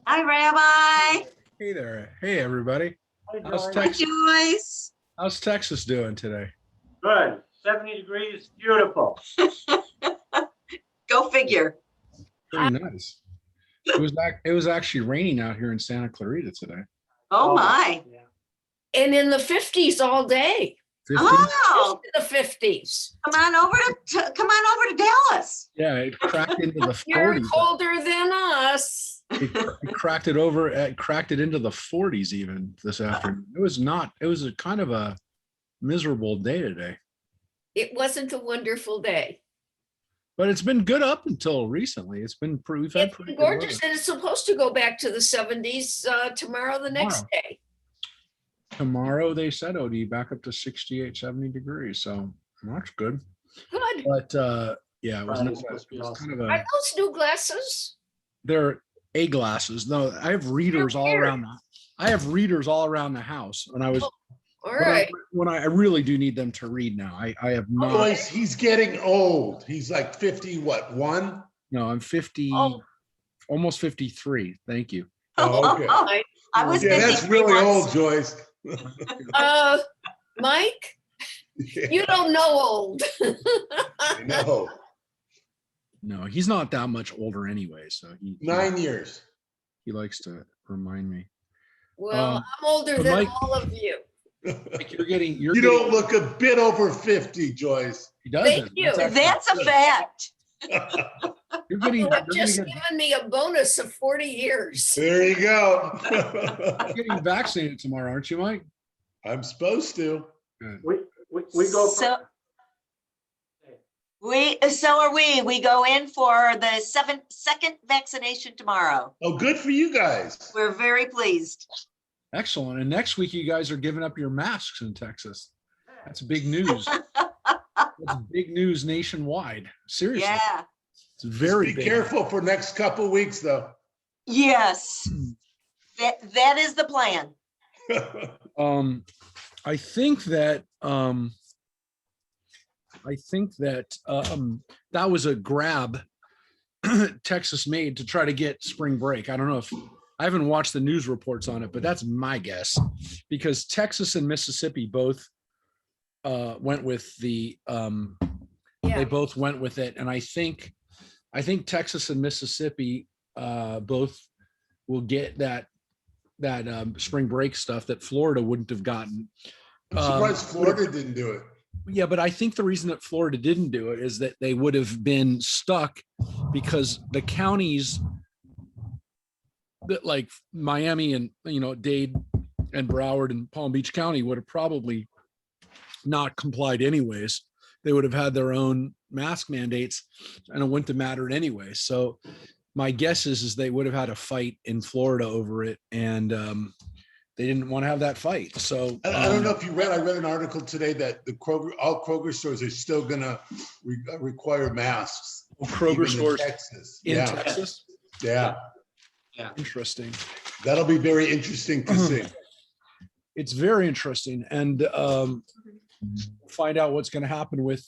Hi, Rabbi. Hey there. Hey, everybody. How's Hi, Texas, Joyce. how's Texas doing today? Good, 70 degrees, beautiful. Go figure. Pretty nice. It was actually raining out here in Santa Clarita today. Oh, my. Yeah. And in the 50s all day. 50? Oh, Just in the 50s. come on over to Dallas. Yeah, it cracked into the You're 40s. colder than us. It cracked it into the 40s even this afternoon. It was a kind of a miserable day today. It wasn't a wonderful day. But it's been good up until recently. We've had It's pretty been good gorgeous, weather. and it's supposed to go back to the 70s tomorrow, the next day. Tomorrow they said it'll be back up to 68, 70 degrees. So that's good. Good. But yeah, it was, Friday's it supposed to be was awesome. kind of Are a those new glasses? they're A glasses. No, I have readers all around the house. And I was All right. when I really do need them to read now. I have not. Boys, he's getting old. He's like 50, what, one? No, I'm 50, Oh. almost 53. Thank you. Oh, okay. I was Yeah, that's 53 really once. old, Joyce. Mike, Yeah, you don't know old. I know. No, he's not that much older anyway. So 9 years. he likes to remind me. Well, I'm older but than Mike- all of you. Like you're You don't look a bit over 50, Joyce. He doesn't. Thank you. That's a fact. You're getting, You you're have just given me a bonus of 40 years. There you go. getting vaccinated tomorrow, aren't you, Mike? I'm supposed to. Good. We go. So are we. We go in for the second vaccination tomorrow. Oh, good for you guys. We're very pleased. Excellent. And next week, you guys are giving up your masks in Texas. That's big news. That's big news nationwide. Seriously. Yeah. It's very Just be big. careful for next couple weeks, though. Yes. That is the plan. I think that that was a grab Texas made to try to get spring break. I don't know if I haven't watched the news reports on it, but that's my guess, because Texas and Mississippi both went with the they both went with it, and I think Texas and Mississippi both will get that spring break stuff that Florida wouldn't have gotten. I'm surprised Florida didn't do it. Yeah, but I think the reason that Florida didn't do it is that they would have been stuck because the counties that like Miami and, Dade and Broward and Palm Beach County would have probably not complied anyways. They would have had their own mask mandates and it wouldn't have mattered anyway. So my guess is they would have had a fight in Florida over it, and they didn't want to have that fight. So I don't know if you read, I read an article today that all Kroger stores are still gonna require masks. Kroger even in stores Texas. in Yeah, Texas. yeah. Interesting. That'll be very interesting to see. It's very interesting, and find out what's going to happen with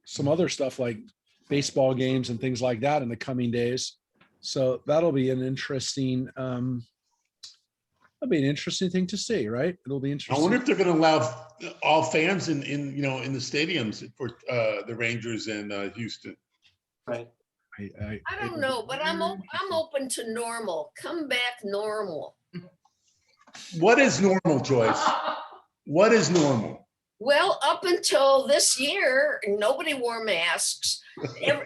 some other stuff like baseball games and things like that in the coming days. So that'll be an interesting thing to see, right? It'll be I interesting. wonder if they're going to allow all fans in the stadiums for the Rangers and Houston. Right. I don't know, but I'm open to normal. Come back normal. What is normal, Joyce? What is normal? Well, up until this year, nobody wore masks.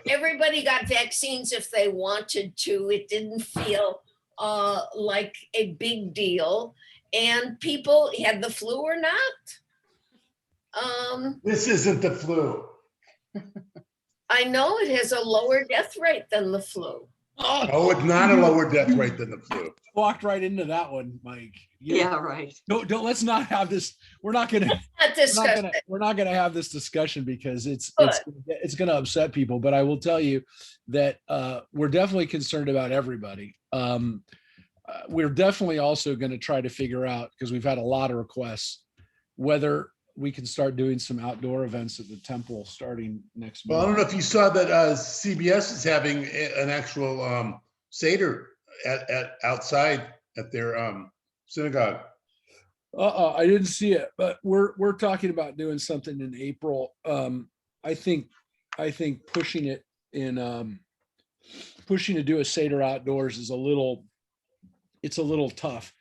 Everybody got vaccines if they wanted to. It didn't feel like a big deal. And people had the flu or not. This isn't the flu. I know it has a lower death rate than the flu. Oh, it's not a lower death rate than the flu. Walked right into that one, Mike. Yeah, right. Don't let's not have this. We're not gonna Not discussing. we're not gonna have this discussion because it's Good. gonna upset people. But I will tell you that we're definitely concerned about everybody. We're definitely also going to try to figure out, because we've had a lot of requests, whether we can start doing some outdoor events at the temple starting next Well, I month. don't know if you saw that CBS is having an actual Seder at outside at their synagogue. I didn't see it, but we're talking about doing something in April. I think pushing it in pushing to do a Seder outdoors is a little tough.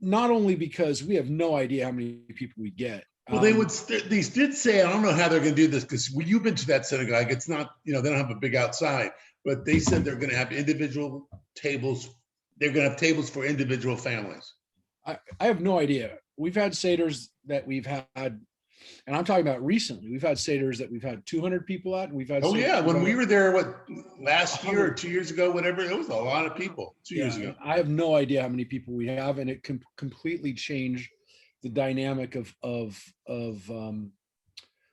Not only because we have no idea how many people we get. Well, they did say, I don't know how they're going to do this, because when you've been to that synagogue, it's not, they don't have a big outside, but they said they're going to have individual tables. They're going to have tables for individual families. I have no idea. We've had Seders that we've had, and I'm talking about recently, we've had Seders that we've had 200 people at, and we've had. Oh Seders yeah, when that- we were there, last year or 2 years ago, whatever, it was a lot of people, 2 years Yeah, ago. I have no idea how many people we have, and it can completely change the dynamic of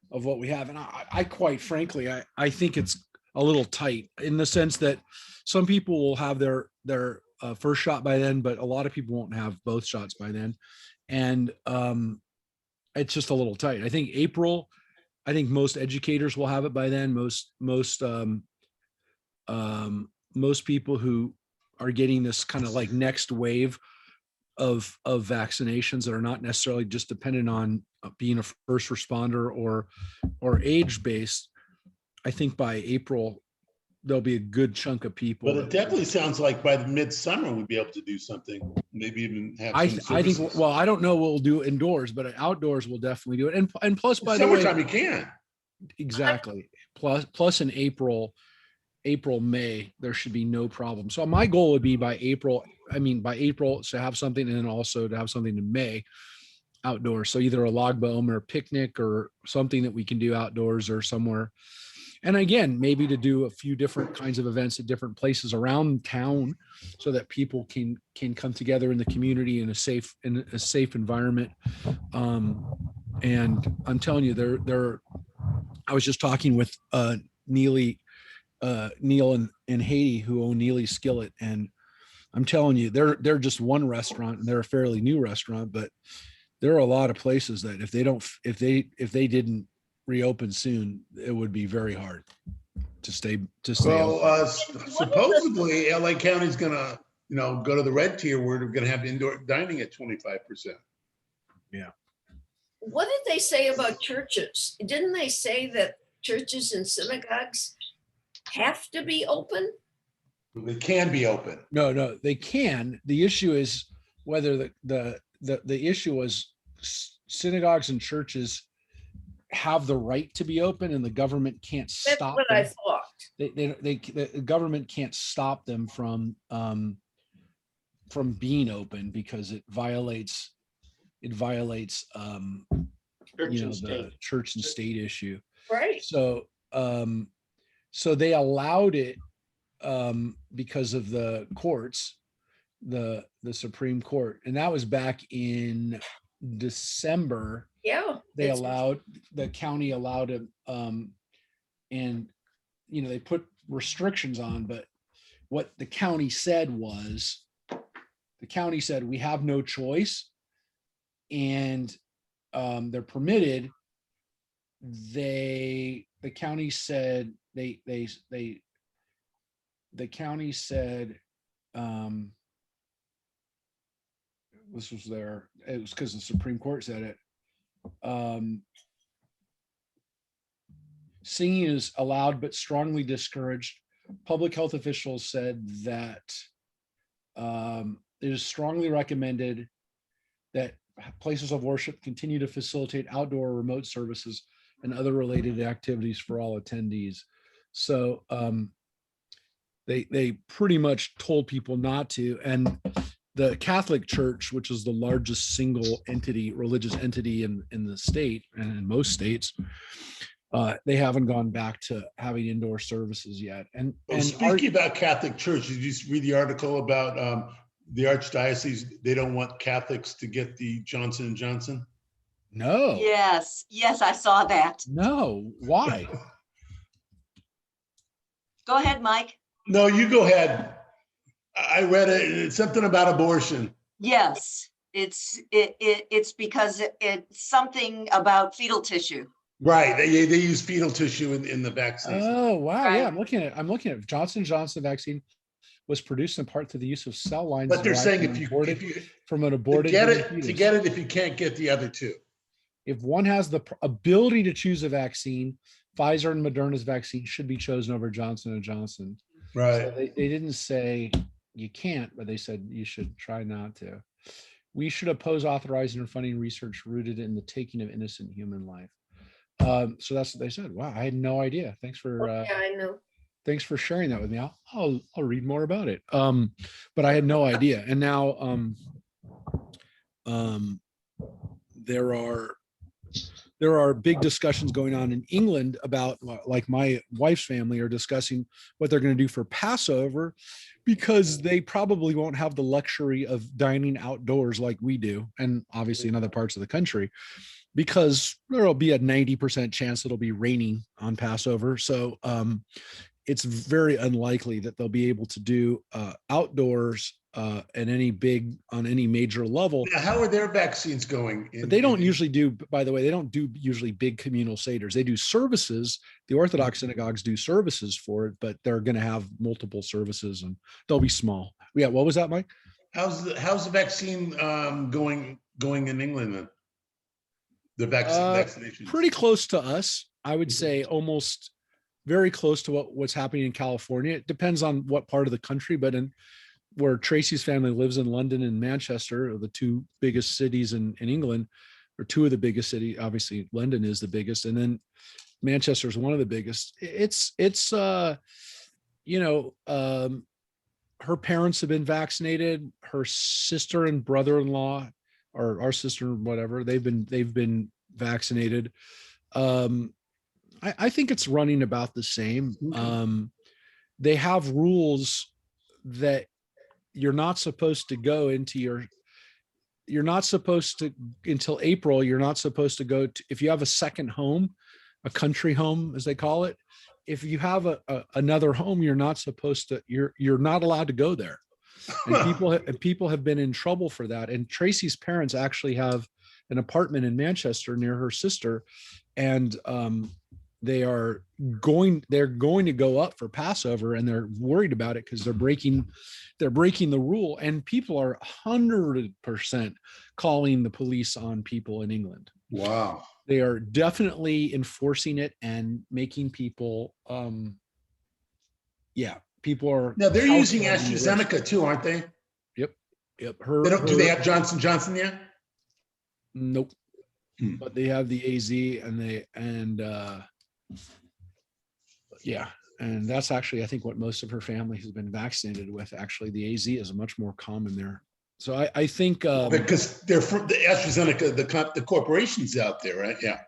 what we have. And I quite frankly, I think it's a little tight in the sense that some people will have their first shot by then, but a lot of people won't have both shots by then. And it's just a little tight. I think April, I think most educators will have it by then. Most people who are getting this kind of like next wave of vaccinations that are not necessarily just dependent on being a first responder or age based. I think by April there'll be a good chunk of people. But it definitely sounds like by the midsummer we'd be able to do something, maybe even have. I some think, services. well, I don't know what we'll do indoors, but outdoors we'll definitely do it. And plus, by the way, Summertime you can. exactly. Plus in April, May, there should be no problem. So my goal would be by April to have something, and then also to have something in May outdoors. So either a log boom or a picnic or something that we can do outdoors or somewhere. And again, maybe to do a few different kinds of events at different places around town so that people can come together in the community in a safe environment. And I'm telling you, I was just talking with Neil and Haiti, who own Neely's Skillet, and I'm telling you, they're just one restaurant, and they're a fairly new restaurant, but there are a lot of places that if they didn't reopen soon, it would be very hard to stay. Well, supposedly LA County's gonna, go to the red tier where they're gonna have indoor dining at 25%. Yeah. What did they say about churches? Didn't they say that churches and synagogues have to be open? They can be open. No, they can. The issue is whether the issue was synagogues and churches have the right to be open, and the government can't That's stop what them. I thought. The government can't stop them from being open because it violates the church and state issue. Right. So they allowed it because of the courts, the Supreme Court, and that was back in December. Yeah. The county allowed it, and they put restrictions on, but what the county said was, we have no choice, and they're permitted. The county said this was there. It was because the Supreme Court said it. Singing is allowed but strongly discouraged. Public health officials said that it is strongly recommended that places of worship continue to facilitate outdoor remote services and other related activities for all attendees. So they pretty much told people not to. And the Catholic Church, which is the largest single entity, religious entity in the state and in most states, they haven't gone back to having indoor services yet. And speaking about Catholic Church, did you read the article about the Archdiocese? They don't want Catholics to get the Johnson and Johnson. no, Yes, yes, I saw that. no, why? Go ahead, Mike. No, you go ahead. I read it. It's something about abortion. Yes, it's because it's something about fetal tissue. Right. They use fetal tissue in the vaccine. Oh wow, Right. yeah. I'm looking at Johnson & Johnson vaccine was produced in part through the use of cell lines. But they're saying derived if you from an to aborted get fetus. it if you can't get the other two. If one has the ability to choose a vaccine, Pfizer and Moderna's vaccine should be chosen over Johnson & Johnson. Right. So they didn't say you can't, but they said you should try not to. We should oppose authorizing and funding research rooted in the taking of innocent human life. So that's what they said. Wow, I had no idea. Thanks for Yeah, I know. thanks for sharing that with me. I'll read more about it. But I had no idea. And now there are big discussions going on in England about, like, my wife's family are discussing what they're going to do for Passover, because they probably won't have the luxury of dining outdoors like we do, and obviously in other parts of the country, because there'll be a 90% chance it'll be raining on Passover. So it's very unlikely that they'll be able to do outdoors on any major level. Now, how are their vaccines going? But they don't usually do, by the way, they don't do usually big communal Seders. They do services. The Orthodox synagogues do services for it, but they're going to have multiple services and they'll be small. Yeah. What was that, Mike? How's the vaccine going in England then? The vaccination. Pretty close to us. I would say almost very close to what's happening in California. It depends on what part of the country, but where Tracy's family lives in London and Manchester, are the two biggest cities in England, or two of the biggest cities. Obviously, London is the biggest, and then Manchester is one of the biggest. Her parents have been vaccinated. Her sister and brother-in-law, or our sister, whatever, they've been vaccinated. I think it's running about the same. They have rules that you're not supposed to go into until April. You're not supposed to go to, if you have a second home, a country home, as they call it. If you have another home, you're not supposed to, you're not allowed to go there. And people have been in trouble for that. And Tracy's parents actually have an apartment in Manchester near her sister. And they're going to go up for Passover, and they're worried about it because they're breaking the rule, and people are 100% calling the police on people in England. Wow. They are definitely enforcing it and making people, people are. Now they're using AstraZeneca too, aren't they? Yep. Do they have Johnson Johnson yet? Nope. But they have the AZ and that's actually, I think, what most of her family has been vaccinated with. Actually, the AZ is much more common there. So I think because they're from the AstraZeneca, the corporation's out there, right? Yeah.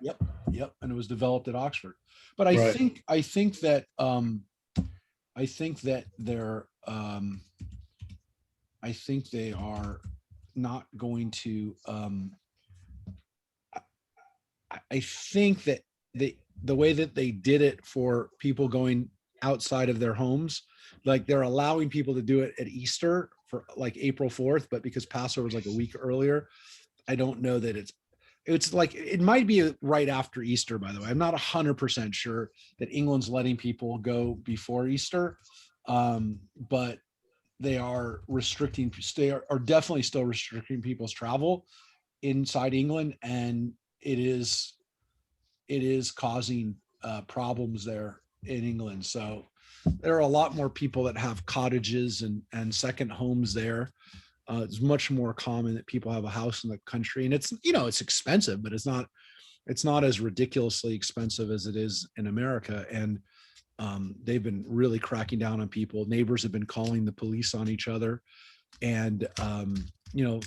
Yep. And it was developed at Oxford. But I think that they are not going to. I think that the way that they did it for people going outside of their homes, like they're allowing people to do it at Easter for like April 4th, but because Passover is like a week earlier, I don't know that it's like, it might be right after Easter, by the way. I'm not 100% sure that England's letting people go before Easter, but they are restricting, they are definitely still restricting people's travel inside England, and it is causing problems there in England. So there are a lot more people that have cottages and second homes there. It's much more common that people have a house in the country, and it's, you know, it's expensive, but it's not as ridiculously expensive as it is in America. And they've been really cracking down on people. Neighbors have been calling the police on each other. And you know,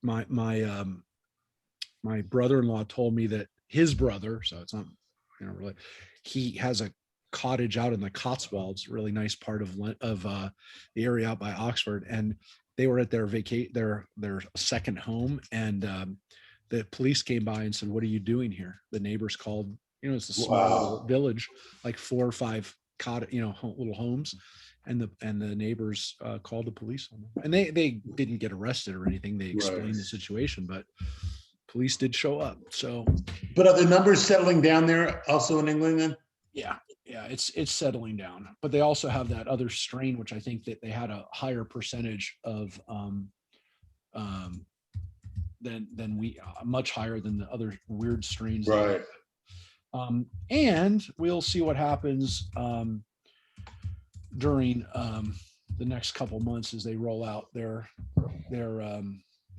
my brother-in-law told me that his brother, so it's not, you know, really, he has a cottage out in the Cotswolds, really nice part of the area out by Oxford, and they were at their their second home, and the police came by and said, "What are you doing here?" The neighbors called. You know, it's a small little village, like 4 or 5 little homes, and the neighbors called the police on them, and they didn't get arrested or anything. They explained the situation, but police did show up. So, but are the numbers settling down there also in England then? yeah, it's settling down, but they also have that other strain, which I think that they had a higher percentage of than we, much higher than the other weird strains. Right. And we'll see what happens during the next couple months as they roll out their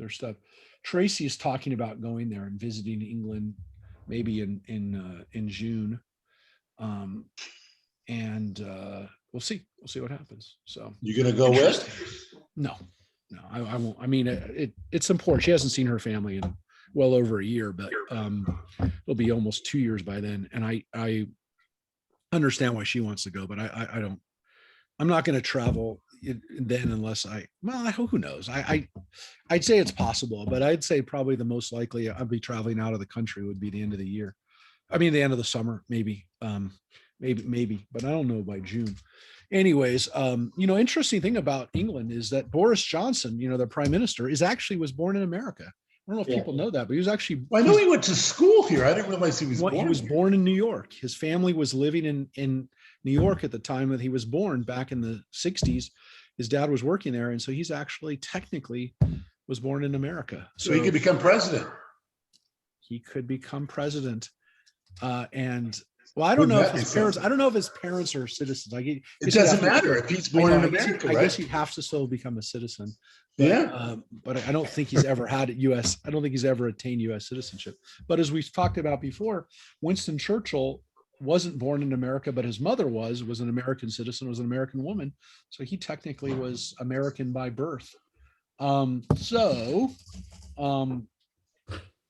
stuff. Tracy is talking about going there and visiting England, maybe in June, and we'll see what happens. So You gonna go with? No, I won't. I mean, it's important. She hasn't seen her family in well over a year, but it'll be almost 2 years by then. And I understand why she wants to go, but I don't. I'm not going to travel then unless who knows? I'd say it's possible, but I'd say probably the most likely I'd be traveling out of the country would be the end of the year. I mean, the end of the summer, maybe, but I don't know by June. Anyways, you know, interesting thing about England is that Boris Johnson, you know, the prime minister, was born in America. I don't know if people know that, but he was actually. I know he went to school here. I didn't realize he was born. He was born in New York. His family was living in New York at the time that he was born, back in the 60s. His dad was working there, and so he's actually technically was born in America. So he could become president. He could become president, and. Well, I don't know if his parents. I don't know if his parents are citizens. It doesn't matter if he's born in America, right? I guess he'd have to still become a citizen. But, but I don't think he's ever had U.S. I don't think he's ever attained U.S. citizenship. But as we've talked about before, Winston Churchill wasn't born in America, but his mother was an American citizen, was an American woman, so he technically was American by birth. You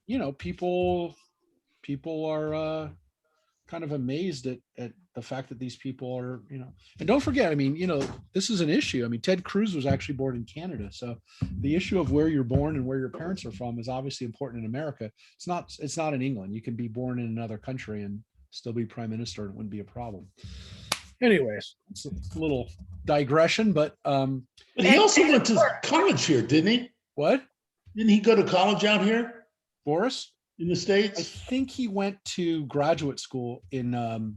know, people are. Kind of amazed at the fact that these people are, you know, and don't forget, I mean, you know, this is an issue. I mean, Ted Cruz was actually born in Canada. So the issue of where you're born and where your parents are from is obviously important in America. It's not in England. You can be born in another country and still be prime minister. And it wouldn't be a problem. Anyways, it's a little digression, but he also went to college here, didn't he? What? Didn't he go to college out here? Boris? In the States? I think he went to graduate school in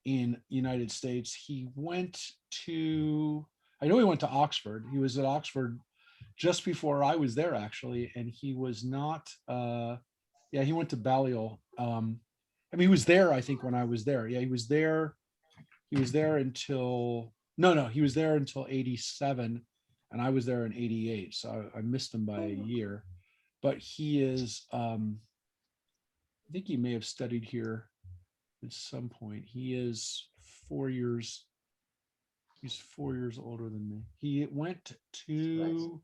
United States. He went to, I know he went to Oxford. He was at Oxford just before I was there, actually. And he was not, he went to Balliol. I mean, he was there, I think, when I was there. Yeah, he was there until, he was there until 87. And I was there in 88. So I missed him by a year. But he is, I think he may have studied here at some point. He is 4 years. He's 4 years older than me. He went to,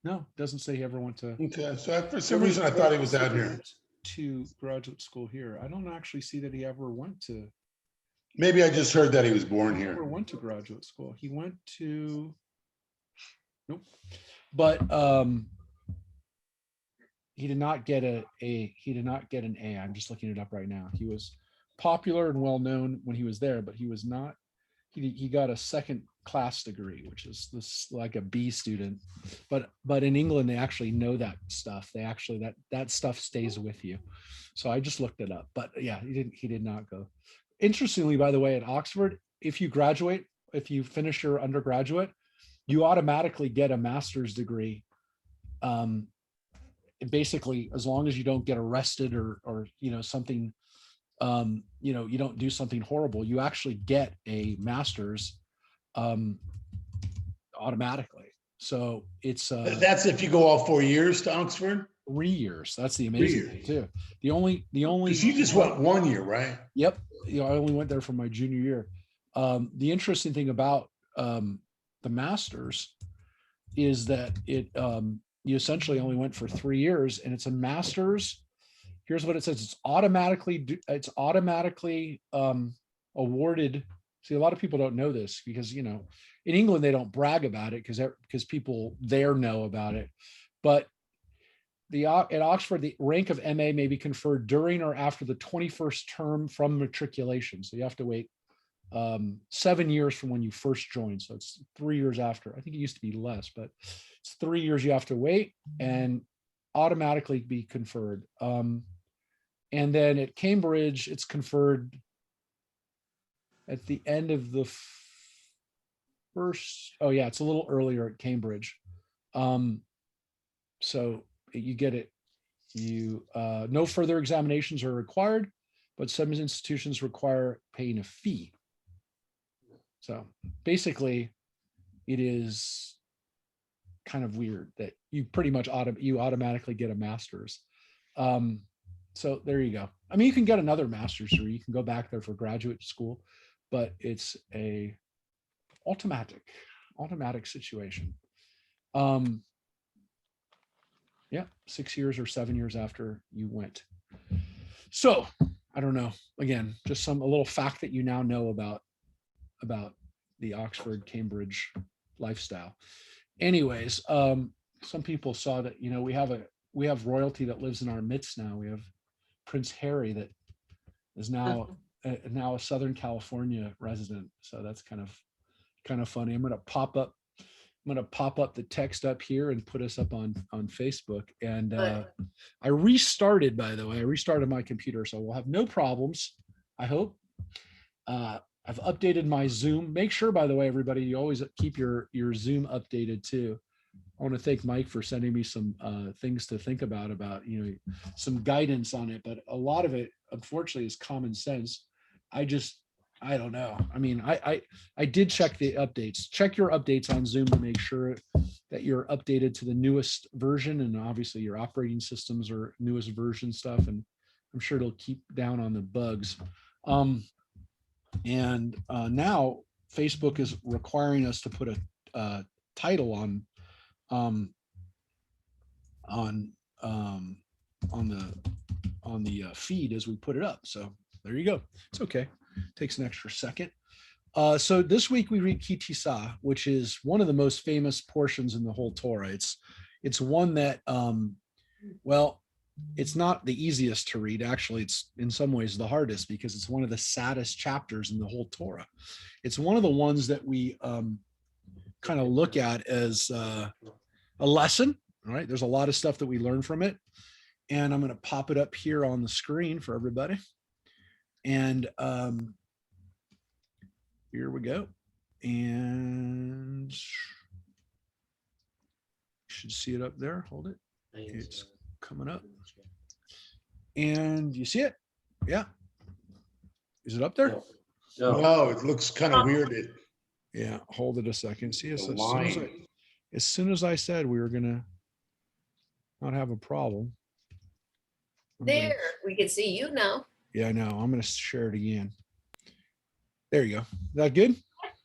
no, doesn't say he ever went to. Okay, so for some reason I thought he was out here. To graduate school here. I don't actually see that he ever went to. Maybe I just heard that he was born here. Never went to graduate school. He went to, nope. But he did not get an A. I'm just looking it up right now. He was popular and well known when he was there, but he was not. He got a second class degree, which is this like a B student. But in England, they actually know that stuff. They actually that stuff stays with you. So I just looked it up. But yeah, he did not go. Interestingly, by the way, at Oxford, if you finish your undergraduate, you automatically get a master's degree. Basically, as long as you don't get arrested or you know, something, you know, you don't do something horrible, you actually get a master's automatically. So it's That's if you go all 4 years to Oxford? 3 years. That's the amazing thing years. too. The only Because you just went 1 year, right? Yep. You know, I only went there for my junior year. The interesting thing about the masters is that you essentially only went for 3 years, and it's a master's. Here's what it says: it's automatically awarded. See, a lot of people don't know this because, you know, in England they don't brag about it because people there know about it, but at Oxford, the rank of MA may be conferred during or after the 21st term from matriculation. So you have to wait 7 years from when you first joined. So it's 3 years after. I think it used to be less, but it's 3 years you have to wait and automatically be conferred. And then at Cambridge, it's conferred at the end of the first. Oh yeah, it's a little earlier at Cambridge. So you get it. No further examinations are required, but some institutions require paying a fee. So basically, it is kind of weird that you pretty much automatically get a master's. So there you go. I mean, you can get another master's degree. You can go back there for graduate school, but it's a automatic situation. Yeah, 6 years or 7 years after you went. So I don't know. Again, just a little fact that you now know about the Oxford Cambridge lifestyle. Anyways, some people saw that, you know, we have royalty that lives in our midst now. We have Prince Harry that is now a Southern California resident. So that's kind of funny. I'm gonna pop up the text up here and put us up on Facebook. And I restarted, by the way, my computer, so we'll have no problems, I hope. I've updated my Zoom. Make sure, by the way, everybody, you always keep your Zoom updated too. I want to thank Mike for sending me some things to think about, you know, some guidance on it. But a lot of it, unfortunately, is common sense. I don't know. I mean, I did check the updates. Check your updates on Zoom to make sure that you're updated to the newest version, and obviously your operating systems are newest version stuff. And I'm sure it'll keep down on the bugs. And now Facebook is requiring us to put a title on the feed as we put it up. So there you go. It's okay. Takes an extra second. So this week we read Tissa, which is one of the most famous portions in the whole Torah. It's one that, well, it's not the easiest to read. Actually, it's in some ways the hardest because it's one of the saddest chapters in the whole Torah. It's one of the ones that we kind of look at as a lesson. All right. There's a lot of stuff that we learn from it. And I'm going to pop it up here on the screen for everybody. And here we go. And you should see it up there. Hold it. It's coming up. And you see it? Yeah. Is it up there? No, it looks kind of weird. Yeah. Hold it a second. See, as line. soon as I said we were going to not have a problem. There, we can see you now. Yeah, I know. I'm going to share it again. There you go. Is that good?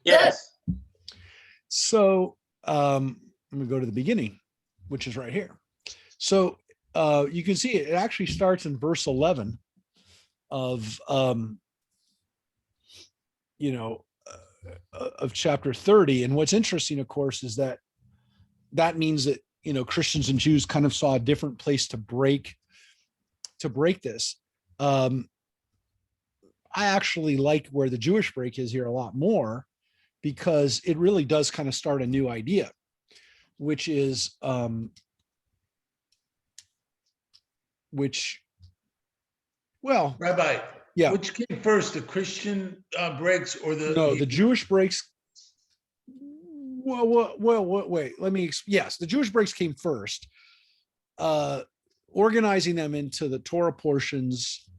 Yes. So I'm going to go to the beginning, which is right here. So you can see it actually starts in verse 11 of, of chapter 30. And what's interesting, of course, is that means that, you know, Christians and Jews kind of saw a different place to break this. I actually like where the Jewish break is here a lot more, because it really does kind of start a new idea, which is, well, Rabbi, yeah. which came first, the Christian breaks or the? No, the Jewish breaks. Well, wait, yes, the Jewish breaks came first. Organizing them into the Torah portions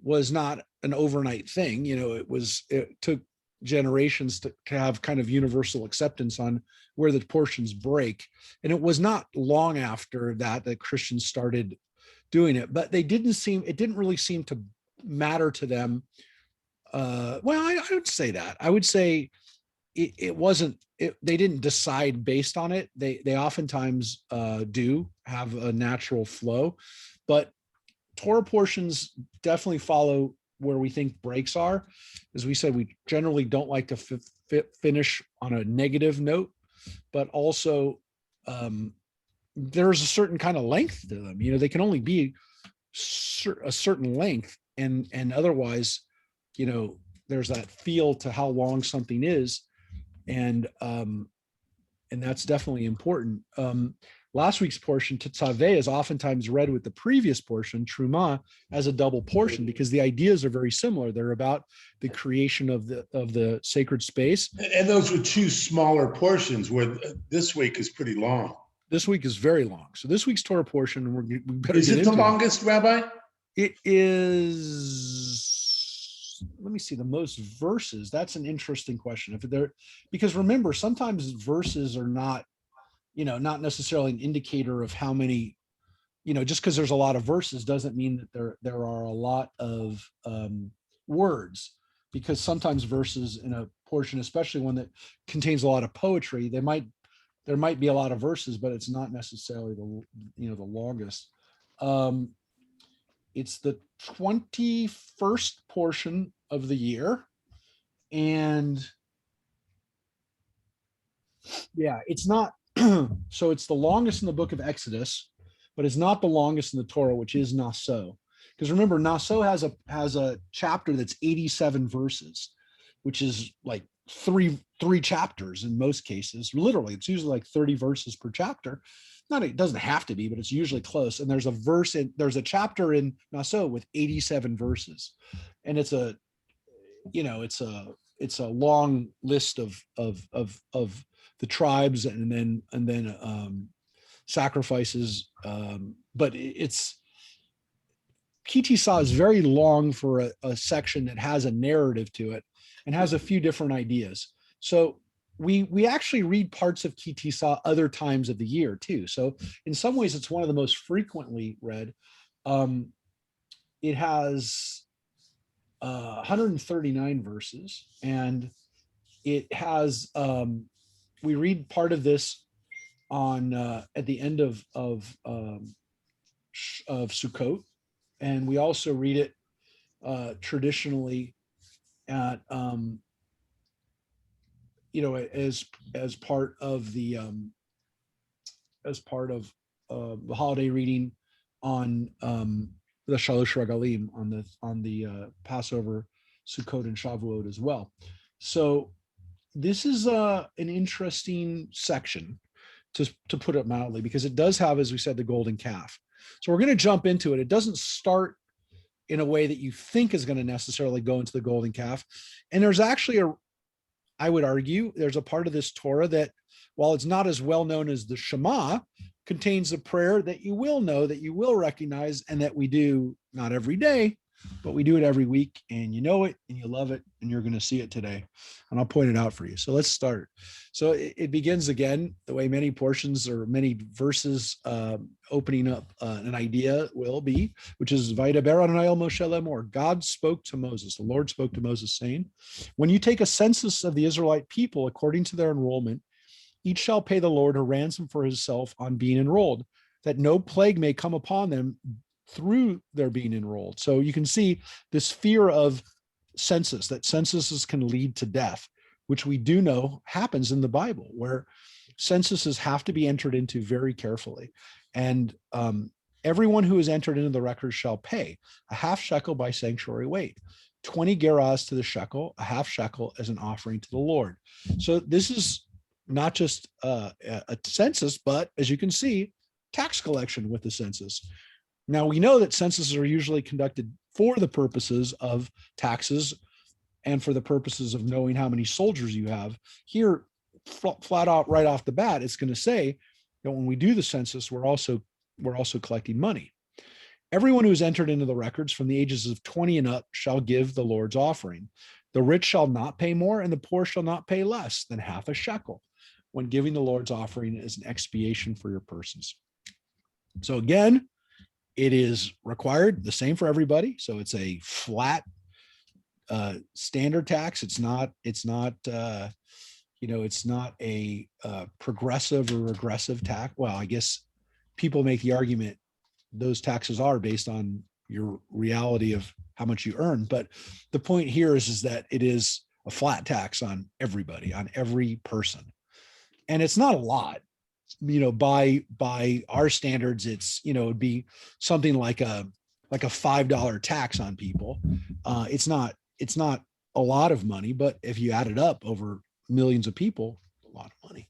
was not an overnight thing. You know, it took generations to have kind of universal acceptance on where the portions break. And it was not long after that that Christians started doing it, but it didn't really seem to matter to them. I would say that. I would say it wasn't, they didn't decide based on it. They oftentimes do have a natural flow, but Torah portions definitely follow where we think breaks are. As we said, we generally don't like to finish on a negative note, but also there's a certain kind of length to them. They can only be a certain length, and otherwise, there's that feel to how long something is, and that's definitely important. Last week's portion, Tetzaveh, is oftentimes read with the previous portion, Truma, as a double portion because the ideas are very similar. They're about the creation of the sacred space. And those were two smaller portions, where this week is pretty long. This week is very long. So this week's Torah portion, we better Is get it the into longest, Rabbi? It is, let me see, the most verses. That's an interesting question. Because remember, sometimes verses are not necessarily an indicator of how many, just because there's a lot of verses doesn't mean that there are a lot of words, because sometimes verses in a portion, especially one that contains a lot of poetry, there might be a lot of verses, but it's not necessarily the longest. It's the 21st portion of the year, and it's not. So it's the longest in the book of Exodus, but it's not the longest in the Torah, which is Naso. Because remember, Naso has a chapter that's 87 verses, which is like three chapters in most cases. Literally, it's usually like 30 verses per chapter. It doesn't have to be, but it's usually close. And there's a chapter in Naso with 87 verses, and it's a long list of the tribes and then sacrifices. But Tissa is very long for a section that has a narrative to it and has a few different ideas. So we actually read parts of Tissa other times of the year too. So in some ways, it's one of the most frequently read. It has 139 verses, and it has we read part of this on at the end of Sukkot, and we also read it traditionally at as part of the holiday reading on the Shalosh Regalim, on the Passover, Sukkot, and Shavuot as well. So this is an interesting section, to put it mildly, because it does have, as we said, the golden calf. So we're going to jump into it. It doesn't start in a way that you think is going to necessarily go into the golden calf. And there's actually I would argue, there's a part of this Torah that, while it's not as well known as the Shema, contains a prayer that you will know, that you will recognize, and that we do not every day, but we do it every week, and you know it and you love it, and you're going to see it today. And I'll point it out for you. So let's start. So it begins again the way many portions or many verses opening up an idea will be, which is Vaydaber Adonai el Moshe lemor. God spoke to Moses. The Lord spoke to Moses, saying, when you take a census of the Israelite people according to their enrollment, each shall pay the Lord a ransom for himself on being enrolled, that no plague may come upon them through their being enrolled. So you can see this fear of census, that censuses can lead to death, which we do know happens in the Bible, where censuses have to be entered into very carefully. And everyone who is entered into the records shall pay a half shekel by sanctuary weight, 20 gerahs to the shekel, a half shekel as an offering to the Lord. So this is not just a census, but as you can see, tax collection with the census. Now, we know that censuses are usually conducted for the purposes of taxes and for the purposes of knowing how many soldiers you have. Here, flat out right off the bat, it's going to say that when we do the census, we're also collecting money. Everyone who has entered into the records from the ages of 20 and up shall give the Lord's offering. The rich shall not pay more, and the poor shall not pay less than half a shekel when giving the Lord's offering as an expiation for your persons. So again, it is required, the same for everybody. So it's a flat standard tax. It's not a progressive or regressive tax. Well, I guess people make the argument those taxes are based on your reality of how much you earn. But the point here is that it is a flat tax on everybody, on every person. And it's not a lot, by our standards, it's, it'd be something like a $5 tax on people. It's not a lot of money, but if you add it up over millions of people, a lot of money.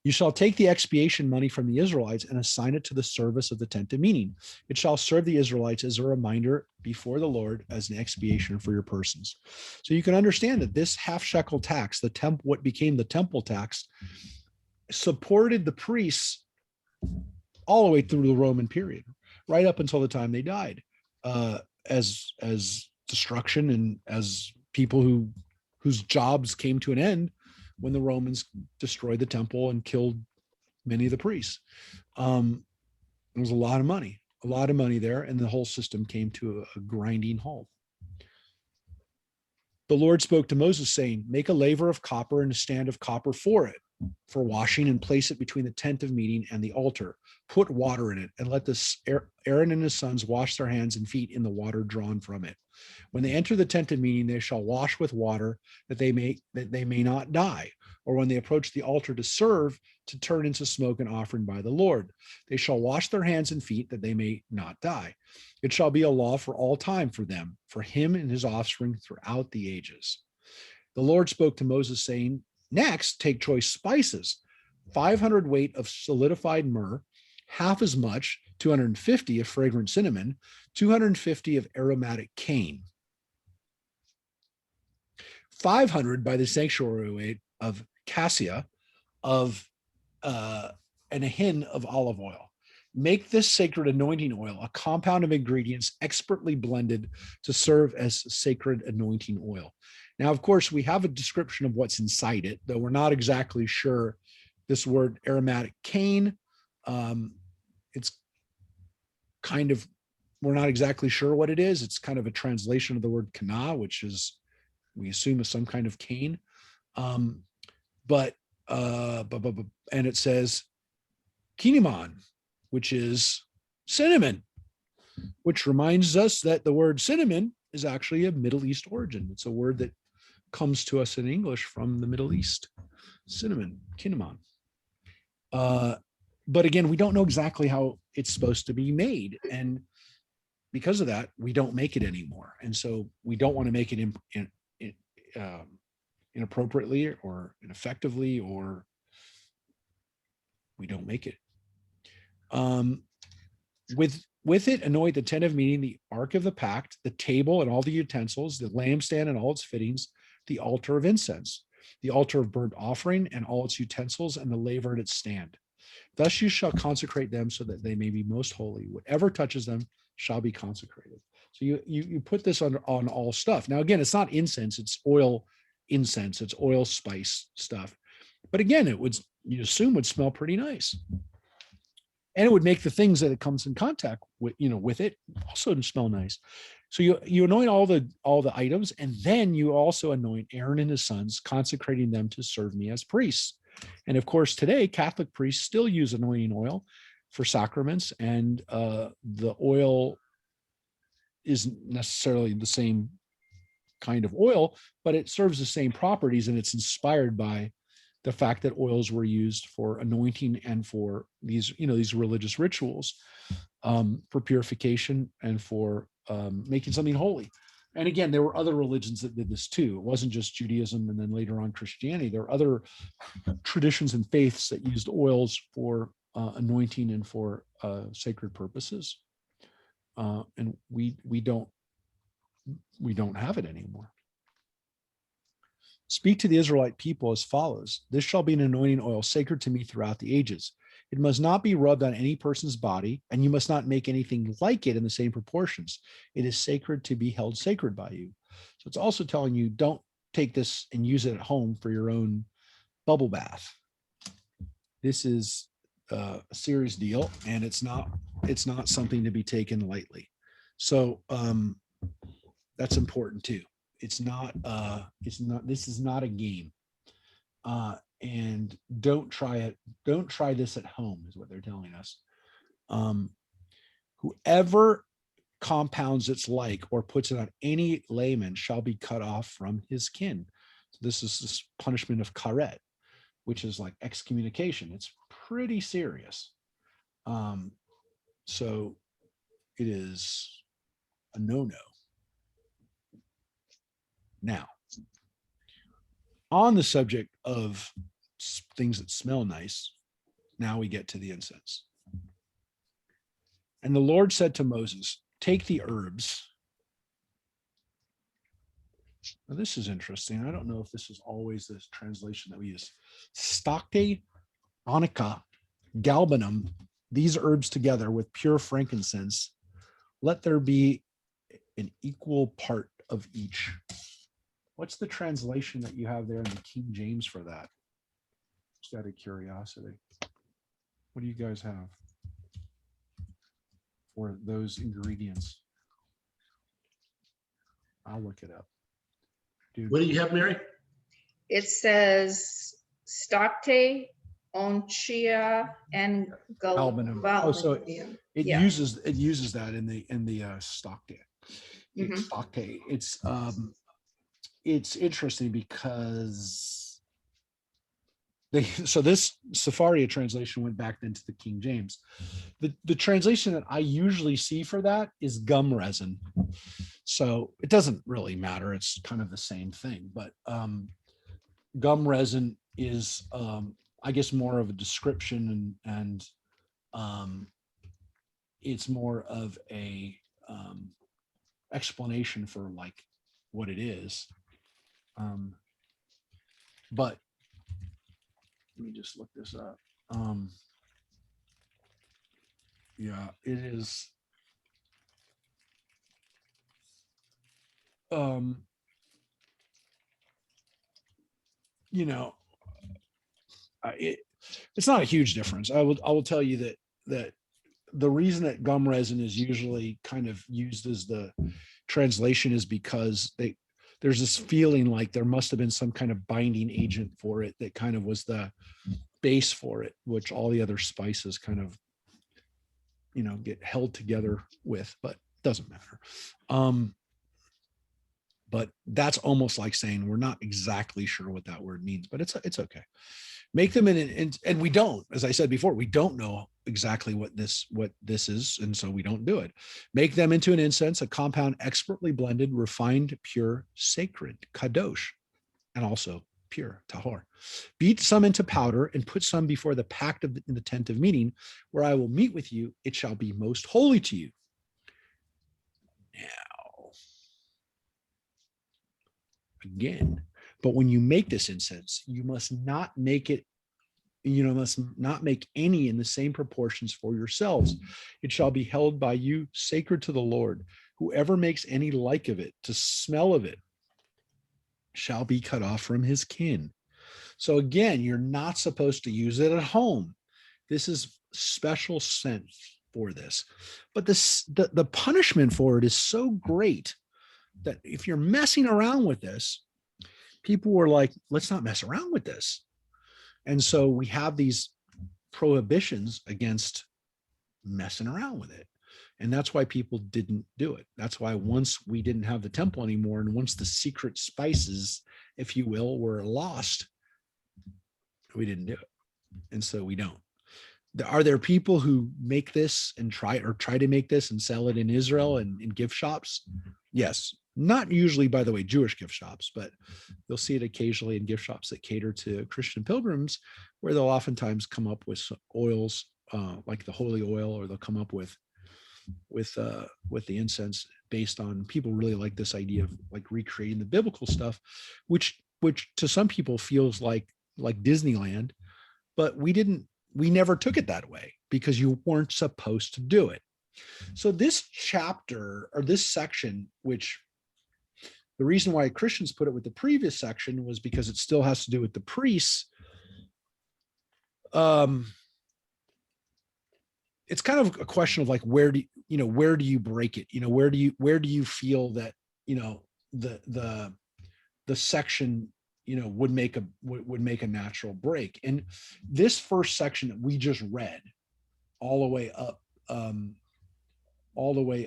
You shall take the expiation money from the Israelites and assign it to the service of the tent of meeting. It shall serve the Israelites as a reminder before the Lord as an expiation for your persons. So you can understand that this half shekel tax, what became the temple tax, supported the priests all the way through the Roman period, right up until the time they died, as destruction and as people whose jobs came to an end when the Romans destroyed the temple and killed many of the priests. There was a lot of money there, and the whole system came to a grinding halt. The Lord spoke to Moses, saying, make a laver of copper and a stand of copper for it, for washing, and place it between the tent of meeting and the altar. Put water in it, and let Aaron and his sons wash their hands and feet in the water drawn from it. When they enter the tent of meeting, they shall wash with water, that they may not die. Or when they approach the altar to serve, to turn into smoke and offering by the Lord, they shall wash their hands and feet, that they may not die. It shall be a law for all time for them, for him and his offspring throughout the ages. The Lord spoke to Moses, saying, next, take choice spices, 500 weight of solidified myrrh, half as much, 250 of fragrant cinnamon, 250 of aromatic cane, 500 by the sanctuary weight of cassia, and a hin of olive oil. Make this sacred anointing oil a compound of ingredients expertly blended to serve as sacred anointing oil. Now, of course, we have a description of what's inside it, though we're not exactly sure. This word aromatic cane, it's kind of, we're not exactly sure what it is. It's kind of a translation of the word kana, which is, we assume, is some kind of cane. And it says kinimon, which is cinnamon, which reminds us that the word cinnamon is actually of Middle East origin. It's a word that comes to us in English from the Middle East. Cinnamon, kinimon. But again, we don't know exactly how it's supposed to be made. And because of that, we don't make it anymore. And so we don't want to make it inappropriately or ineffectively, or we don't make it. With it, anoint the tent of meeting, the ark of the pact, the table and all the utensils, the lampstand and all its fittings, the altar of incense, the altar of burnt offering and all its utensils, and the laver and its stand. Thus you shall consecrate them so that they may be most holy. Whatever touches them shall be consecrated. So you put this on all stuff. Now, again, it's not incense, it's oil incense, it's oil spice stuff. But again, you'd assume would smell pretty nice. And it would make the things that it comes in contact with, with it also smell nice. So you anoint all the items, and then you also anoint Aaron and his sons, consecrating them to serve me as priests. And of course, today, Catholic priests still use anointing oil for sacraments, and the oil isn't necessarily the same kind of oil, but it serves the same properties, and it's inspired by the fact that oils were used for anointing and for these religious rituals, for purification and for making something holy. And again, there were other religions that did this too. It wasn't just Judaism and then later on Christianity. There are other traditions and faiths that used oils for anointing and for sacred purposes. And we don't have it anymore. Speak to the Israelite people as follows. This shall be an anointing oil sacred to me throughout the ages. It must not be rubbed on any person's body, and you must not make anything like it in the same proportions. It is sacred to be held sacred by you. So it's also telling you, don't take this and use it at home for your own bubble bath. This is a serious deal, and it's not something to be taken lightly. So that's important too. This is not a game. And don't try it. Don't try this at home, is what they're telling us. Whoever compounds its like or puts it on any layman shall be cut off from his kin. So this is this punishment of karet, which is like excommunication. It's pretty serious. So it is a no-no. Now, on the subject of things that smell nice, now we get to the incense. And the Lord said to Moses, take the herbs. Now, this is interesting. I don't know if this is always the translation that we use. Stacte, onycha, galbanum, these herbs together with pure frankincense, let there be an equal part of each. What's the translation that you have there in the King James for that? Just out of curiosity. What do you guys have for those ingredients? I'll look it up. Dude, What do you have, Mary? It says Stocte, Onchia, and Galbanum. Oh, so Galbanum. it Yeah. uses that in the Stocte. Mhm. Stocte. It's interesting because so this Sepharia translation went back into the King James. The translation that I usually see for that is gum resin. So it doesn't really matter. It's kind of the same thing, but gum resin is I guess more of a description and it's more of a explanation for like what it is. But let me just look this up. Yeah, it is. You know, it's not a huge difference. I will tell you that the reason that gum resin is usually kind of used as the translation is because there's this feeling like there must have been some kind of binding agent for it that kind of was the base for it, which all the other spices kind of, get held together with, but it doesn't matter. But that's almost like saying we're not exactly sure what that word means, but it's okay. Make them and we don't, as I said before, we don't know exactly what this is, and so we don't do it. Make them into an incense, a compound expertly blended, refined, pure, sacred, kadosh, and also pure, tahor. Beat some into powder and put some before the pact in the tent of meeting, where I will meet with you. It shall be most holy to you. Now, again, but when you make this incense, you must not make it, must not make any in the same proportions for yourselves. It shall be held by you sacred to the Lord. Whoever makes any like of it, to smell of it, shall be cut off from his kin. So again, you're not supposed to use it at home. This is special scent for this. But the punishment for it is so great that if you're messing around with this, people were like, let's not mess around with this. And so we have these prohibitions against messing around with it. And that's why people didn't do it. That's why once we didn't have the temple anymore, and once the secret spices, if you will, were lost, we didn't do it. And so we don't. Are there people who make this and try to make this and sell it in Israel and in gift shops? Yes. Not usually, by the way, Jewish gift shops, but you'll see it occasionally in gift shops that cater to Christian pilgrims, where they'll oftentimes come up with oils like the holy oil, or they'll come up with the incense based on, people really like this idea of like recreating the biblical stuff, which to some people feels like Disneyland, but we didn't we never took it that way because you weren't supposed to do it. So this chapter or this section, which the reason why Christians put it with the previous section was because it still has to do with the priests. It's kind of a question of like, where do you break it? Where do you feel that, the section, would make a natural break? And this first section that we just read all the way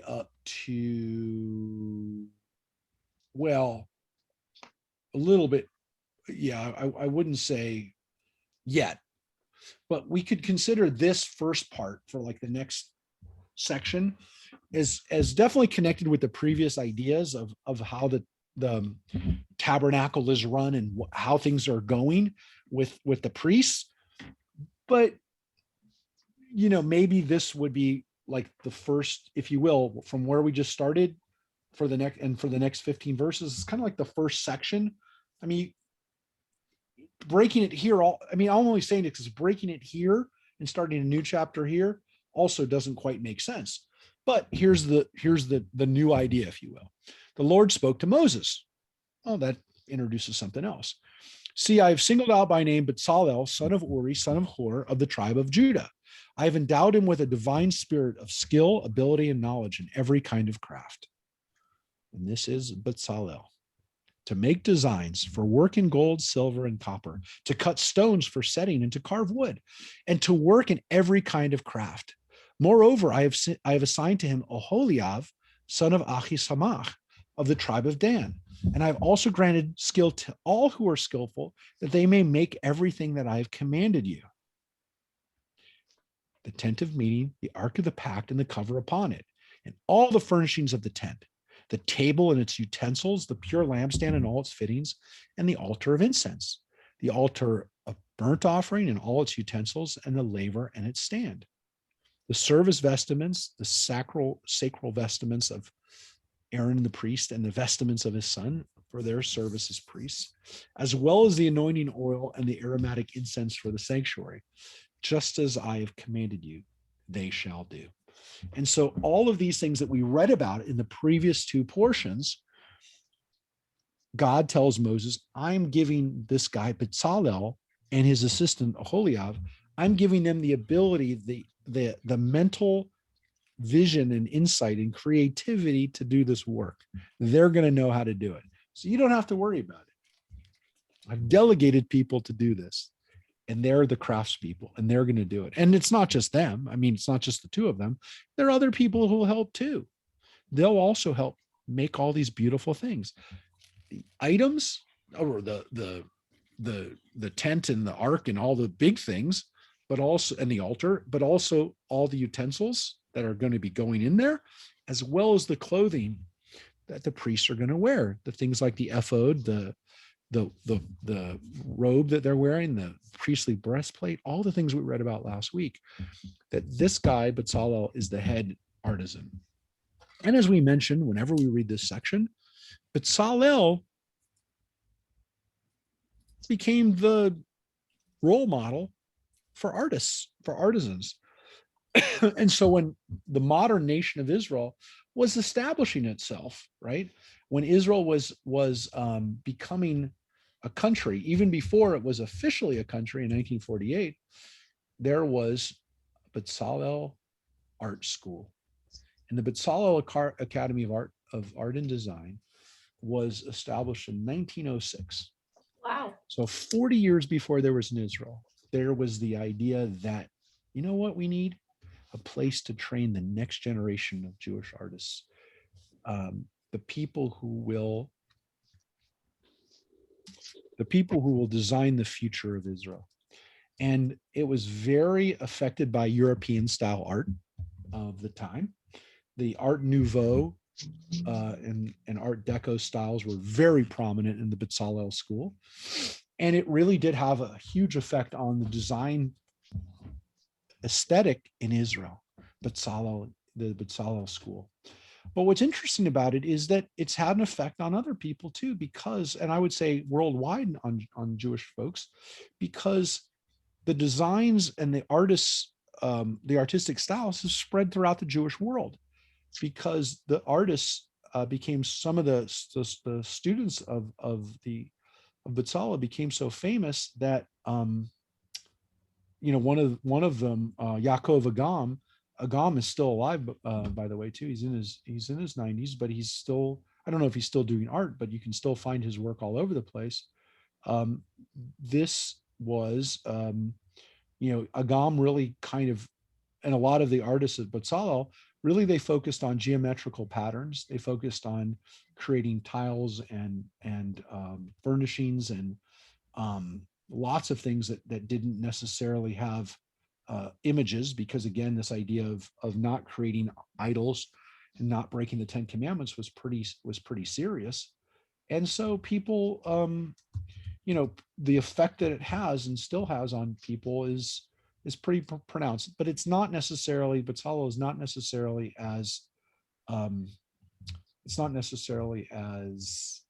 up to, well, a little bit. Yeah, I wouldn't say yet, but we could consider this first part for like the next section as definitely connected with the previous ideas of how the tabernacle is run and how things are going with the priests. But maybe this would be like the first, if you will, from where we just started for the next 15 verses. It's kind of like the first section. I mean, breaking it here, I'm only saying it because breaking it here and starting a new chapter here also doesn't quite make sense. But here's the new idea, if you will. The Lord spoke to Moses. Oh, that introduces something else. See, I have singled out by name Bezalel, son of Uri, son of Hur, of the tribe of Judah. I have endowed him with a divine spirit of skill, ability, and knowledge in every kind of craft. And this is Bezalel. To make designs for work in gold, silver, and copper, to cut stones for setting and to carve wood, and to work in every kind of craft. Moreover, I have assigned to him Oholiav, son of Achisamach, of the tribe of Dan. And I have also granted skill to all who are skillful, that they may make everything that I have commanded you. The tent of meeting, the ark of the pact, and the cover upon it, and all the furnishings of the tent, the table and its utensils, the pure lampstand and all its fittings, and the altar of incense, the altar of burnt offering and all its utensils, and the laver and its stand, the service vestments, the sacral vestments of Aaron the priest, and the vestments of his son for their service as priests, as well as the anointing oil and the aromatic incense for the sanctuary. Just as I have commanded you, they shall do. And so all of these things that we read about in the previous two portions, God tells Moses, I'm giving this guy Bezalel and his assistant Oholiav, I'm giving them the ability, the mental vision and insight and creativity to do this work. They're going to know how to do it. So you don't have to worry about it. I've delegated people to do this, and they're the craftspeople, and they're going to do it. And it's not just them. I mean, it's not just the two of them. There are other people who will help too. They'll also help make all these beautiful things. The items, or the tent and the ark and all the big things, but also, and the altar, but also all the utensils that are going to be going in there, as well as the clothing that the priests are going to wear. The things like the ephod, the robe that they're wearing, the priestly breastplate, all the things we read about last week, that this guy, Bezalel, is the head artisan. And as we mentioned, whenever we read this section, Bezalel became the role model for artists, for artisans. And so when the modern nation of Israel was establishing itself, right, when Israel was becoming a country, even before it was officially a country in 1948, there was Bezalel Art School. And the Bezalel Academy of Art and Design was established in 1906. Wow. So 40 years before there was an Israel, there was the idea that, you know what we need? A place to train the next generation of Jewish artists, the people who will design the future of Israel. And it was very affected by European style art of the time. The Art Nouveau and Art Deco styles were very prominent in the Bezalel school. And it really did have a huge effect on the design aesthetic in Israel, the Bezalel school. But what's interesting about it is that it's had an effect on other people too, because, and I would say worldwide on Jewish folks, because the designs and the artists, the artistic styles have spread throughout the Jewish world, because the artists became some of the students of Bezalel became so famous that one of them, Yaakov Agam is still alive, by the way, too. He's in his 90s, but he's still, I don't know if he's still doing art, but you can still find his work all over the place. This was, Agam really kind of, and a lot of the artists at Bezalel, really they focused on geometrical patterns. They focused on creating tiles and furnishings and lots of things that didn't necessarily have images, because again, this idea of not creating idols and not breaking the 10 Commandments was pretty serious. And so people, the effect that it has and still has on people is pretty pronounced, but it's not necessarily, Bezalel is not necessarily as, it's not necessarily as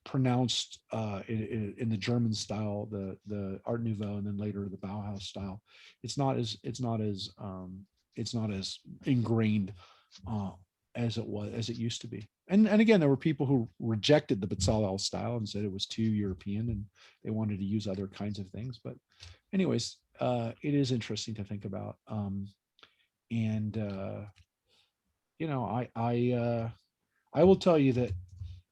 pronounced in the German style, the Art Nouveau, and then later the Bauhaus style. It's not as ingrained as it used to be. And again, there were people who rejected the Bezalel style and said it was too European and they wanted to use other kinds of things. But anyways, it is interesting to think about. I will tell you that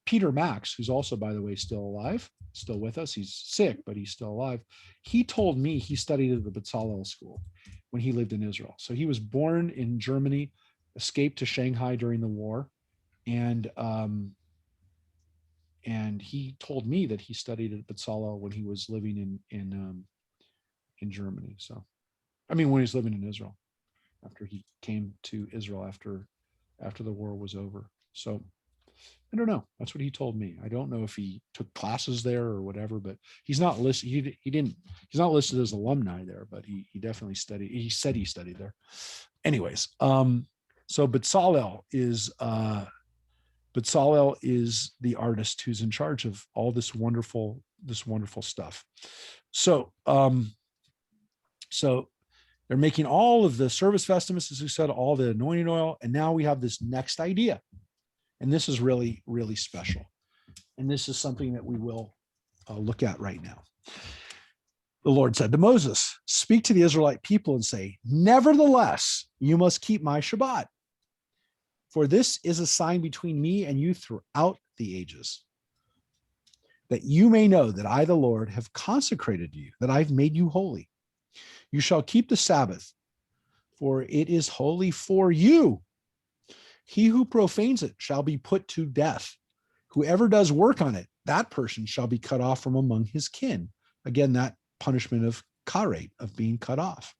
Peter Max, who's also, by the way, still alive, still with us. He's sick, but he's still alive. He told me he studied at the Bezalel school when he lived in Israel. So he was born in Germany, escaped to Shanghai during the war. And he told me that he studied at Bezalel when he was living in Germany. So, I mean, when he was living in Israel, after he came to Israel after the war was over. So I don't know. That's what he told me. I don't know if he took classes there or whatever, but he's not listed. He's not listed as alumni there, but he definitely studied. He said he studied there. Anyways, so Bezalel is the artist who's in charge of all this wonderful stuff. So, so they're making all of the service vestments, as we said, all the anointing oil, and now we have this next idea. And this is really, really special. And this is something that we will look at right now. The Lord said to Moses, "Speak to the Israelite people and say, nevertheless, you must keep my Shabbat. For this is a sign between me and you throughout the ages, that you may know that I, the Lord, have consecrated you, that I've made you holy. You shall keep the Sabbath, for it is holy for you. He who profanes it shall be put to death. Whoever does work on it, that person shall be cut off from among his kin." Again, that punishment of karet, of being cut off.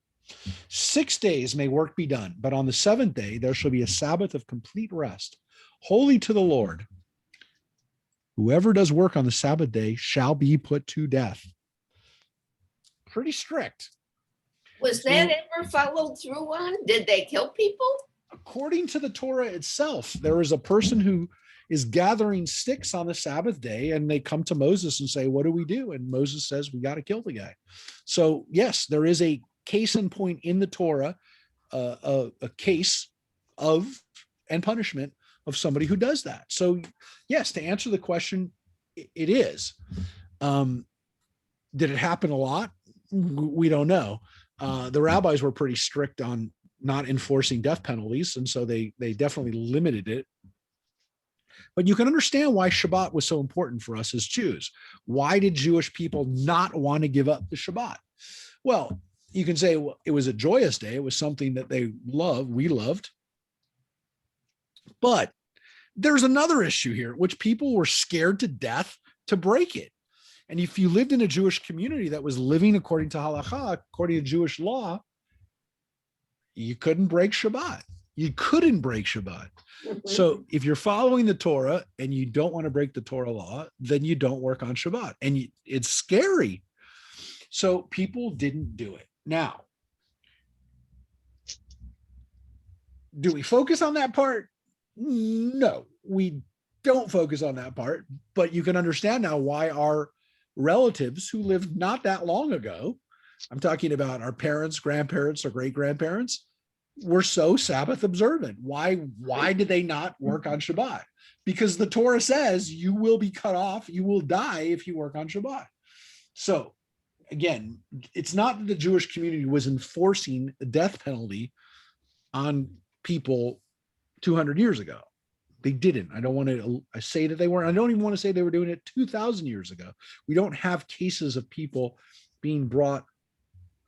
6 days may work be done, but on the seventh day there shall be a Sabbath of complete rest, holy to the Lord. Whoever does work on the Sabbath day shall be put to death. Pretty strict. Was that ever followed through on? Did they kill people? According to the Torah itself, there is a person who is gathering sticks on the Sabbath day, and they come to Moses and say, "What do we do?" And Moses says, "We got to kill the guy." So yes, there is a case in point in the Torah, a case of and punishment of somebody who does that. So yes, to answer the question, it is. Did it happen a lot? We don't know. The rabbis were pretty strict on not enforcing death penalties, and so they definitely limited it. But you can understand why Shabbat was so important for us as Jews. Why did Jewish people not want to give up the Shabbat? Well, you can say, well, it was a joyous day. It was something that we loved. But there's another issue here, which people were scared to death to break it. And if you lived in a Jewish community that was living according to halakha, according to Jewish law, you couldn't break Shabbat. You couldn't break Shabbat. So if you're following the Torah and you don't want to break the Torah law, then you don't work on Shabbat. And it's scary. So people didn't do it. Now, do we focus on that part? No, we don't focus on that part. But you can understand now why our relatives who lived not that long ago, I'm talking about our parents, grandparents, or great grandparents, were so Sabbath observant. Why did they not work on Shabbat? Because the Torah says you will be cut off, you will die if you work on Shabbat. So again, it's not that the Jewish community was enforcing the death penalty on people 200 years ago. They didn't. I don't want to say that they weren't. I don't even want to say they were doing it 2,000 years ago. We don't have cases of people being brought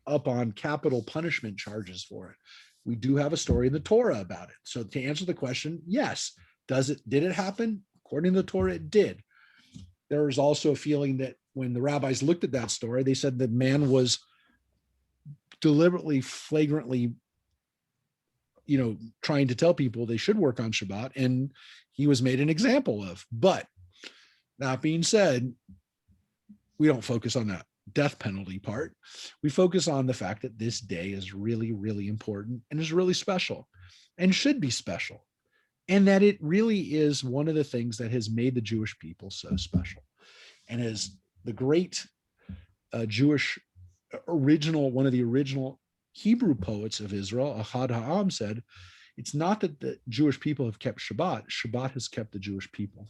up on capital punishment charges for it. We do have a story in the Torah about it. So to answer the question, yes. Did it happen? According to the Torah, it did. There is also a feeling that when the rabbis looked at that story, they said that man was deliberately, flagrantly, trying to tell people they should work on Shabbat, and he was made an example of. But that being said, we don't focus on that death penalty part. We focus on the fact that this day is really, really important and is really special and should be special. And that it really is one of the things that has made the Jewish people so special. And as the great Jewish one of the original Hebrew poets of Israel, Ahad Ha'am, said, it's not that the Jewish people have kept Shabbat, Shabbat has kept the Jewish people.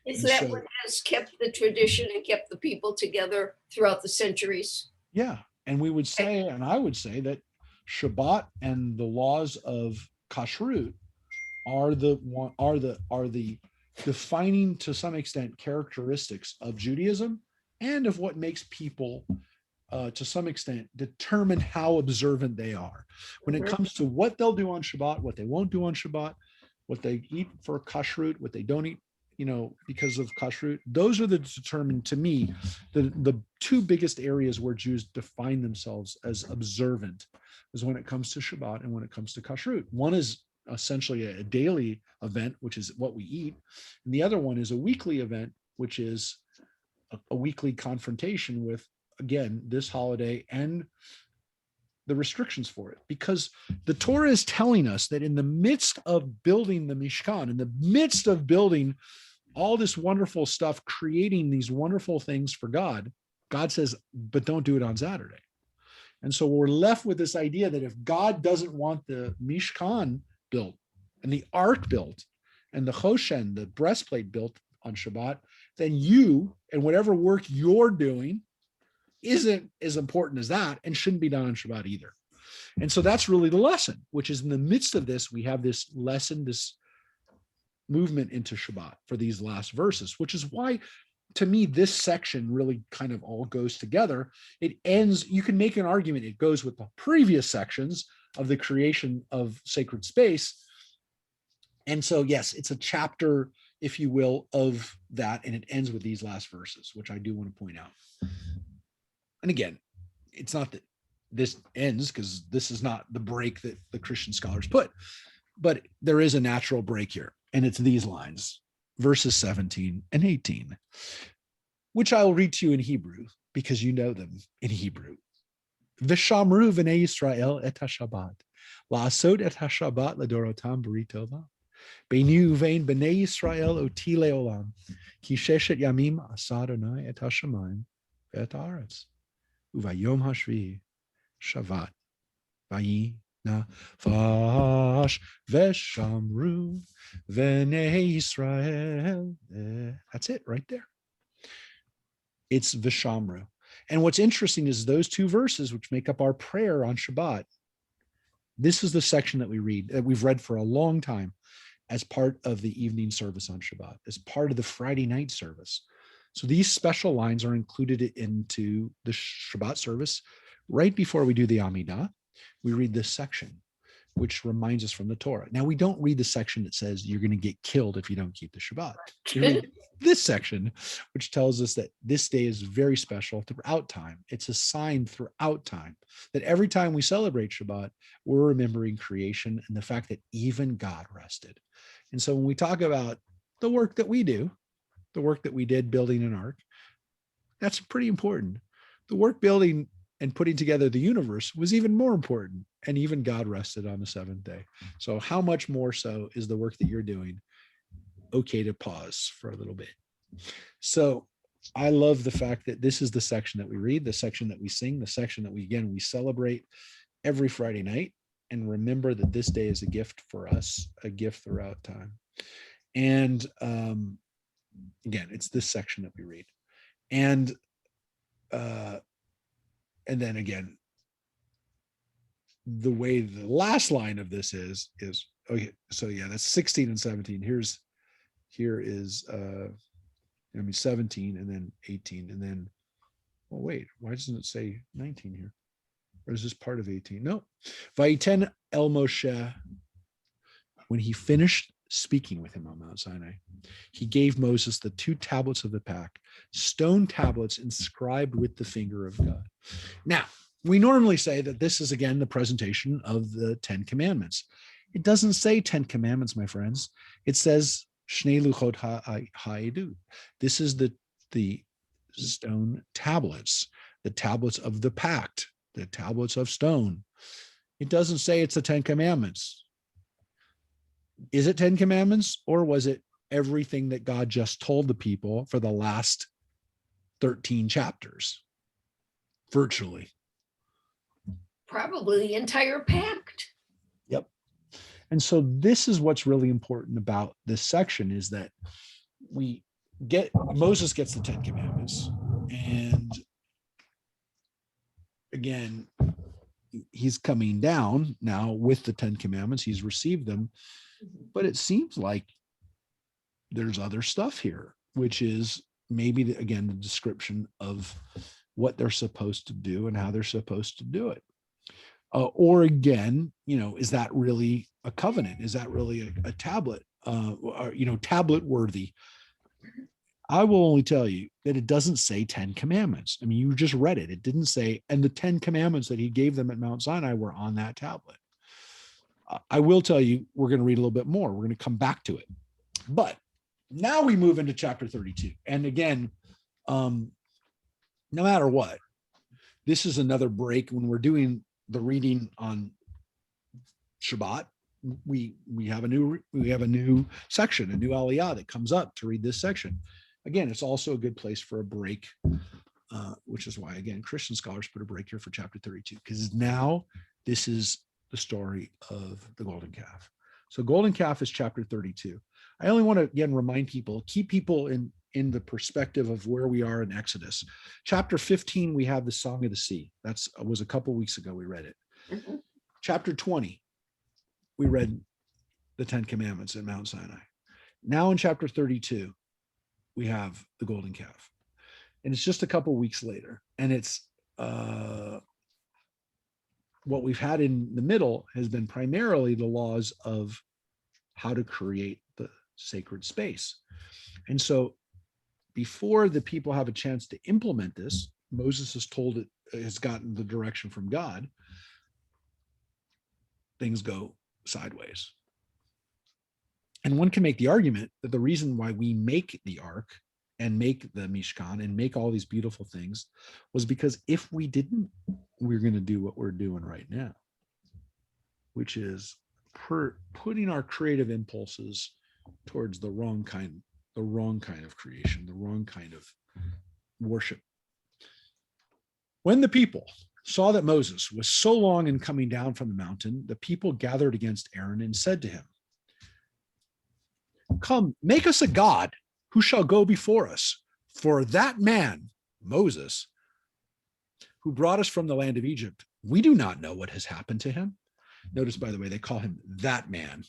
Is And that so- what has kept the tradition and kept the people together throughout the centuries? Yeah. And we would say, and I would say that Shabbat and the laws of kashrut are the defining, to some extent, characteristics of Judaism and of what makes people to some extent determine how observant they are when it comes to what they'll do on Shabbat, what they won't do on Shabbat, what they eat for kashrut, what they don't eat, because of kashrut. Those are to me, the two biggest areas where Jews define themselves as observant is when it comes to Shabbat and when it comes to kashrut. One is essentially a daily event, which is what we eat. And the other one is a weekly event, which is a weekly confrontation with, again, this holiday and the restrictions for it. Because the Torah is telling us that in the midst of building the Mishkan, in the midst of building all this wonderful stuff, creating these wonderful things for God, God says, but don't do it on Saturday. And so we're left with this idea that if God doesn't want the Mishkan built and the ark built and the Choshen, the breastplate built on Shabbat, then you and whatever work you're doing isn't as important as that and shouldn't be done on Shabbat either. And so that's really the lesson, which is in the midst of this, we have this lesson, this movement into Shabbat for these last verses, which is why, to me, this section really kind of all goes together. It ends, you can make an argument, it goes with the previous sections of the creation of sacred space. And so, yes, it's a chapter, if you will, of that, and it ends with these last verses, which I do want to point out. And again, it's not that this ends, because this is not the break that the Christian scholars put, but there is a natural break here, and it's these lines, verses 17 and 18, which I will read to you in Hebrew, because you know them in Hebrew. V'shamru v'nei Yisrael et ha-Shabbat, la'asod et ha-Shabbat ledorotam b'ri tova, beinu uvein b'nei Yisrael oti le'olam, ki sheshet yamim asa Adonai et ha-shamayim ve'et ha'aretz, uvayom hashvi Shabbat, vayi navash v'shamru v'nei Yisrael. That's it right there. It's v'shamru. And what's interesting is those two verses, which make up our prayer on Shabbat. This is the section that we've read for a long time as part of the evening service on Shabbat, as part of the Friday night service. So these special lines are included into the Shabbat service. Right before we do the Amidah, we read this section, which reminds us from the Torah. Now, we don't read the section that says you're going to get killed if you don't keep the Shabbat. We read this section, which tells us that this day is very special throughout time. It's a sign throughout time that every time we celebrate Shabbat, we're remembering creation and the fact that even God rested. And so when we talk about the work that we do, the work that we did building an ark, that's pretty important. The work building and putting together the universe was even more important. And even God rested on the seventh day. So how much more so is the work that you're doing okay to pause for a little bit? So I love the fact that this is the section that we read, the section that we sing, the section that we celebrate every Friday night, and remember that this day is a gift for us, a gift throughout time. And again, it's this section that we read. And then again, the way the last line of this is okay. So yeah, that's 16 and 17. Here is 17 and then 18 and then, oh wait, why doesn't it say 19 here? Or is this part of 18? No. Vaiten el Moshe, when he finished speaking with him on Mount Sinai, he gave Moses the 2 tablets of the pact, stone tablets inscribed with the finger of God. Now, we normally say that this is again the presentation of the 10 commandments. It doesn't say 10 commandments, my friends. It says Shnei Luchot ha'edut. This is the stone tablets, the tablets of the pact, the tablets of stone. It doesn't say it's the 10 commandments. Is it 10 commandments, or was it everything that God just told the people for the last 13 chapters? Virtually. Probably the entire pact. Yep. And so this is what's really important about this section, is that Moses gets the 10 commandments, and again, he's coming down now with the 10 commandments. He's received them, but it seems like there's other stuff here, which is maybe again the description of what they're supposed to do and how they're supposed to do it. Or again, is that really a covenant? Is that really a tablet? Or, tablet worthy? I will only tell you that it doesn't say 10 commandments. I mean, you just read it. It didn't say, and the 10 commandments that he gave them at Mount Sinai were on that tablet. I will tell you, we're going to read a little bit more. We're going to come back to it. But now we move into chapter 32. And again, no matter what, this is another break when we're doing the reading on Shabbat. We have a new section, a new aliyah that comes up to read this section. Again, it's also a good place for a break, which is why, again, Christian scholars put a break here for chapter 32, because now this is the story of the golden calf. So golden calf is chapter 32. I only want to, again, remind people, keep people in the perspective of where we are in Exodus. Chapter 15, we have the Song of the Sea. That was a couple weeks ago we read it. Mm-hmm. Chapter 20, we read the 10 commandments at Mount Sinai. Now in chapter 32, we have the golden calf. And it's just a couple weeks later. And it's what we've had in the middle has been primarily the laws of how to create the sacred space. And so before the people have a chance to implement this, Moses has gotten the direction from God. Things go sideways. And one can make the argument that the reason why we make the ark and make the Mishkan and make all these beautiful things was because if we didn't, we're going to do what we're doing right now, which is putting our creative impulses towards the wrong kind of creation, the wrong kind of worship. When the people saw that Moses was so long in coming down from the mountain, the people gathered against Aaron and said to him, "Come, make us a god who shall go before us. For that man, Moses, who brought us from the land of Egypt, we do not know what has happened to him." Notice, by the way, they call him that man,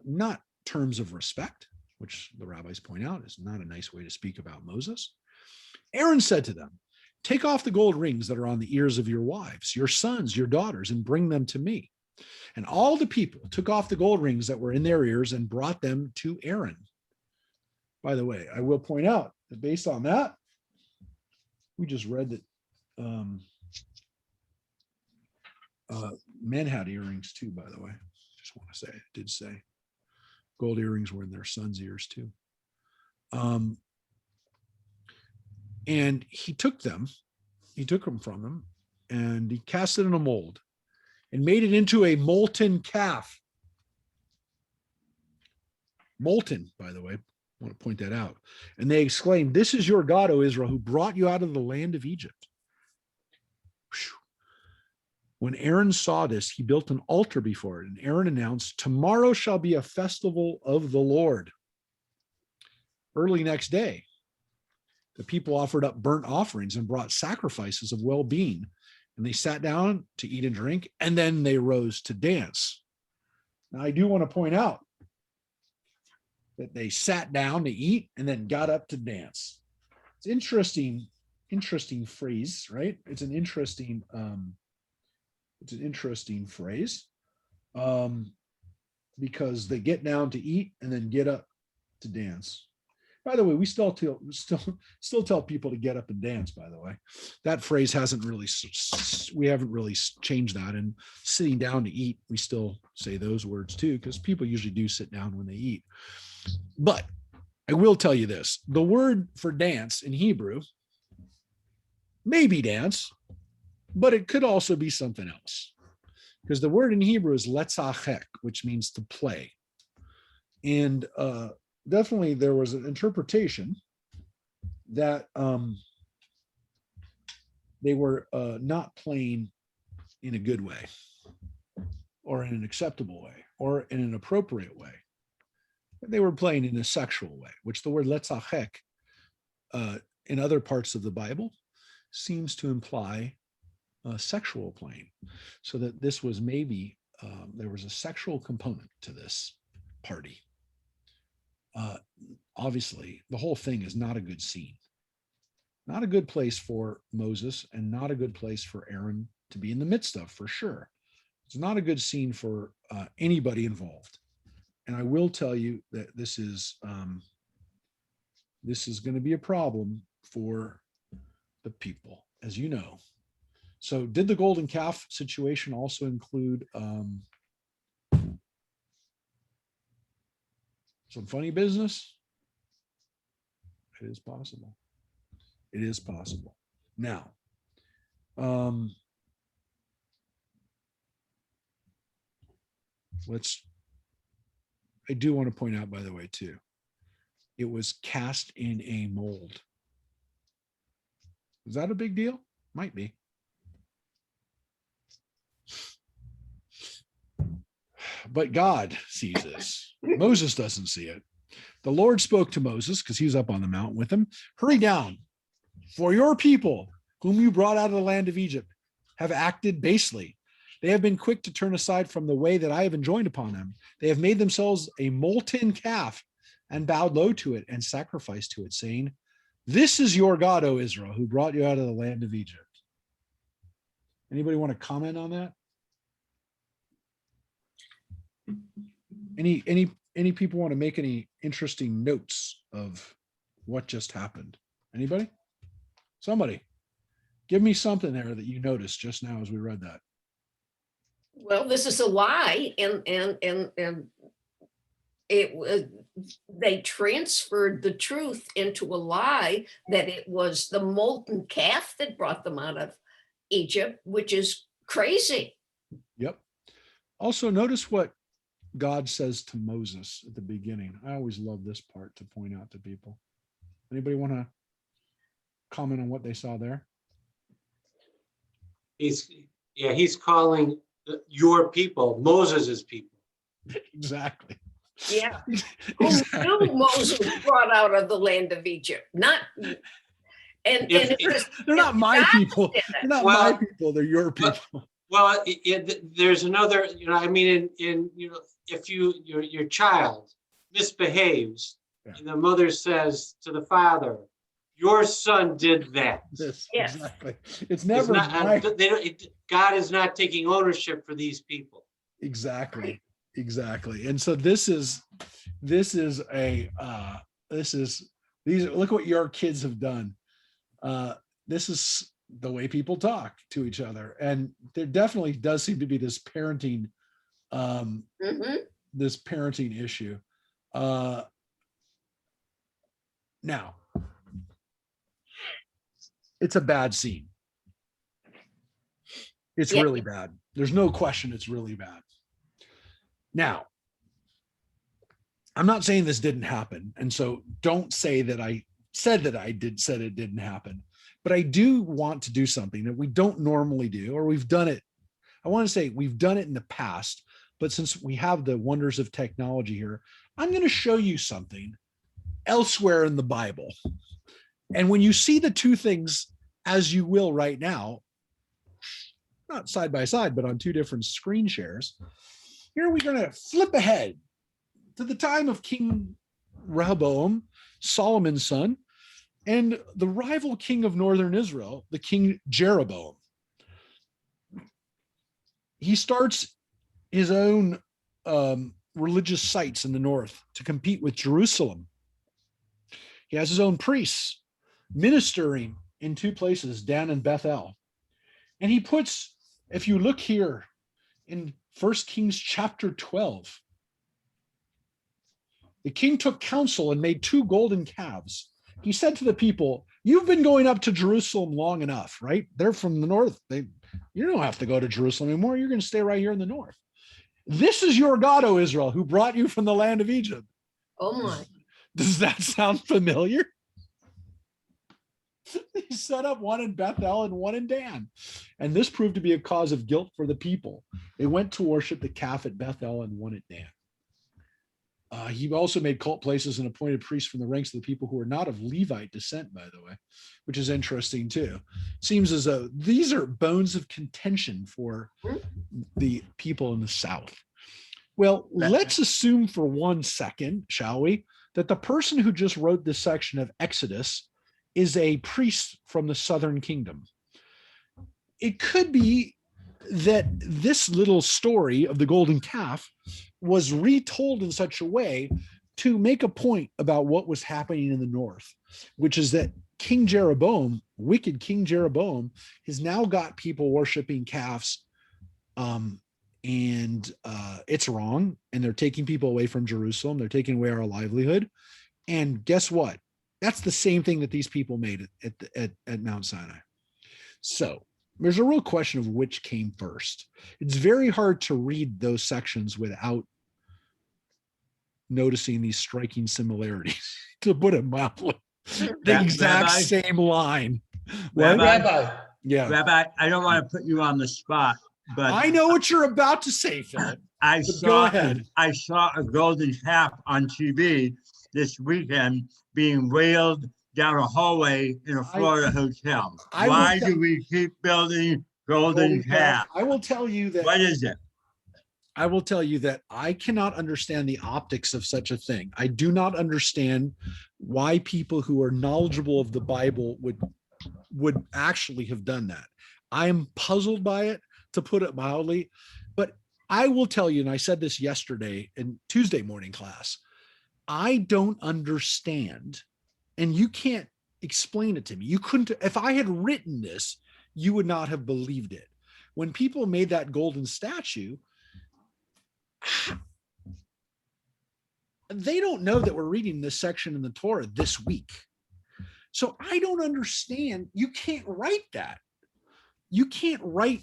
not terms of respect, which the rabbis point out is not a nice way to speak about Moses. Aaron said to them, "Take off the gold rings that are on the ears of your wives, your sons, your daughters, and bring them to me." And all the people took off the gold rings that were in their ears and brought them to Aaron. By the way, I will point out that based on that, we just read that men had earrings too, by the way. Just want to say, it did say gold earrings were in their sons' ears too. And he took them from them, and he cast it in a mold and made it into a molten calf. Molten, by the way, I want to point that out. And they exclaimed, "This is your God, O Israel, who brought you out of the land of Egypt." Whew. When Aaron saw this, he built an altar before it, and Aaron announced, "Tomorrow shall be a festival of the Lord." Early next day, the people offered up burnt offerings and brought sacrifices of well-being, and they sat down to eat and drink, and then they rose to dance. Now, I do want to point out that they sat down to eat and then got up to dance. It's interesting phrase, right? It's an interesting phrase, because they get down to eat and then get up to dance. By the way, we still tell people to get up and dance. By the way, that phrase we haven't really changed that. And sitting down to eat, we still say those words too, because people usually do sit down when they eat. But I will tell you this: the word for dance in Hebrew may be dance, but it could also be something else, because the word in Hebrew is letzachek, which means to play. And definitely there was an interpretation that they were not playing in a good way, or in an acceptable way, or in an appropriate way. They were playing in a sexual way, which the word letzachek in other parts of the Bible seems to imply sexual playing. So that this was maybe, there was a sexual component to this party. Obviously, the whole thing is not a good scene. Not a good place for Moses, and not a good place for Aaron to be in the midst of, for sure. It's not a good scene for anybody involved. And I will tell you that this is going to be a problem for the people, as you know. So did the golden calf situation also include some funny business? It is possible. It is possible. Now, I do want to point out, by the way, too, it was cast in a mold. Is that a big deal? Might be. But God sees this. Moses doesn't see it. The Lord spoke to Moses, because he was up on the mountain with him. "Hurry down, for your people, whom you brought out of the land of Egypt, have acted basely. They have been quick to turn aside from the way that I have enjoined upon them. They have made themselves a molten calf and bowed low to it and sacrificed to it, saying, 'This is your God, O Israel, who brought you out of the land of Egypt.'" Anybody want to comment on that? Any people want to make any interesting notes of what just happened? Anybody? Somebody. Give me something there that you noticed just now as we read that. Well, this is a lie, and it was, they transferred the truth into a lie that it was the molten calf that brought them out of Egypt, which is crazy. Yep. Also, notice what God says to Moses at the beginning. I always love this part to point out to people. Anybody want to comment on what they saw there? He's calling your people, Moses's people. Exactly. Yeah. Exactly. Who knew Moses brought out of the land of Egypt? Not, and They're not my people. They're not my people. They're your people. Well, there's another, I mean, if your child misbehaves, Yeah. and the mother says to the father, "Your son did that." Yes, Yes. exactly. It's never my... God is not taking ownership for these people. Exactly. And so these look what your kids have done. This is the way people talk to each other, and there definitely does seem to be this parenting issue. Now, it's a bad scene. It's really bad. There's no question it's really bad. Now, I'm not saying this didn't happen. And so don't say that I said it didn't happen. But I do want to do something that we don't normally do, or we've done it. I want to say we've done it in the past, but since we have the wonders of technology here, I'm going to show you something elsewhere in the Bible. And when you see the two things, as you will right now, not side by side, but on two different screen shares, here we're going to flip ahead to the time of King Rehoboam, Solomon's son, and the rival king of northern Israel, the King Jeroboam. He starts his own religious sites in the north to compete with Jerusalem. He has his own priests ministering in two places, Dan and Bethel. And he puts, if you look here in 1 Kings chapter 12, the king took counsel and made 2 golden calves. He said to the people, you've been going up to Jerusalem long enough, right? They're from the north. You don't have to go to Jerusalem anymore. You're going to stay right here in the north. This is your God, O Israel, who brought you from the land of Egypt. Oh my. Does that sound familiar? He set up one in Bethel and one in Dan. And this proved to be a cause of guilt for the people. They went to worship the calf at Bethel and one at Dan. He also made cult places and appointed priests from the ranks of the people who were not of Levite descent, by the way, which is interesting too. Seems as though these are bones of contention for the people in the South. Well, let's assume for 1 second, shall we, that the person who just wrote this section of Exodus is a priest from the Southern Kingdom. It could be that this little story of the golden calf was retold in such a way to make a point about what was happening in the north, which is that King Jeroboam, wicked King Jeroboam, has now got people worshiping calves, and it's wrong, and they're taking people away from Jerusalem. They're taking away our livelihood. And guess what? That's the same thing that these people made at Mount Sinai. So there's a real question of which came first. It's very hard to read those sections without noticing these striking similarities, to put it mildly. The exact Rabbi? same line. Rabbi? What? Rabbi, Yeah. Rabbi, I don't want to put you on the spot, but I know what you're about to say, Philip. I but go saw ahead. I saw a golden calf on TV this weekend being wheeled down a hallway in a Florida hotel. I will Why tell- do we keep building golden calf? I will tell you that What is it? I will tell you that I cannot understand the optics of such a thing. I do not understand why people who are knowledgeable of the Bible would actually have done that. I am puzzled by it, to put it mildly, but I will tell you, and I said this yesterday in Tuesday morning class, I don't understand, and you can't explain it to me. You couldn't, if I had written this, you would not have believed it. When people made that golden statue, they don't know that we're reading this section in the Torah this week. So I don't understand. You can't write that. You can't write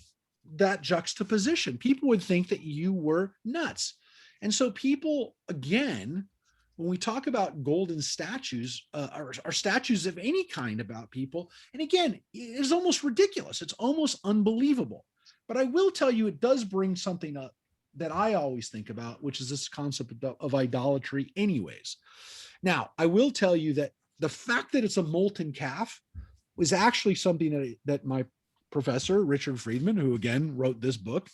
that juxtaposition. People would think that you were nuts. And so people, again, when we talk about golden statues, or statues of any kind about people, and again, it's almost ridiculous. It's almost unbelievable. But I will tell you, it does bring something up that I always think about, which is this concept of idolatry anyways. Now, I will tell you that the fact that it's a molten calf was actually something that my professor, Richard Friedman, who again wrote this book,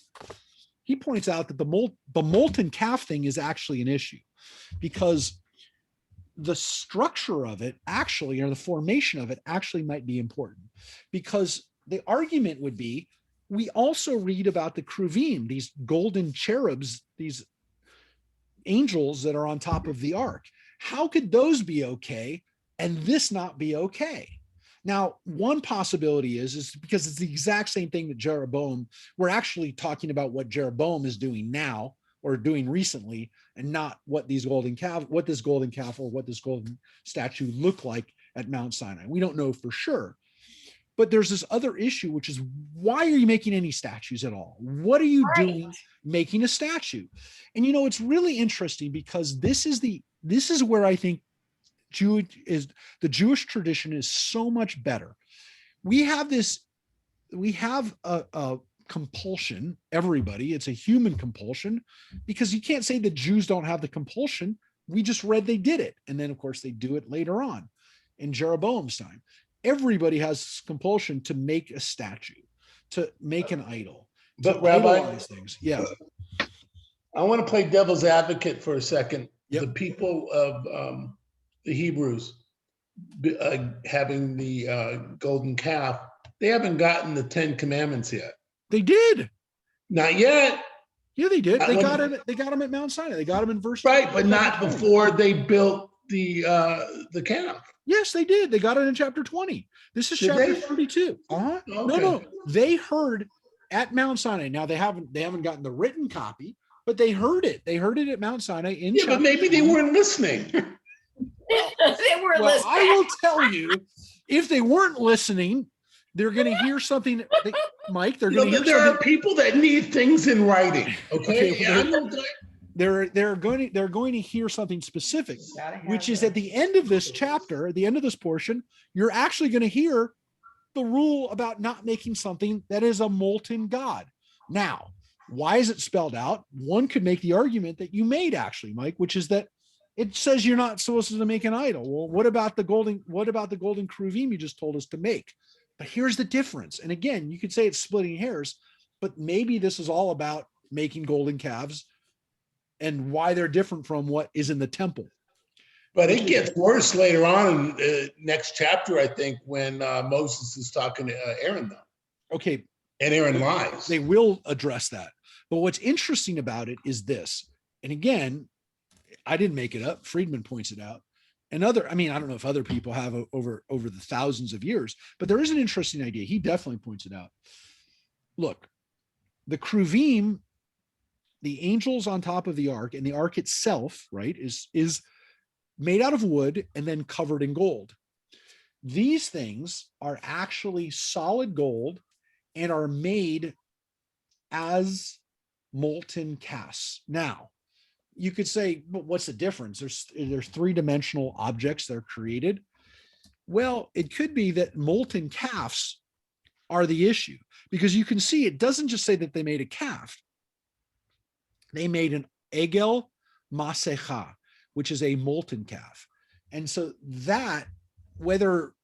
he points out that the molten calf thing is actually an issue, because the structure of it actually, or the formation of it actually might be important, because the argument would be, we also read about the Kruvim, these golden cherubs, these angels that are on top of the ark. How could those be okay and this not be okay? Now, one possibility is because it's the exact same thing that Jeroboam, we're actually talking about what Jeroboam is doing now or doing recently, and not what this golden calf or what this golden statue looked like at Mount Sinai. We don't know for sure. But there's this other issue, which is, why are you making any statues at all? What are you doing making a statue? And it's really interesting, because this is where I think the Jewish tradition is so much better. We have a compulsion, everybody, it's a human compulsion, because you can't say that Jews don't have the compulsion. We just read they did it. And then of course they do it later on in Jeroboam's time. Everybody has compulsion to make a statue, to make an idol, But to Rabbi, idolize things. Yeah. I want to play devil's advocate for a second. Yep. The people of the Hebrews having the golden calf, they haven't gotten the 10 commandments yet. They did. Not yet. Yeah, they did. Not They when- got him. They got him at Mount Sinai. They got him in verse. Right, but not before they built the calf. Yes, they did. They got it in chapter 20. This is Did chapter they? 32. Uh-huh. Okay. No. They heard at Mount Sinai. Now they haven't gotten the written copy, but they heard it. They heard it at Mount Sinai in Yeah, chapter but maybe they 20. weren't listening. They were Well, listening. I will tell you, if they weren't listening, they're going to hear something. Mike, they're going to hear There something. are people that need things in writing. Okay. Okay, Yeah, I'm not- They're going to hear something specific, which is at the end of this chapter, at the end of this portion, you're actually going to hear the rule about not making something that is a molten god. Now, why is it spelled out? One could make the argument that you made, actually, Mike, which is that it says you're not supposed to make an idol. Well, what about the golden kruvim you just told us to make? But here's the difference. And again, you could say it's splitting hairs, but maybe this is all about making golden calves and why they're different from what is in the temple. But it gets worse later on in next chapter, I think, when Moses is talking to Aaron, though. Okay, And Aaron lies. they will address that. But what's interesting about it is this. And again, I didn't make it up. Friedman points it out. I don't know if other people have over the thousands of years, but there is an interesting idea. He definitely points it out. Look, the kruvim, the angels on top of the ark, and the ark itself, right, is made out of wood and then covered in gold. These things are actually solid gold and are made as molten casts. Now, you could say, but what's the difference? There's three-dimensional objects that are created. Well, it could be that molten calves are the issue, because you can see it doesn't just say that they made a calf. They made an egel masecha, which is a molten calf. And so that, whether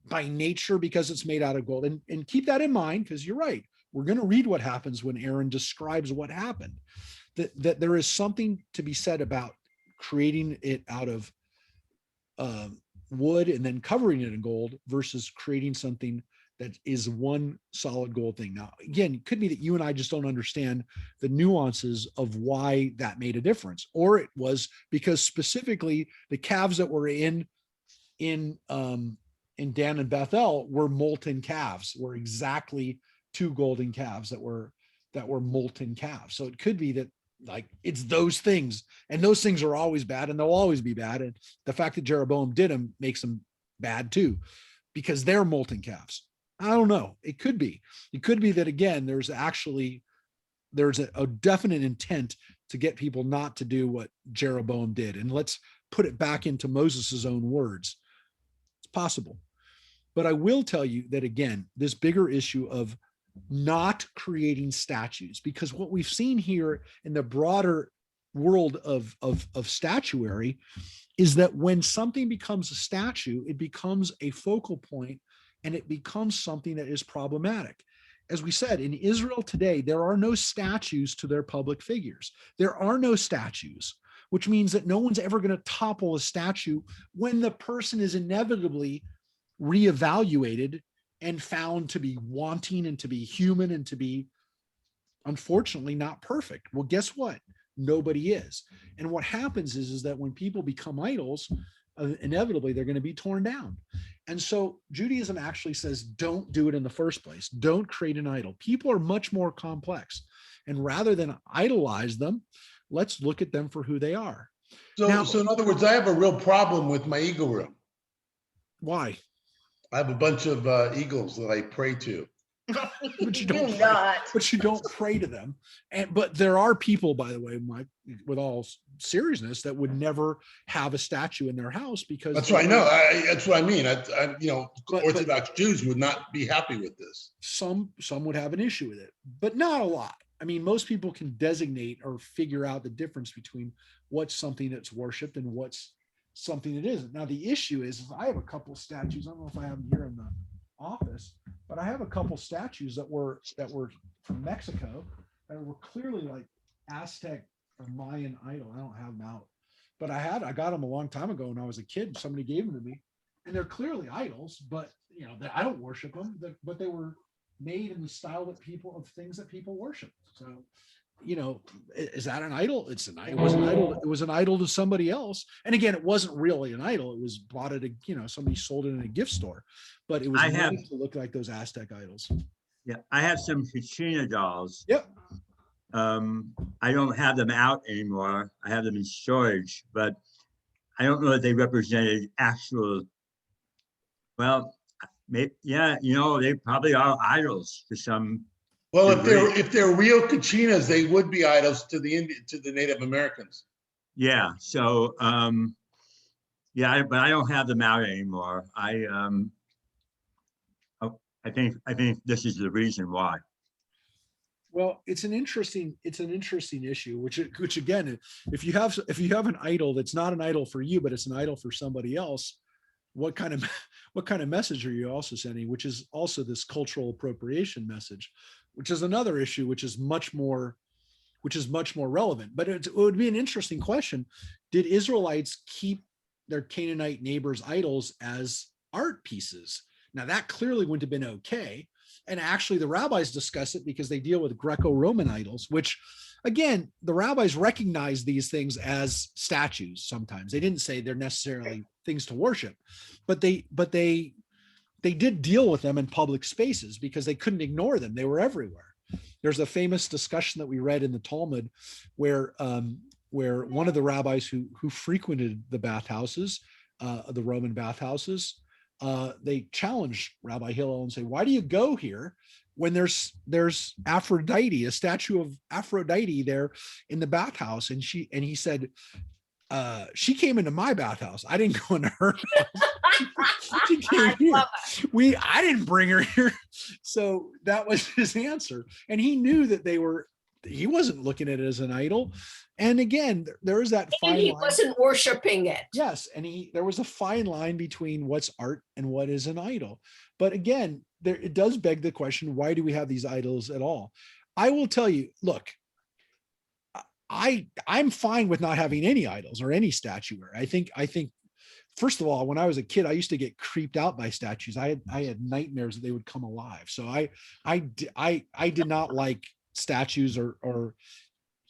by nature, because it's made out of gold, and keep that in mind, because you're right, we're going to read what happens when Aaron describes what happened, that there is something to be said about creating it out of wood and then covering it in gold versus creating something that is one solid gold thing. Now, again, it could be that you and I just don't understand the nuances of why that made a difference, or it was because specifically the calves that were in Dan and Bethel were molten calves, were exactly two golden calves that were molten calves. So it could be that, like, it's those things, and those things are always bad, and they'll always be bad. And the fact that Jeroboam did them makes them bad too, because they're molten calves. I don't know. It could be that, again, there's a definite intent to get people not to do what Jeroboam did. And let's put it back into Moses's own words. It's possible. But I will tell you that, again, this bigger issue of not creating statues, because what we've seen here in the broader world of statuary is that when something becomes a statue, it becomes a focal point, and it becomes something that is problematic. As we said, in Israel today, there are no statues to their public figures. There are no statues, which means that no one's ever going to topple a statue when the person is inevitably reevaluated and found to be wanting and to be human and to be, unfortunately, not perfect. Well, guess what? Nobody is. And what happens is that when people become idols, inevitably they're going to be torn down. And so Judaism actually says, don't do it in the first place. Don't create an idol. People are much more complex. And rather than idolize them, let's look at them for who they are. So in other words, I have a real problem with my eagle room. Why? I have a bunch of eagles that I pray to. But you Do don't pray. not. But you don't pray to them. But there are people, by the way, with all seriousness, that would never have a statue in their house because That's what I know. That's what I mean. But- Orthodox Jews would not be happy with this. some would have an issue with it, but not a lot. I mean, most people can designate or figure out the difference between what's something that's worshiped and what's something that isn't. Now, the issue is I have a couple of statues. I don't know if I have them here in the office, but I have a couple statues that were from Mexico that were clearly like Aztec or Mayan idol. I don't have them out, but I got them a long time ago when I was a kid. Somebody gave them to me, and they're clearly idols, but I don't worship them, but they were made in the style of things that people worship. So, is that an idol? It was an idol. It was an idol to somebody else. And again, it wasn't really an idol. It was bought at somebody sold it in a gift store, but it was made to look like those Aztec idols. Yeah, I have some Kachina dolls. Yep. I don't have them out anymore. I have them in storage, but I don't know that they represented actual, well, maybe, yeah, they probably are idols to some. Well, if they're real Kachinas, they would be idols to the Native Americans. Yeah. So, yeah, but I don't have them out anymore. I think this is the reason why. Well, it's an interesting issue, which again, if you have an idol that's not an idol for you, but it's an idol for somebody else, what kind of message are you also sending? Which is also this cultural appropriation message, which is another issue, which is much more relevant. But it would be an interesting question: did Israelites keep their Canaanite neighbors' idols as art pieces? Now that clearly wouldn't have been okay. And actually the rabbis discuss it because they deal with Greco-Roman idols, which again, the rabbis recognize these things as statues. Sometimes they didn't say they're necessarily things to worship, but they did deal with them in public spaces because they couldn't ignore them. They were everywhere. There's a famous discussion that we read in the Talmud where one of the rabbis who frequented the bathhouses, the Roman bathhouses, they challenged Rabbi Hillel and say, why do you go here when there's Aphrodite, a statue of Aphrodite there in the bathhouse? And he said, she came into my bathhouse. I didn't go into her house. She came here. I didn't bring her here. So that was his answer. And he knew that he wasn't looking at it as an idol. And again, there is that fine line. He wasn't worshiping it. Yes. And there was a fine line between what's art and what is an idol. But again, it does beg the question, why do we have these idols at all? I will tell you, look, I'm fine with not having any idols or any statuary. I think, first of all, when I was a kid, I used to get creeped out by statues. I had nightmares that they would come alive. So I did not like statues or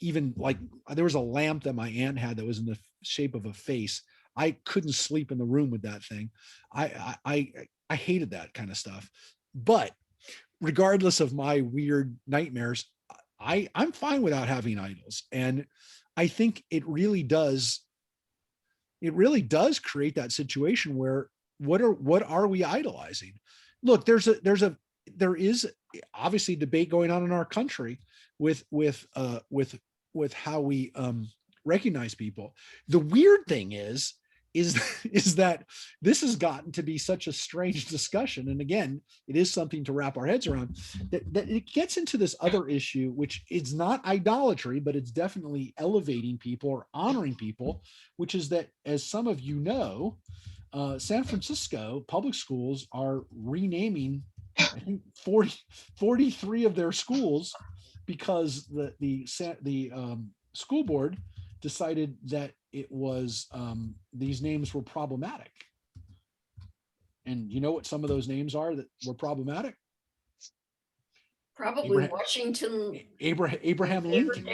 even like there was a lamp that my aunt had that was in the shape of a face. I couldn't sleep in the room with that thing. I hated that kind of stuff. But regardless of my weird nightmares, I'm fine without having idols. And I think it really does create that situation where what are we idolizing? Look, there is obviously debate going on in our country with how we recognize people. The weird thing is that this has gotten to be such a strange discussion. And again, it is something to wrap our heads around, that it gets into this other issue, which is not idolatry, but it's definitely elevating people or honoring people, which is that, as some of you know, San Francisco public schools are renaming, I think 43 of their schools because the school board decided that it was these names were problematic. And you know what some of those names are that were problematic? Probably Washington. Abraham Lincoln.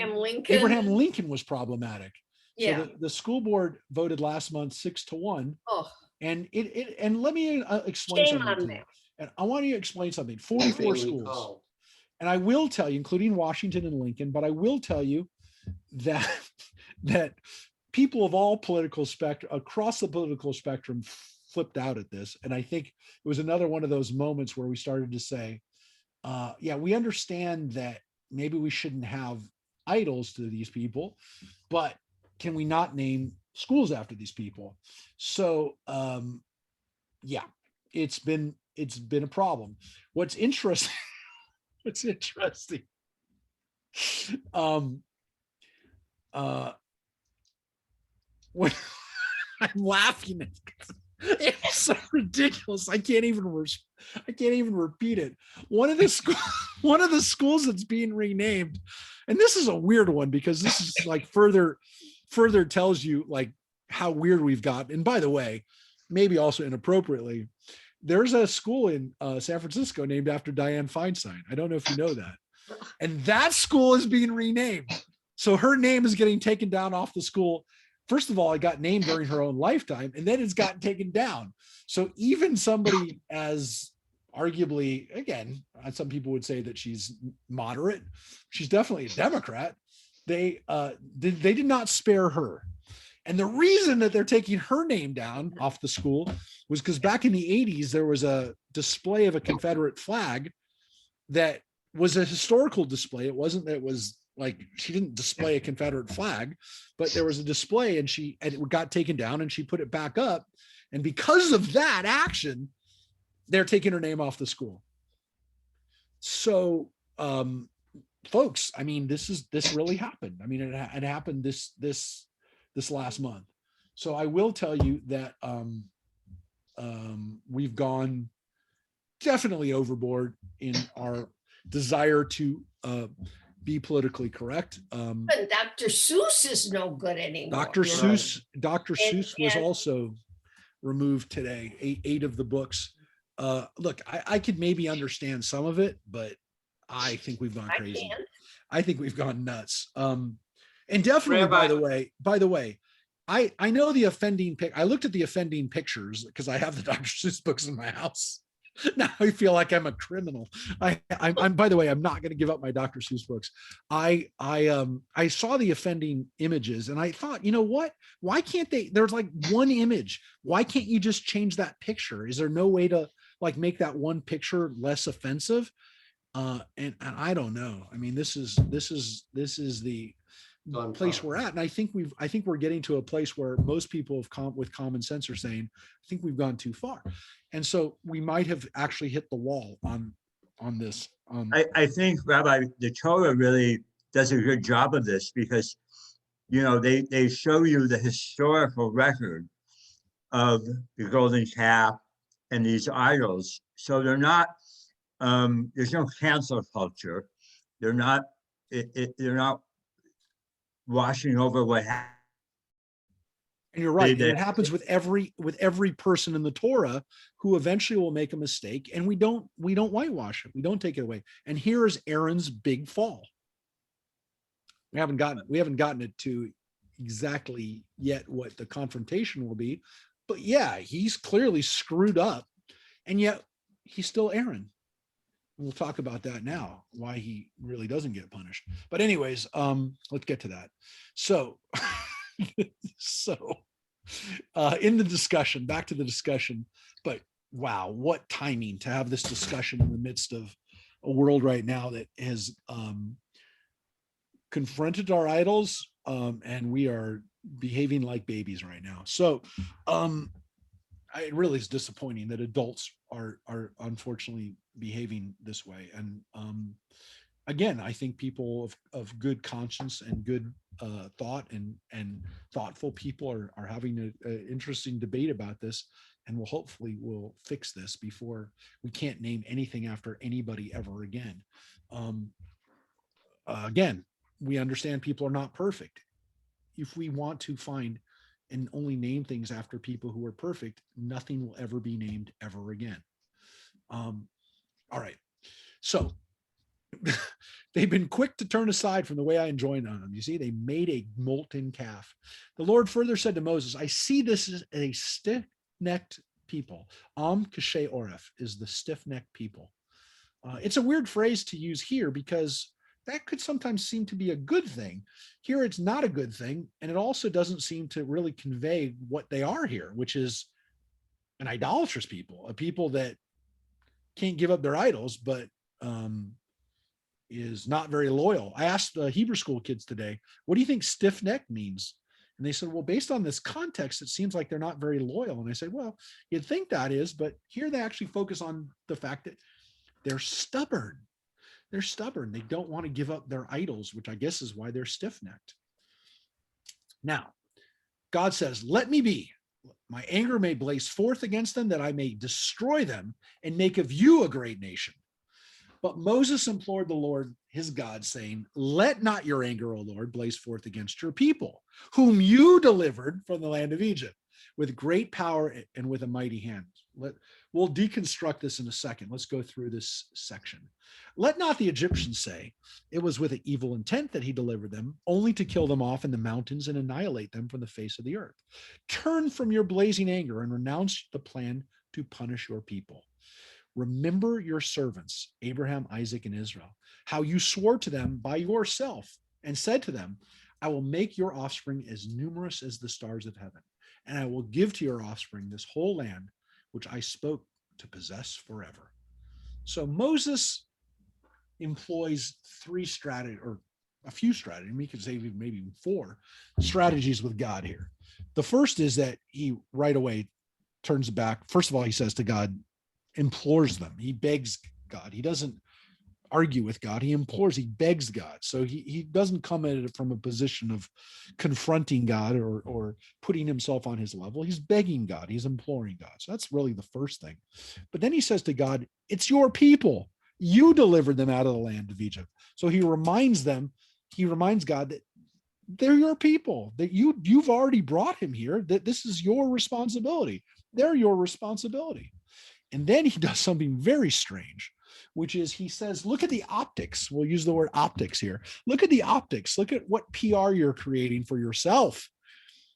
Abraham Lincoln was problematic. Yeah. So the school board voted last month 6-1. Oh. And and let me explain Shame something. on them. And I want you to explain something. 44 schools. And I will tell you, including Washington and Lincoln, but I will tell you that people of all political spectrum, across the political spectrum, flipped out at this. And I think it was another one of those moments where we started to say, yeah, we understand that maybe we shouldn't have idols to these people, but can we not name schools after these people? So yeah, it's been a problem. What's interesting, what's interesting, when I'm laughing at it's so ridiculous. I can't even repeat it. One of the schools that's being renamed, and this is a weird one because this is like further tells you like how weird we've got. And by the way, maybe also inappropriately, there's a school in San Francisco named after Dianne Feinstein. I don't know if you know that. And that school is being renamed. So her name is getting taken down off the school. First of all, it got named during her own lifetime, and then it's gotten taken down. So even somebody as arguably, again, some people would say that she's moderate. She's definitely a Democrat. They did not spare her. And the reason that they're taking her name down off the school was because back in the 80s, there was a display of a Confederate flag that was a historical display. It wasn't that it was like she didn't display a Confederate flag, but there was a display and it got taken down and she put it back up. And because of that action, they're taking her name off the school. So, folks, I mean, this really happened. I mean, it happened this last month. So I will tell you that we've gone definitely overboard in our desire to be politically correct. But Dr. Seuss is no good anymore. Dr. Seuss was And- also removed today. Eight of the books. Look, I could maybe understand some of it, but I think we've gone I crazy. can't. I think we've gone nuts. And definitely, Rabbi- by the way, I know the offending I looked at the offending pictures because I have the Dr. Seuss books in my house. Now I feel like I'm a criminal. I'm by the way, I'm not going to give up my Dr. Seuss books. I saw the offending images and I thought, you know what? Why can't there's like one image. Why can't you just change that picture? Is there no way to like make that one picture less offensive? And I don't know. I mean, this is the Gone place far. we're at. And I think we're getting to a place where most people with common sense are saying, I think we've gone too far. And so we might have actually hit the wall on this. I think, Rabbi, the Torah really does a good job of this because, you know, they show you the historical record of the golden calf and these idols. So they're not, there's no cancel culture. They're not washing over what happened. And you're right. They- And it happens with every person in the Torah who eventually will make a mistake, and we don't whitewash it. We don't take it away. And here is Aaron's big fall. We haven't gotten it to exactly yet what the confrontation will be, but yeah, he's clearly screwed up, and yet he's still Aaron. We'll talk about that now, why he really doesn't get punished. But anyways, let's get to that. So, in the discussion, back to the discussion, but wow, what timing to have this discussion in the midst of a world right now that has confronted our idols, and we are behaving like babies right now. So, it really is disappointing that adults are unfortunately behaving this way. And again, I think people of good conscience and good thought and thoughtful people are having an interesting debate about this, and we'll fix this before we can't name anything after anybody ever again. Again, we understand people are not perfect. If we want to find and only name things after people who are perfect, nothing will ever be named ever again. All right. So they've been quick to turn aside from the way I enjoined on them. You see, they made a molten calf. The Lord further said to Moses, I see this as a stiff-necked people. Kashe Oref is the stiff-necked people. It's a weird phrase to use here because that could sometimes seem to be a good thing. Here, it's not a good thing. And it also doesn't seem to really convey what they are here, which is an idolatrous people, a people that can't give up their idols, but is not very loyal. I asked the Hebrew school kids today, what do you think stiff-necked means? And they said, well, based on this context, it seems like they're not very loyal. And I said, well, you'd think that is, but here they actually focus on the fact that they're stubborn. They're stubborn. They don't want to give up their idols, which I guess is why they're stiff-necked. Now, God says, let me be. My anger may blaze forth against them, that I may destroy them and make of you a great nation. But Moses implored the Lord, his God, saying, let not your anger, O Lord, blaze forth against your people, whom you delivered from the land of Egypt with great power and with a mighty hand. We'll deconstruct this in a second. Let's go through this section. Let not the Egyptians say, it was with an evil intent that he delivered them, only to kill them off in the mountains and annihilate them from the face of the earth. Turn from your blazing anger and renounce the plan to punish your people. Remember your servants, Abraham, Isaac, and Israel, how you swore to them by yourself and said to them, I will make your offspring as numerous as the stars of heaven, and I will give to your offspring this whole land, which I spoke to possess forever. So Moses employs three strategies, or a few strategies, we could say maybe even four strategies with God here. The first is that he right away turns back. First of all, he says to God, implores them. He begs God. He doesn't argue with God. He implores, he begs God. So he doesn't come at it from a position of confronting God or putting himself on his level. He's begging God. He's imploring God. So that's really the first thing. But then he says to God, it's your people. You delivered them out of the land of Egypt. So he reminds God that they're your people, that you've already brought him here, that this is your responsibility. They're your responsibility. And then he does something very strange, which is he says, look at the optics. We'll use the word optics here. Look at the optics. Look at what PR you're creating for yourself.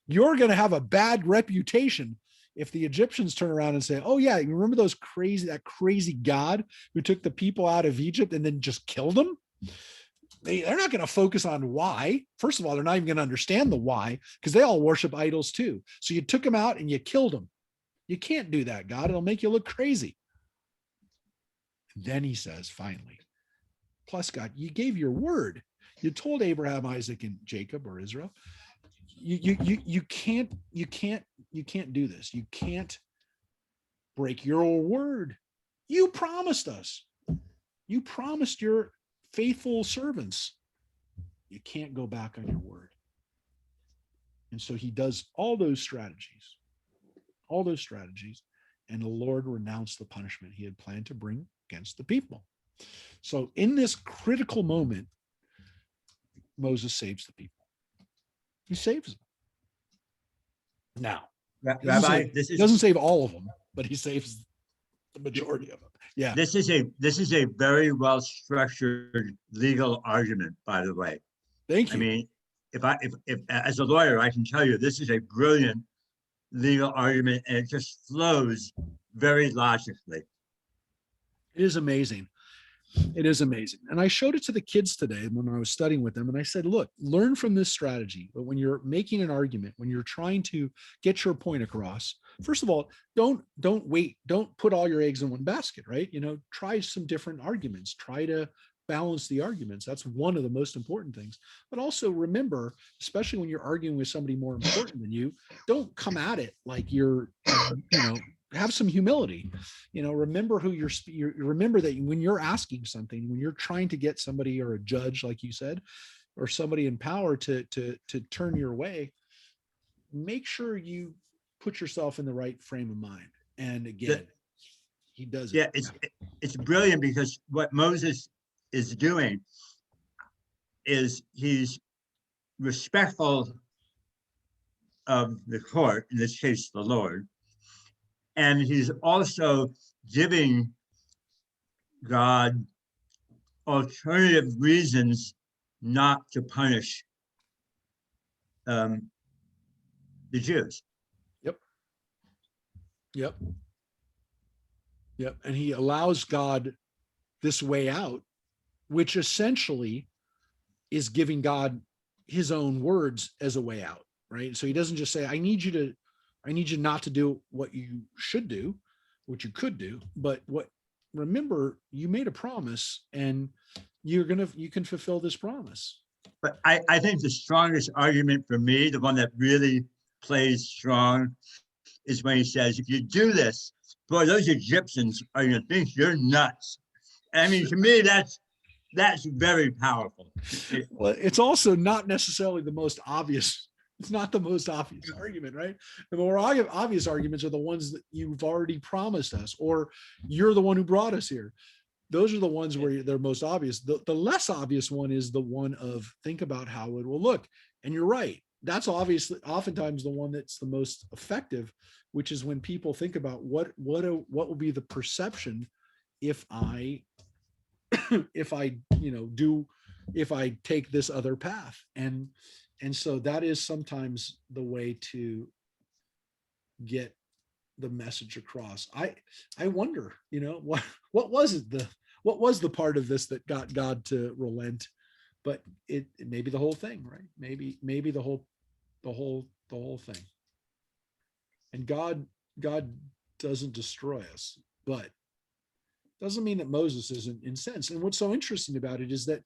You're going to have a bad reputation if the Egyptians turn around and say, oh yeah, you remember that crazy God who took the people out of Egypt and then just killed them? They're not going to focus on why. First of all, they're not even going to understand the why, because they all worship idols too. So you took them out and you killed them. You can't do that, God. It'll make you look crazy. And then he says, finally, plus God, you gave your word. You told Abraham, Isaac, and Jacob, or Israel, you can't do this. You can't break your word. You promised us. You promised your faithful servants. You can't go back on your word. And so he does all those strategies, and the Lord renounced the punishment he had planned to bring against the people. So in this critical moment, Moses saves the people. He saves them. Now, Rabbi, he doesn't save all of them, but he saves the majority of them. Yeah. this is a very well structured legal argument, by the way. Thank you. I mean, if as a lawyer, I can tell you this is a brilliant legal argument, and it just flows very logically. It is amazing. It is amazing. And I showed it to the kids today when I was studying with them. And I said, look, learn from this strategy. But when you're making an argument, when you're trying to get your point across, first of all, don't put all your eggs in one basket, right? Try some different arguments. Try to balance the arguments. That's one of the most important things. But also remember, especially when you're arguing with somebody more important than you, don't come at it like you're, have some humility. Remember who remember that when you're asking something, when you're trying to get somebody, or a judge, like you said, or somebody in power to turn your way, make sure you put yourself in the right frame of mind. And again, he does it. Yeah, it's brilliant, because what Moses is doing is he's respectful of the court, in this case, the Lord, and he's also giving God alternative reasons not to punish the Jews. Yep. And he allows God this way out, which essentially is giving God his own words as a way out, right? So he doesn't just say, I need you to I need you not to do what you should do, what you could do, but remember, you made a promise and you can fulfill this promise. But I think the strongest argument for me, the one that really plays strong, is when he says, if you do this, boy, those Egyptians are going to think you're nuts. I mean, to me, that's very powerful. Well, it's also not necessarily the most obvious. It's not the most obvious argument, right? The more obvious arguments are the ones that you've already promised us, or you're the one who brought us here. Those are the ones where they're most obvious. The less obvious one is the one of think about how it will look. And you're right. That's obviously oftentimes the one that's the most effective, which is when people think about what will be the perception if I take this other path. And so that is sometimes the way to get the message across. I wonder, what was the part of this that got God to relent? But it may be the whole thing, right? Maybe the whole thing. And God doesn't destroy us, but doesn't mean that Moses isn't incensed. And what's so interesting about it is that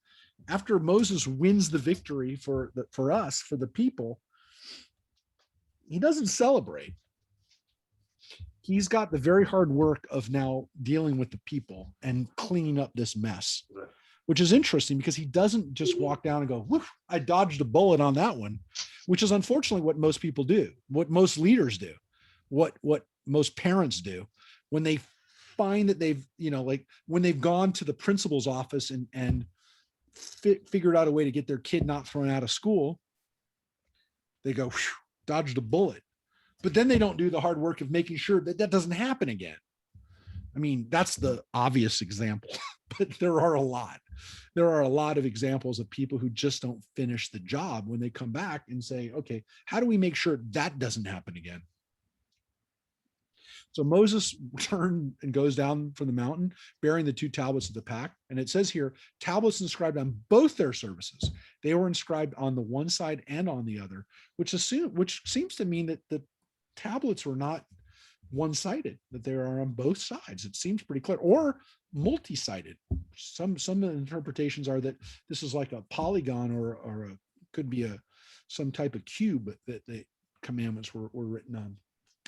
after Moses wins the victory for us, for the people, he doesn't celebrate. He's got the very hard work of now dealing with the people and cleaning up this mess, which is interesting because he doesn't just walk down and go, woof, I dodged a bullet on that one, which is unfortunately what most people do, what most leaders do, what most parents do when they find that they've, like when they've gone to the principal's office and figured out a way to get their kid not thrown out of school. They go, dodged a bullet. But then they don't do the hard work of making sure that that doesn't happen again. I mean, that's the obvious example, but there are a lot. There are a lot of examples of people who just don't finish the job when they come back and say, okay, how do we make sure that doesn't happen again? So Moses turned and goes down from the mountain, bearing the 2 tablets of the pact. And it says here, tablets inscribed on both their surfaces. They were inscribed on the one side and on the other, which seems to mean that the tablets were not one-sided, that they are on both sides. It seems pretty clear, or multi-sided. Some of the interpretations are that this is like a polygon or could be some type of cube that the commandments were written on.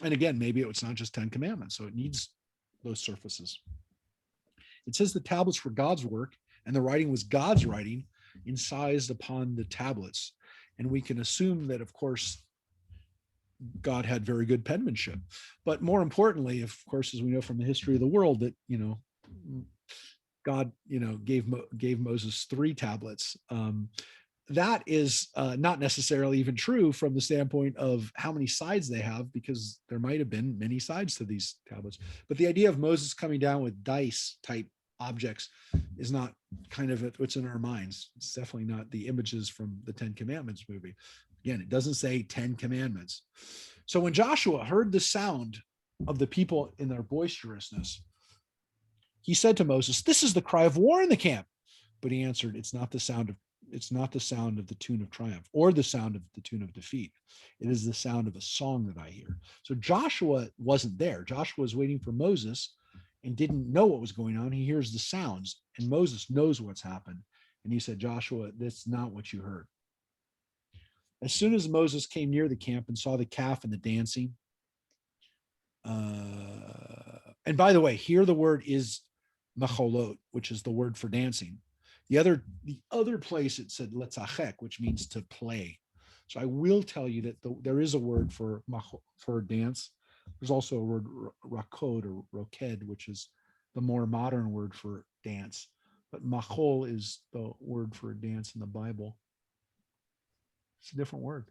And again, maybe it's not just 10 commandments, so it needs those surfaces. It says the tablets were God's work and the writing was God's writing incised upon the tablets. And we can assume that, of course, God had very good penmanship. But more importantly, of course, as we know from the history of the world, that, God, gave Moses 3 tablets. That is not necessarily even true from the standpoint of how many sides they have, because there might have been many sides to these tablets. But the idea of Moses coming down with dice type objects is not kind of what's in our minds. It's definitely not the images from the 10 Commandments movie. Again, it doesn't say 10 commandments. So when Joshua heard the sound of the people in their boisterousness, he said to Moses, "This is the cry of war in the camp." But he answered, it's not the sound of the tune of triumph or the sound of the tune of defeat. It is the sound of a song that I hear. So Joshua wasn't there. Joshua was waiting for Moses and didn't know what was going on. He hears the sounds and Moses knows what's happened. And he said, Joshua, that's not what you heard. As soon as Moses came near the camp and saw the calf and the dancing, and by the way, here the word is macholot, which is the word for dancing. The other place it said letzachek, which means to play. So I will tell you that there is a word for dance. There's also a word rakod or roked, which is the more modern word for dance. But machol is the word for dance in the Bible. It's a different word.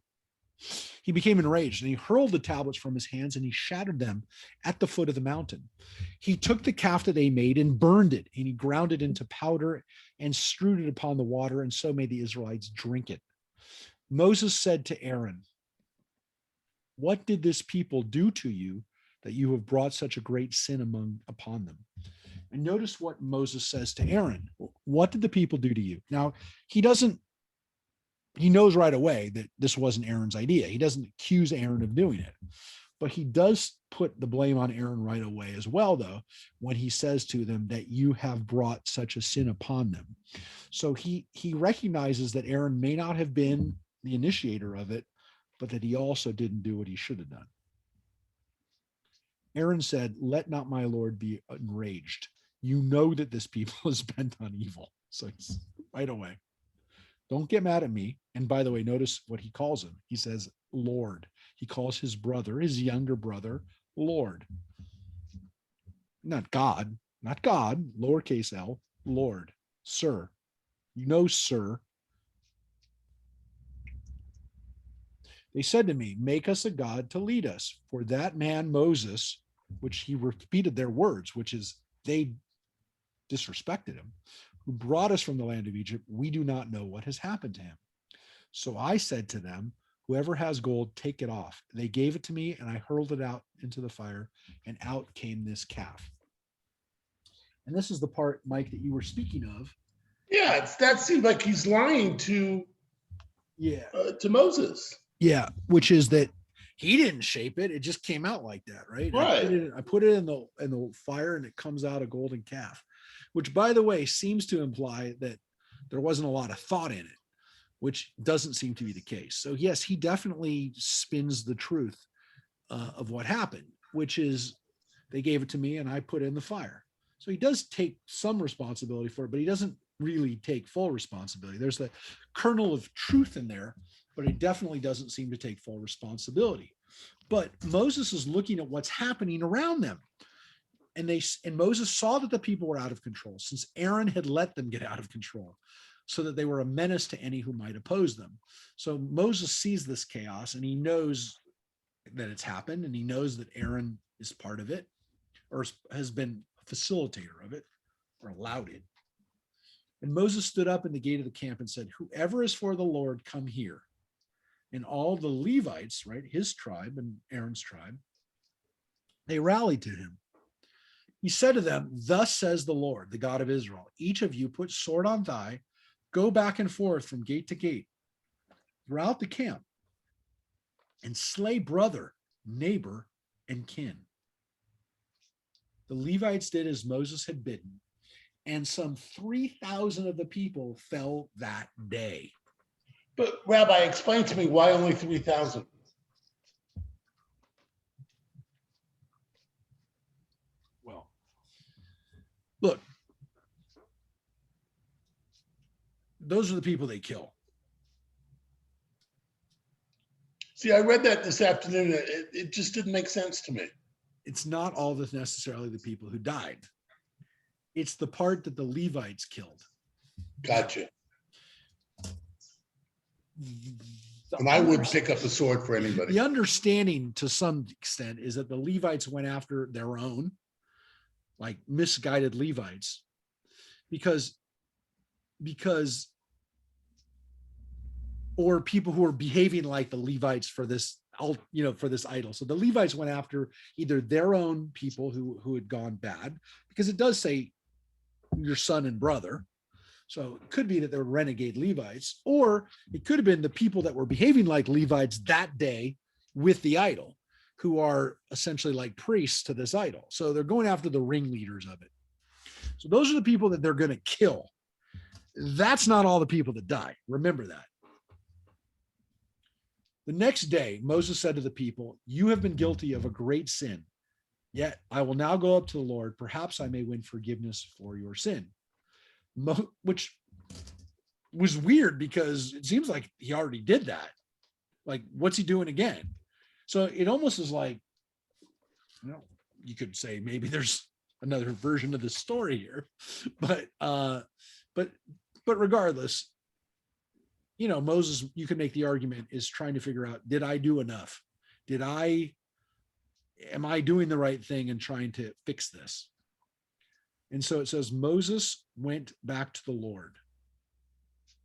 He became enraged and he hurled the tablets from his hands and he shattered them at the foot of the mountain. He took the calf that they made and burned it, and he ground it into powder and strewed it upon the water, and so made the Israelites drink it. Moses said to Aaron, "What did this people do to you that you have brought such a great sin upon them?" And notice what Moses says to Aaron. What did the people do to you? Now, he knows right away that this wasn't Aaron's idea. He doesn't accuse Aaron of doing it. But he does put the blame on Aaron right away as well, though, when he says to them that you have brought such a sin upon them. So he recognizes that Aaron may not have been the initiator of it, but that he also didn't do what he should have done. Aaron said, let not my Lord be enraged. You know that this people is bent on evil. So it's right away. Don't get mad at me. And by the way, notice what he calls him. He says, Lord. He calls his brother, his younger brother, Lord. Not God, lowercase l, Lord, sir. You know, sir. They said to me, make us a God to lead us. For that man, Moses, which he repeated their words, which is they disrespected him, who brought us from the land of Egypt, we do not know what has happened to him. So I said to them, whoever has gold, take it off. They gave it to me, and I hurled it out into the fire, and out came this calf. And this is the part, Mike, that you were speaking of. Yeah, that seems like he's lying to Moses. Yeah, which is that he didn't shape it; it just came out like that, right? Right. I put it in the fire, and it comes out a golden calf, which, by the way, seems to imply that there wasn't a lot of thought in it, which doesn't seem to be the case. So yes, he definitely spins the truth of what happened, which is they gave it to me, and I put it in the fire. So he does take some responsibility for it, but he doesn't really take full responsibility. There's the kernel of truth in there, but it definitely doesn't seem to take full responsibility. But Moses is looking at what's happening around them. And Moses saw that the people were out of control, since Aaron had let them get out of control, so that they were a menace to any who might oppose them. So Moses sees this chaos, and he knows that it's happened, and he knows that Aaron is part of it, or has been a facilitator of it, or allowed it. And Moses stood up in the gate of the camp and said, whoever is for the Lord, come here. And all the Levites, right, his tribe and Aaron's tribe, they rallied to him. He said to them, thus says the Lord, the God of Israel, each of you put sword on thigh, go back and forth from gate to gate throughout the camp, and slay brother, neighbor, and kin. The Levites did as Moses had bidden, and some 3,000 of the people fell that day. But Rabbi, explain to me why only 3,000? Well, look, those are the people they kill. See, I read that this afternoon. It just didn't make sense to me. It's not all necessarily the people who died. It's the part that the Levites killed. Gotcha. And I wouldn't pick up the sword for anybody. The understanding to some extent is that the Levites went after their own, like misguided Levites, because or people who are behaving like the Levites for this, for this idol. So the Levites went after either their own people who had gone bad, because it does say your son and brother. So it could be that they're renegade Levites, or it could have been the people that were behaving like Levites that day with the idol, who are essentially like priests to this idol. So they're going after the ringleaders of it. So those are the people that they're going to kill. That's not all the people that die. Remember that. The next day, Moses said to the people, you have been guilty of a great sin. Yet I will now go up to the Lord. Perhaps I may win forgiveness for your sin. Which was weird, because it seems like he already did that. Like, what's he doing again? So it almost is like, you could say maybe there's another version of the story here, but regardless, Moses, you can make the argument, is trying to figure out, did I do enough? Am I doing the right thing and trying to fix this? And so it says, Moses went back to the Lord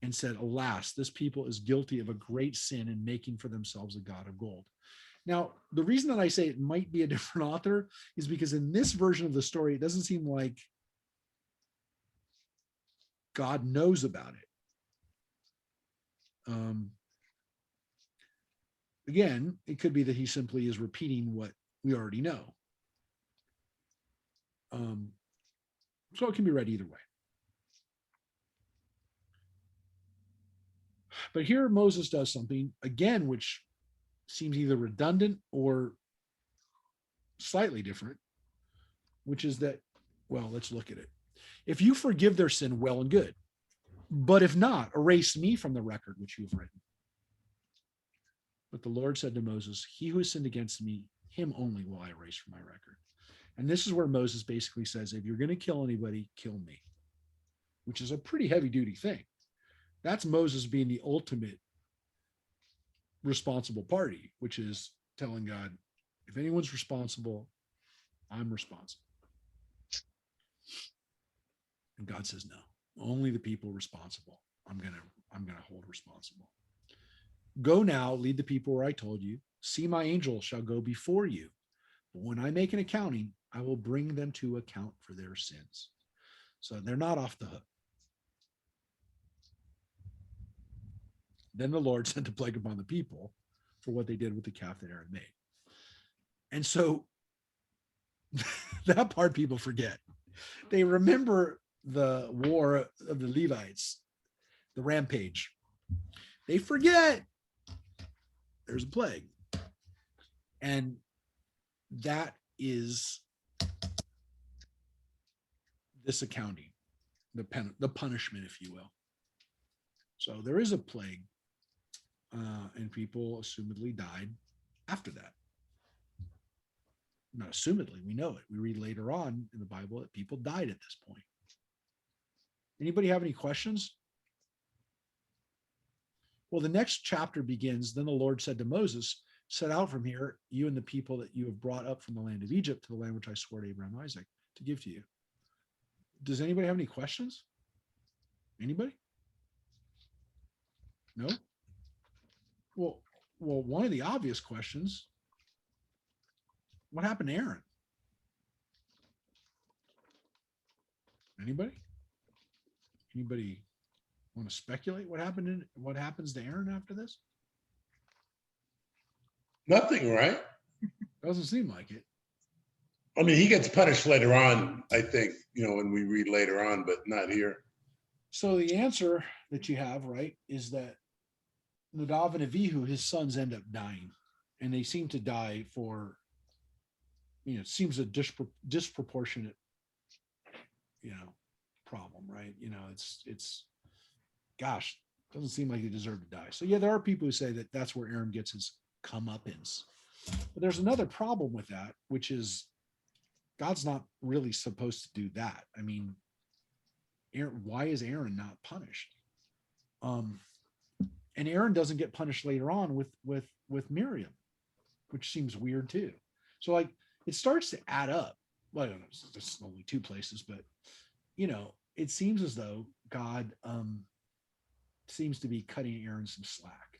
and said, alas, this people is guilty of a great sin in making for themselves a god of gold. Now, the reason that I say it might be a different author is because in this version of the story, it doesn't seem like God knows about it. again, it could be that he simply is repeating what we already know. So it can be read either way. But here Moses does something again, which seems either redundant or slightly different, which is that, well, let's look at it. If you forgive their sin, well and good. But if not, erase me from the record which you have written. But the Lord said to Moses, he who has sinned against me, him only will I erase from my record. And this is where Moses basically says, if you're going to kill anybody, kill me, which is a pretty heavy duty thing. That's Moses being the ultimate responsible party, which is telling God, if anyone's responsible, I'm responsible. And God says, no, only the people responsible. I'm going to hold responsible. Go now, lead the people where I told you. See, my angel shall go before you. But when I make an accounting, I will bring them to account for their sins. So they're not off the hook. Then the Lord sent a plague upon the people for what they did with the calf that Aaron made. And so that part people forget. They remember the war of the Levites, the rampage. They forget there's a plague. And that is this accounting, the punishment, if you will. So there is a plague, and people assumedly died after that. Not assumedly, we know it. We read later on in the Bible that people died at this point. Anybody have any questions? Well, the next chapter begins. Then the Lord said to Moses, set out from here, you and the people that you have brought up from the land of Egypt to the land which I swore to Abraham and Isaac to give to you. Does anybody have any questions? Anybody? No? Well, one of the obvious questions, what happened to Aaron? Anybody want to speculate what happens to Aaron after this? Nothing, right? Doesn't seem like it. I mean, he gets punished later on, I think, when we read later on, but not here. So the answer that you have, right, is that Nadav and Avihu, his sons, end up dying, and they seem to die for, it seems a disproportionate, problem, right? It's gosh, doesn't seem like they deserve to die. So yeah, there are people who say that that's where Aaron gets his comeuppance. But there's another problem with that, which is God's not really supposed to do that. I mean, Aaron, why is Aaron not punished? And Aaron doesn't get punished later on with Miriam, which seems weird too. So like it starts to add up. Well, I don't know, it's only two places, but it seems as though God seems to be cutting Aaron some slack.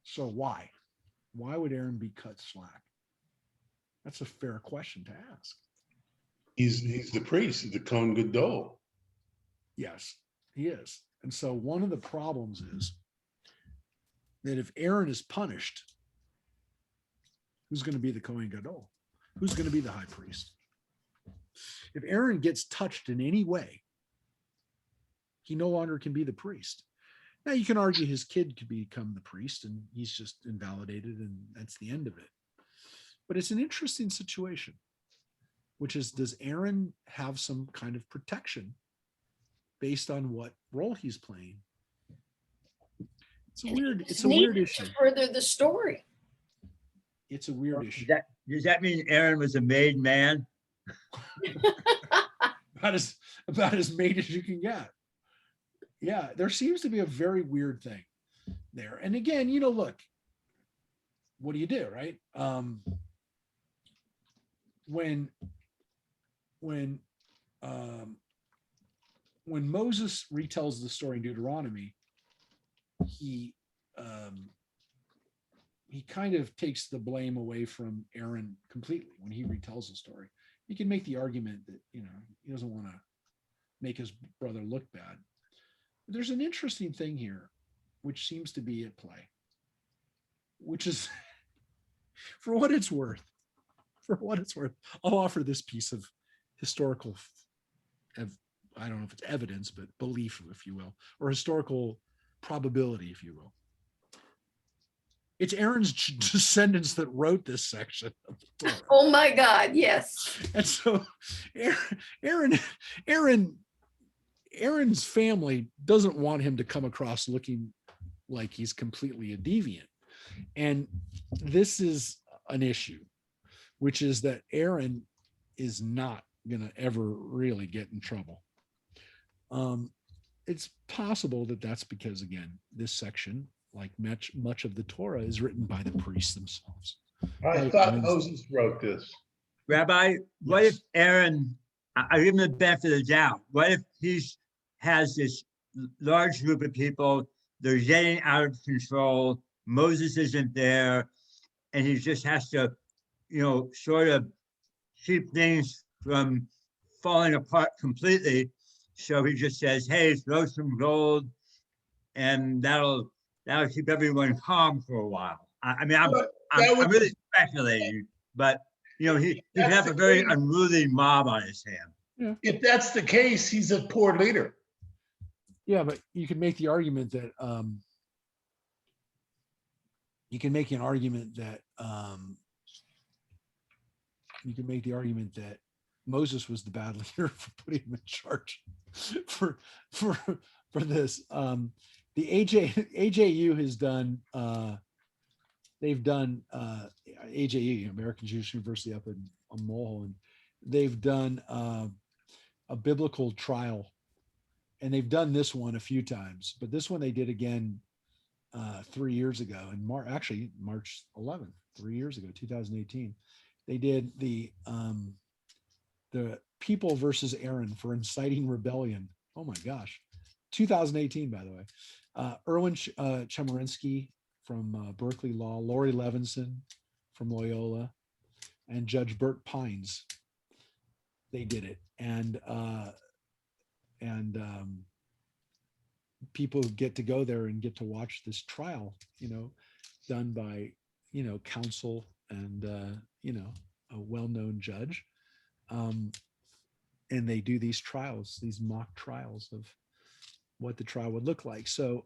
So why? Why would Aaron be cut slack? That's a fair question to ask. He's the priest, he's the Kohen Gadol. Yes, he is. And so one of the problems is that if Aaron is punished, who's going to be the Kohen Gadol? Who's going to be the high priest? If Aaron gets touched in any way, he no longer can be the priest. Now you can argue his kid could become the priest and he's just invalidated and that's the end of it. But it's an interesting situation, which is, does Aaron have some kind of protection based on what role he's playing? It's a weird issue. To further the story. It's a weird issue. Does that mean Aaron was a made man? about as made as you can get. Yeah, there seems to be a very weird thing there. And again, look, what do you do, right? When Moses retells the story in Deuteronomy, he kind of takes the blame away from Aaron completely when he retells the story. You can make the argument that, he doesn't want to make his brother look bad. But there's an interesting thing here, which seems to be at play. which is for what it's worth, I'll offer this piece of historical, I don't know if it's evidence, but belief, if you will, or historical probability, if you will. It's Aaron's descendants that wrote this section of the Torah. Oh my God, yes. And so Aaron's family doesn't want him to come across looking like he's completely a deviant. And this is an issue, which is that Aaron is not going to ever really get in trouble. It's possible that that's because, again, this section, like much of the Torah, is written by the priests themselves. I thought Moses wrote this. Rabbi, what Yes. if Aaron, I give him the benefit of the doubt. What if has this large group of people, they're getting out of control, Moses isn't there, and he just has to, sort of keep things from falling apart completely. So he just says, hey, throw some gold, and that'll keep everyone calm for a while. I'm really speculating, but he can have a very unruly mob on his hand. If that's the case, he's a poor leader. Yeah, but you can make the argument that Moses was the bad leader for putting him in charge for this. The AJU has done they've done AJU, American Jewish University up in Mulholland. They've done a biblical trial, and they've done this one a few times, but this one they did again 3 years ago in March 11th, 3 years ago, 2018. They did the people versus Aaron for inciting rebellion. Oh my gosh. 2018, by the way. Erwin Chemerinsky from Berkeley Law, Lori Levinson from Loyola, and Judge Bert Pines. They did it. And people get to go there and get to watch this trial, done by, counsel and, a well-known judge. And they do these trials, these mock trials of what the trial would look like. So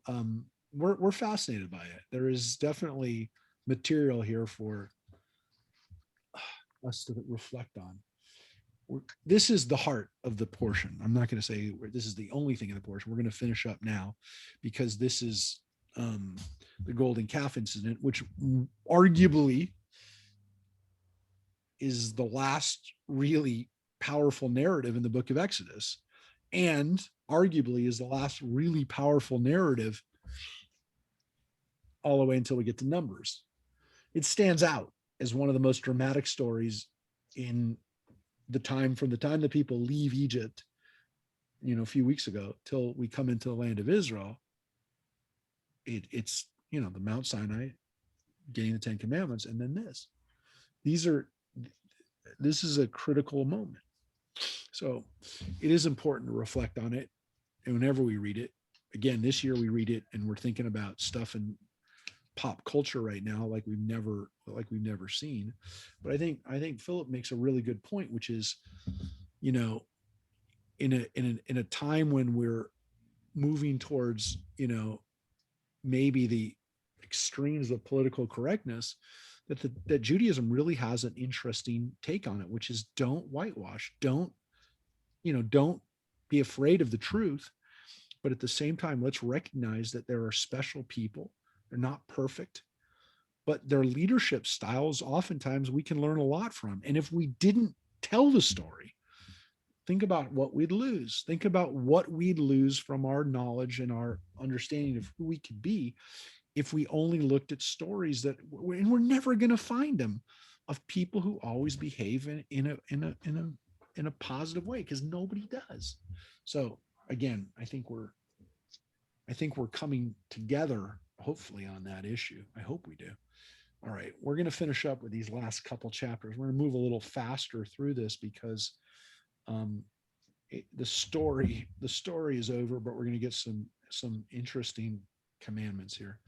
we're fascinated by it. There is definitely material here for us to reflect on. This is the heart of the portion. I'm not going to say this is the only thing in the portion. We're going to finish up now because this is the golden calf incident, which arguably is the last really powerful narrative in the book of Exodus, and arguably is the last really powerful narrative all the way until we get to Numbers. It stands out as one of the most dramatic stories in from the time the people leave Egypt, a few weeks ago, till we come into the land of Israel. It's the Mount Sinai, getting the 10 Commandments, and then this. This is a critical moment. So it is important to reflect on it. And whenever we read it, again, this year we read it and we're thinking about stuff in pop culture right now like we've never seen. But I think Philip makes a really good point, which is, in a time when we're moving towards, maybe the extremes of political correctness, that Judaism really has an interesting take on it, which is don't whitewash, don't be afraid of the truth, but at the same time, let's recognize that there are special people. They're not perfect, but their leadership styles, oftentimes we can learn a lot from. And if we didn't tell the story, think about what we'd lose. Think about what we'd lose from our knowledge and our understanding of who we could be if we only looked at stories and we're never going to find them, of people who always behave in a positive way, because nobody does. So again, I think we're coming together, hopefully, on that issue. I hope we do. All right, we're going to finish up with these last couple chapters. We're going to move a little faster through this because the story is over, but we're going to get some interesting commandments here.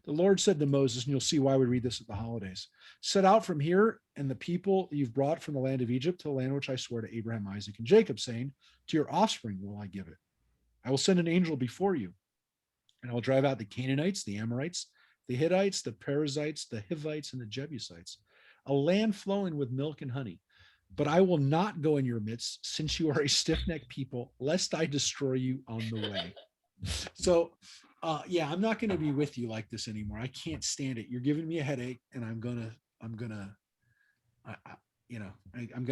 The Lord said to Moses, and you'll see why we read this at the holidays, set out from here and the people you've brought from the land of Egypt to the land which I swore to Abraham, Isaac, and Jacob, saying, to your offspring will I give it. I will send an angel before you, and I will drive out the Canaanites, the Amorites, the Hittites, the Perizzites, the Hivites, and the Jebusites, a land flowing with milk and honey. But I will not go in your midst, since you are a stiff-necked people, lest I destroy you on the way. So, yeah, I'm not going to be with you like this anymore. I can't stand it. You're giving me a headache, and I'm going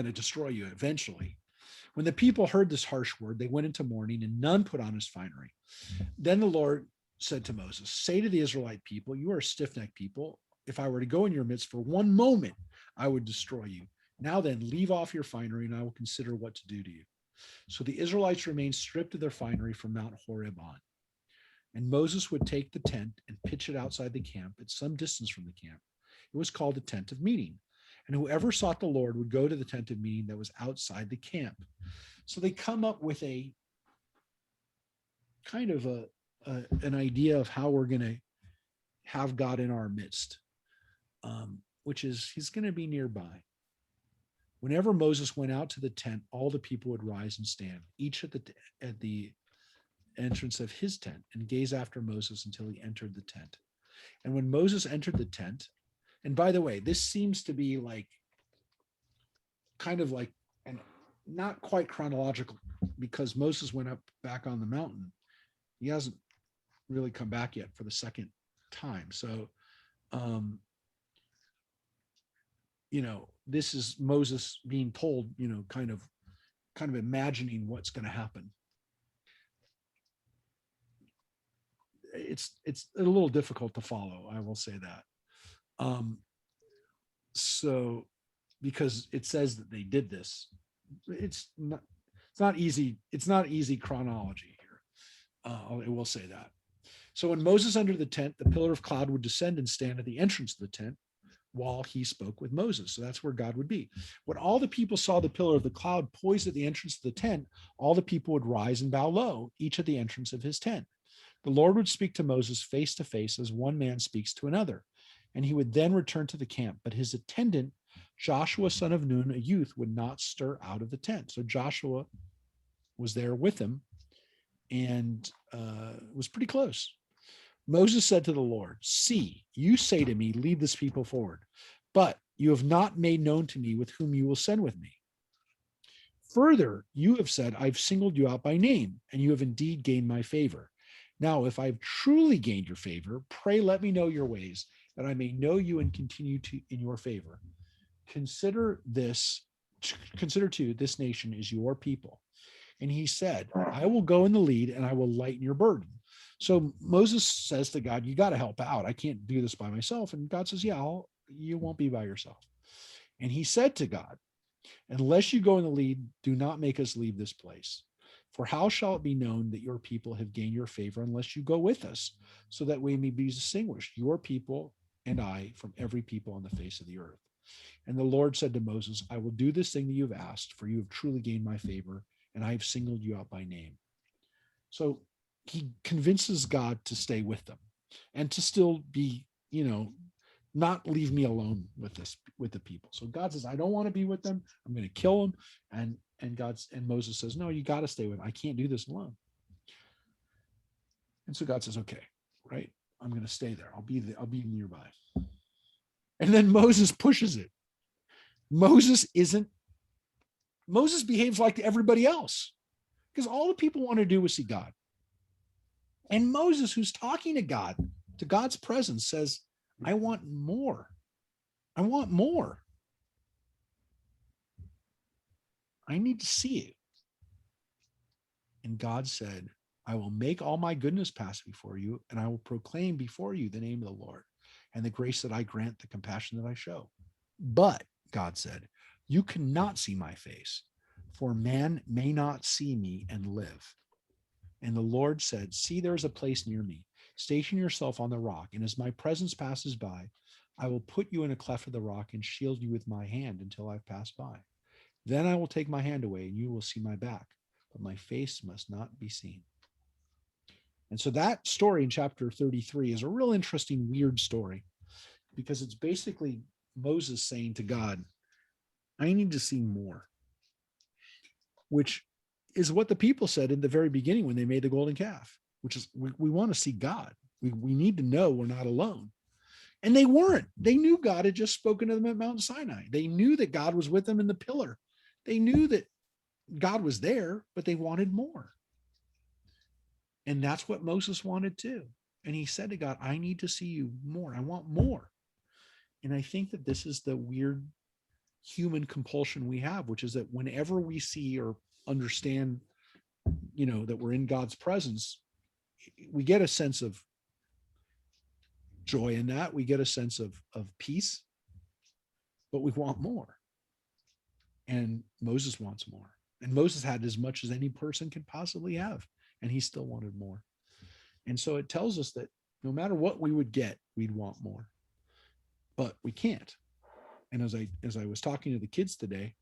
to destroy you eventually. When the people heard this harsh word, they went into mourning, and none put on his finery. Then the Lord said to Moses, say to the Israelite people, you are a stiff-necked people. If I were to go in your midst for one moment, I would destroy you. Now then, leave off your finery, and I will consider what to do to you. So the Israelites remained stripped of their finery from Mount Horeb on. And Moses would take the tent and pitch it outside the camp at some distance from the camp. It was called the tent of meeting. And whoever sought the Lord would go to the tent of meeting that was outside the camp. So they come up with a kind of an idea of how we're going to have God in our midst, which is he's going to be nearby. Whenever Moses went out to the tent, all the people would rise and stand, each at the entrance of his tent, and gaze after Moses until he entered the tent. And when Moses entered the tent, and by the way, this seems to be like kind of like, and not quite chronological, because Moses went up back on the mountain. He hasn't really come back yet for the second time. So, this is Moses being told, kind of imagining what's going to happen. It's a little difficult to follow, I will say that. So, because it says that they did this, it's not easy chronology here. I will say that. So when Moses entered the tent, the pillar of cloud would descend and stand at the entrance of the tent while he spoke with Moses. So that's where God would be. When all the people saw the pillar of the cloud poised at the entrance of the tent, all the people would rise and bow low, each at the entrance of his tent. The Lord would speak to Moses face to face as one man speaks to another, and he would then return to the camp. But his attendant, Joshua, son of Nun, a youth, would not stir out of the tent. So Joshua was there with him, and was pretty close. Moses said to the Lord, see, you say to me, lead this people forward, but you have not made known to me with whom you will send with me. Further, you have said, I've singled you out by name, and you have indeed gained my favor. Now, if I've truly gained your favor, pray let me know your ways, that I may know you and continue in your favor. Consider too, this nation is your people. And he said, I will go in the lead and I will lighten your burden. So Moses says to God, you got to help out. I can't do this by myself. And God says, yeah, you won't be by yourself. And he said to God, unless you go in the lead, do not make us leave this place. For how shall it be known that your people have gained your favor unless you go with us, so that we may be distinguished, your people and I, from every people on the face of the earth? And the Lord said to Moses, I will do this thing that you have asked, for you have truly gained my favor, and I have singled you out by name. So he convinces God to stay with them and to still be, not leave me alone with the people. So God says, I don't want to be with them. I'm going to kill them. And Moses says, no, you got to stay with them. I can't do this alone. And so God says, okay, right. I'm going to stay there. I'll be nearby. And then Moses pushes it. Moses behaves like everybody else, because all the people want to do is see God. And Moses, who's talking to God, to God's presence, says, I want more. I want more. I need to see you. And God said, I will make all my goodness pass before you, and I will proclaim before you the name of the Lord, and the grace that I grant, the compassion that I show. But, God said, you cannot see my face, for man may not see me and live. And the Lord said, see, there is a place near me. Station yourself on the rock, and as my presence passes by, I will put you in a cleft of the rock and shield you with my hand until I've passed by. Then I will take my hand away, and you will see my back, but my face must not be seen. And so that story in chapter 33 is a real interesting, weird story, because it's basically Moses saying to God, I need to see more, which is what the people said in the very beginning when they made the golden calf, which is we want to see God. We need to know we're not alone. And they weren't. They knew God had just spoken to them at Mount Sinai. They knew that God was with them in the pillar. They knew that God was there, but they wanted more. And that's what Moses wanted too. And he said to God, I need to see you more. I want more. And I think that this is the weird human compulsion we have, which is that whenever we see or understand, that we're in God's presence, we get a sense of joy in that. We get a sense of peace, but we want more. And Moses wants more. And Moses had as much as any person could possibly have, and he still wanted more. And so it tells us that no matter what we would get, we'd want more, but we can't. And as I was talking to the kids today,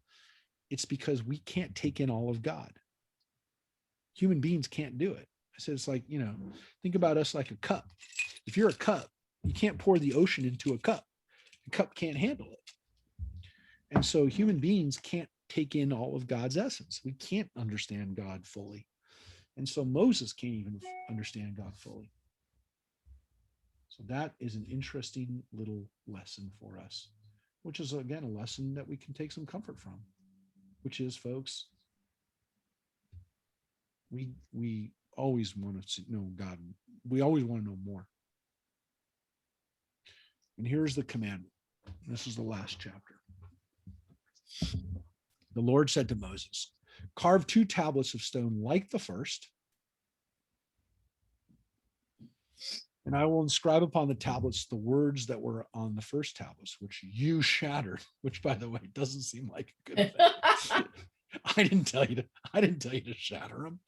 it's because we can't take in all of God. Human beings can't do it. I said, it's like, think about us like a cup. If you're a cup, you can't pour the ocean into a cup. The cup can't handle it. And so human beings can't take in all of God's essence. We can't understand God fully. And so Moses can't even understand God fully. So that is an interesting little lesson for us, which is, again, a lesson that we can take some comfort from, which is, folks, we always want to know God. We always want to know more. And here's the commandment. This is the last chapter. The Lord said to Moses, carve 2 tablets of stone like the first, and I will inscribe upon the tablets the words that were on the first tablets, which you shattered, which, by the way, doesn't seem like a good thing. I didn't tell you to shatter them.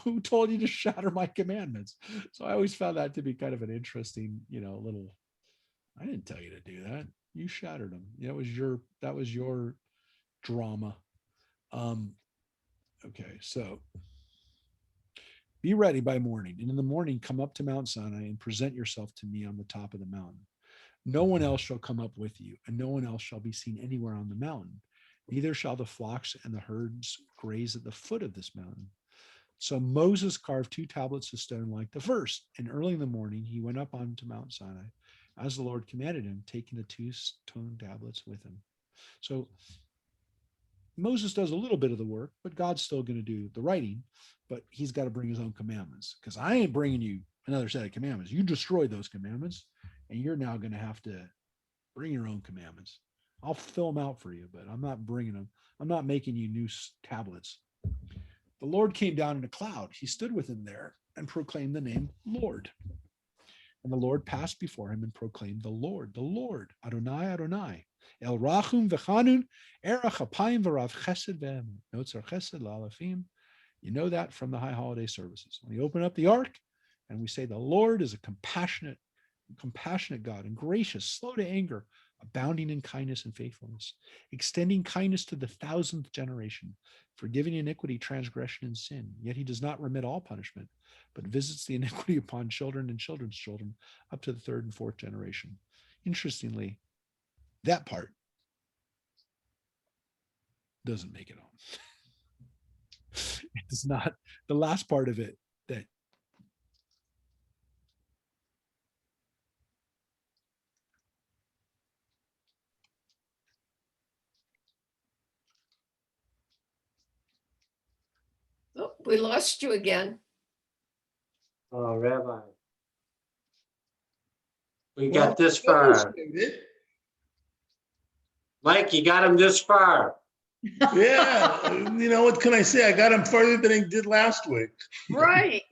Who told you to shatter my commandments? So I always found that to be kind of an interesting, little, I didn't tell you to do that. You shattered them. That was your drama. Okay, so be ready by morning, and in the morning come up to Mount Sinai and present yourself to me on the top of the mountain. No one else shall come up with you, and no one else shall be seen anywhere on the mountain. Neither shall the flocks and the herds graze at the foot of this mountain. So Moses carved 2 tablets of stone like the first, and early in the morning he went up onto Mount Sinai, as the Lord commanded him, taking the 2 stone tablets with him. So Moses does a little bit of the work, but God's still going to do the writing, but he's got to bring his own commandments, because I ain't bringing you another set of commandments. You destroyed those commandments, and you're now going to have to bring your own commandments. I'll fill them out for you, but I'm not bringing them. I'm not making you new tablets. The Lord came down in a cloud. He stood with him there and proclaimed the name Lord. And the Lord passed before him and proclaimed the Lord, Adonai, Adonai, El Rachum v'Chanun, Erach Apayim v'Rav Chesed v'Emet, Notzer Chesed la'alafim. You know that from the high holiday services. When you open up the ark and we say the Lord is a compassionate God and gracious, slow to anger, abounding in kindness and faithfulness, extending kindness to the 1000th generation, forgiving iniquity, transgression, and sin. Yet he does not remit all punishment, but visits the iniquity upon children and children's children up to the 3rd and 4th generation. Interestingly, that part doesn't make it on. It's not the last part of it that Oh, we lost you again. Oh, Rabbi. We Well, got this I almost far. made it. Mike, you got him this far. Yeah, what can I say? I got him farther than I did last week. Right.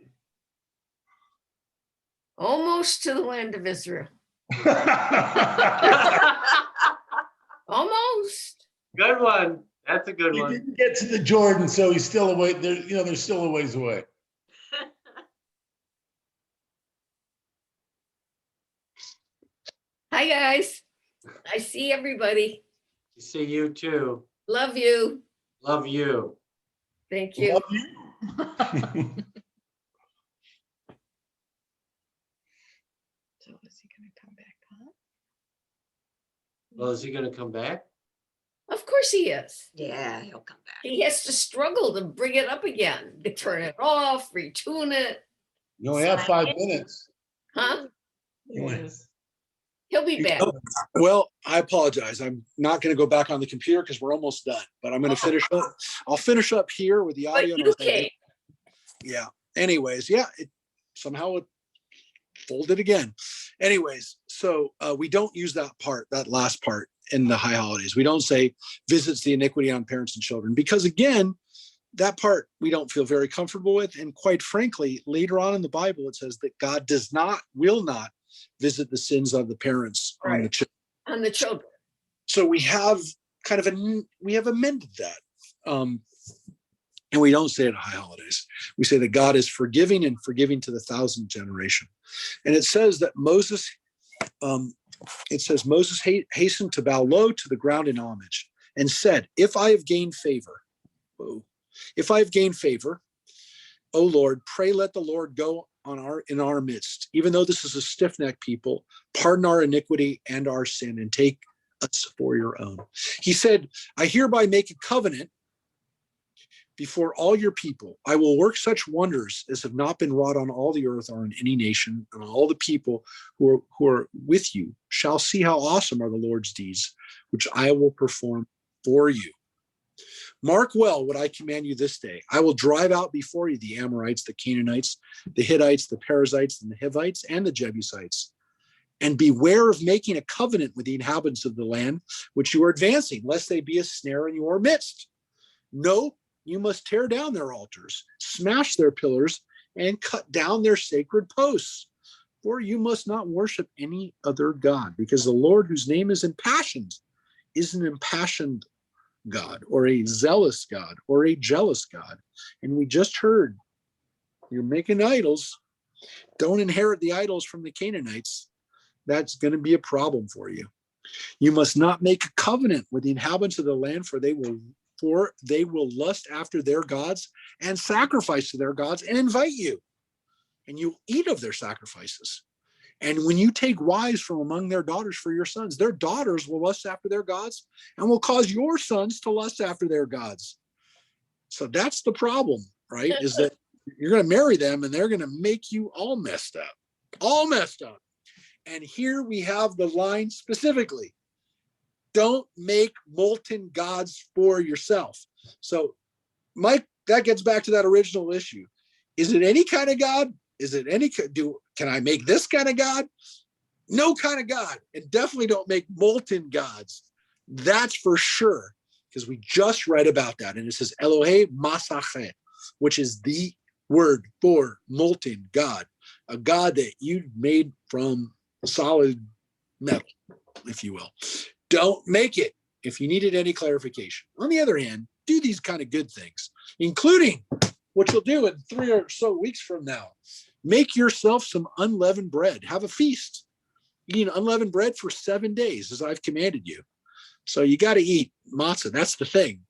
Almost to the land of Israel. Almost. Good one. That's a good He one. didn't get to the Jordan, so he's still away. They're still a ways away. Hi, guys. I see everybody. See you too. Love you. Love you. Thank you. Love you. Well, is he gonna come back? Of course he is. Yeah, he'll come back. He has to struggle to bring it up again, to turn it off, retune it, You only have 5 minutes. huh? You only- He'll be back. Well, I apologize. I'm not going to go back on the computer because we're almost done, but I'm going to finish up. I'll finish up here with the But audio. and you everything. came. Yeah. Anyways, yeah, somehow it folded again. Anyways, so we don't use that last part in the high holidays. We don't say visits the iniquity on parents and children because again, that part we don't feel very comfortable with. And quite frankly, later on in the Bible, it says that God will not visit the sins of the parents on the Right. children. On the children. So we have we have amended that. And we don't say it at high holidays. We say that God is forgiving and forgiving to the 1,000th generation. And it says that Moses hastened to bow low to the ground in homage and said, if I have gained favor, O Lord, pray let the Lord go in our midst, even though this is a stiff-necked people, pardon our iniquity and our sin and take us for your own. He said, I hereby make a covenant before all your people. I will work such wonders as have not been wrought on all the earth or in any nation, and all the people who are with you shall see how awesome are the Lord's deeds, which I will perform for you. Mark well what I command you this day. I will drive out before you the Amorites, the Canaanites, the Hittites, the Perizzites, and the Hivites, and the Jebusites. And beware of making a covenant with the inhabitants of the land which you are advancing, lest they be a snare in your midst. No, you must tear down their altars, smash their pillars, and cut down their sacred posts. For you must not worship any other God, because the Lord, whose name is impassioned, is an impassioned God, or a zealous God, or a jealous God. And we just heard, you're making idols. Don't inherit the idols from the Canaanites. That's going to be a problem for you. You must not make a covenant with the inhabitants of the land, for they will lust after their gods and sacrifice to their gods and invite you, and you eat of their sacrifices. And when you take wives from among their daughters for your sons, their daughters will lust after their gods and will cause your sons to lust after their gods. So that's the problem, right? Is that you're going to marry them and they're going to make you all messed up. And here we have the line specifically. Don't make molten gods for yourself. So, Mike, that gets back to that original issue. Is it any kind of God? Can I make this kind of God? No kind of God. And definitely don't make molten gods. That's for sure. Because we just read about that. And it says Elohe Masachet, which is the word for molten God. A God that you made from solid metal, if you will. Don't make it if you needed any clarification. On the other hand, do these kind of good things, including what you'll do in 3 or so weeks from now. Make yourself some unleavened bread. Have a feast. Eat unleavened bread for 7 days, as I've commanded you. So you got to eat matzah. That's the thing.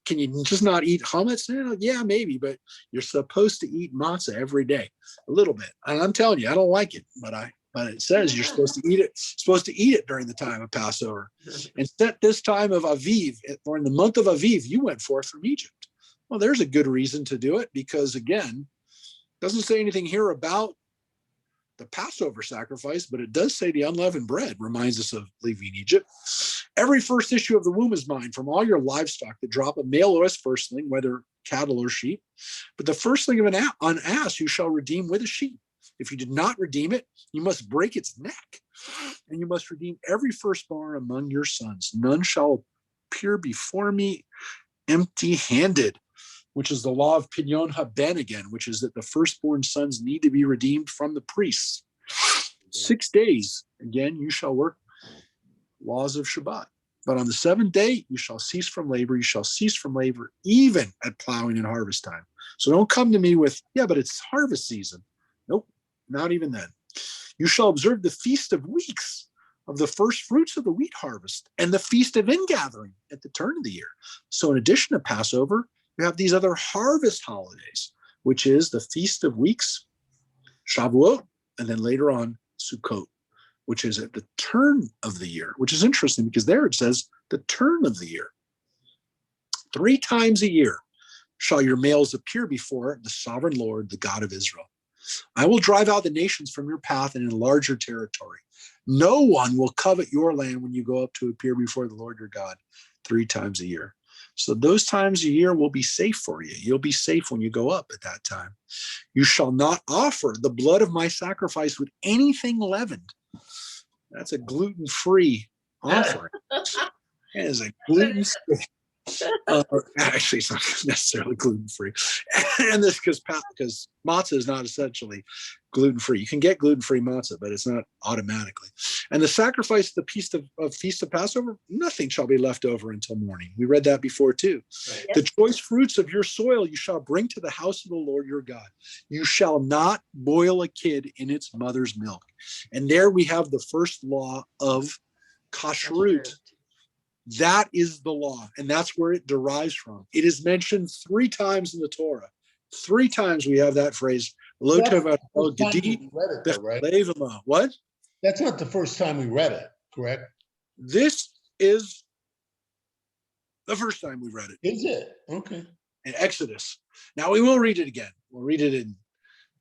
Can you just not eat chametz? Yeah, maybe, but you're supposed to eat matzah every day, a little bit. And I'm telling you, I don't like it, but it says you're supposed to eat it during the time of Passover. And set this time of Aviv, or in the month of Aviv, you went forth from Egypt. Well, there's a good reason to do it, because again, it doesn't say anything here about the Passover sacrifice, but it does say the unleavened bread reminds us of leaving Egypt. Every first issue of the womb is mine, from all your livestock that drop a male or a firstling, whether cattle or sheep. But the firstling of an ass you shall redeem with a sheep. If you did not redeem it, you must break its neck, and you must redeem every firstborn among your sons. None shall appear before me empty-handed, which is the law of Pidyon Haben again, which is that the firstborn sons need to be redeemed from the priests. 6 days, again, you shall work laws of Shabbat. But on the 7th day, you shall cease from labor. You shall cease from labor even at plowing and harvest time. So don't come to me with, yeah, but it's harvest season. Nope, not even then. You shall observe the Feast of Weeks, of the first fruits of the wheat harvest, and the Feast of Ingathering at the turn of the year. So in addition to Passover, you have these other harvest holidays, which is the Feast of Weeks, Shavuot, and then later on Sukkot, which is at the turn of the year, which is interesting because there it says the turn of the year. 3 times a year shall your males appear before the sovereign Lord, the God of Israel. I will drive out the nations from your path and enlarge your territory. No one will covet your land when you go up to appear before the Lord your God 3 times a year. So those times a year will be safe for you. You'll be safe when you go up at that time. You shall not offer the blood of my sacrifice with anything leavened. That's a gluten-free offering. It is a gluten-free. Actually, it's not necessarily gluten-free. And this because matzah is not essentially gluten-free. You can get gluten-free matzah, but it's not automatically. And the sacrifice of the feast of Passover, nothing shall be left over until morning. We read that before too. Right. The choice fruits of your soil you shall bring to the house of the Lord your God. You shall not boil a kid in its mother's milk. And there we have the first law of kashrut. That is the law, and that's where it derives from. It is mentioned 3 times in the Torah. 3 times we have that phrase. Lo tova gedi b'chalevima. What? That's not the first time we read it, correct? This is the first time we read it Is it? Okay. in Exodus. Now we will read it again. We'll read it in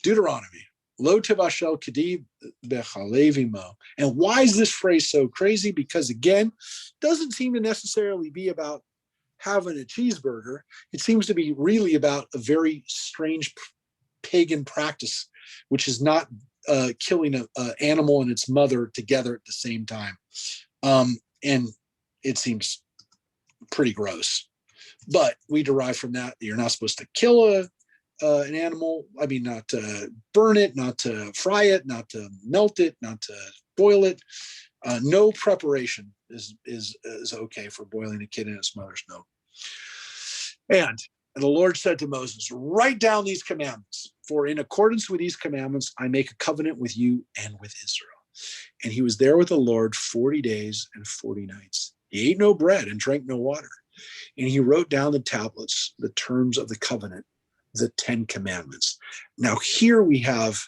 Deuteronomy. Lo tevashel kedi b'chalevima. And why is this phrase so crazy? Because again, it doesn't seem to necessarily be about having a cheeseburger. It seems to be really about a very strange pagan practice, which is not killing an animal and its mother together at the same time. And it seems pretty gross. But we derive from that you're not supposed to kill an animal. I mean, not to burn it, not to fry it, not to melt it, not to boil it. No preparation is okay for boiling a kid in its mother's milk. And the Lord said to Moses, write down these commandments, for in accordance with these commandments, I make a covenant with you and with Israel. And he was there with the Lord 40 days and 40 nights. He ate no bread and drank no water. And he wrote down the tablets, the terms of the covenant, the 10 commandments. Now here we have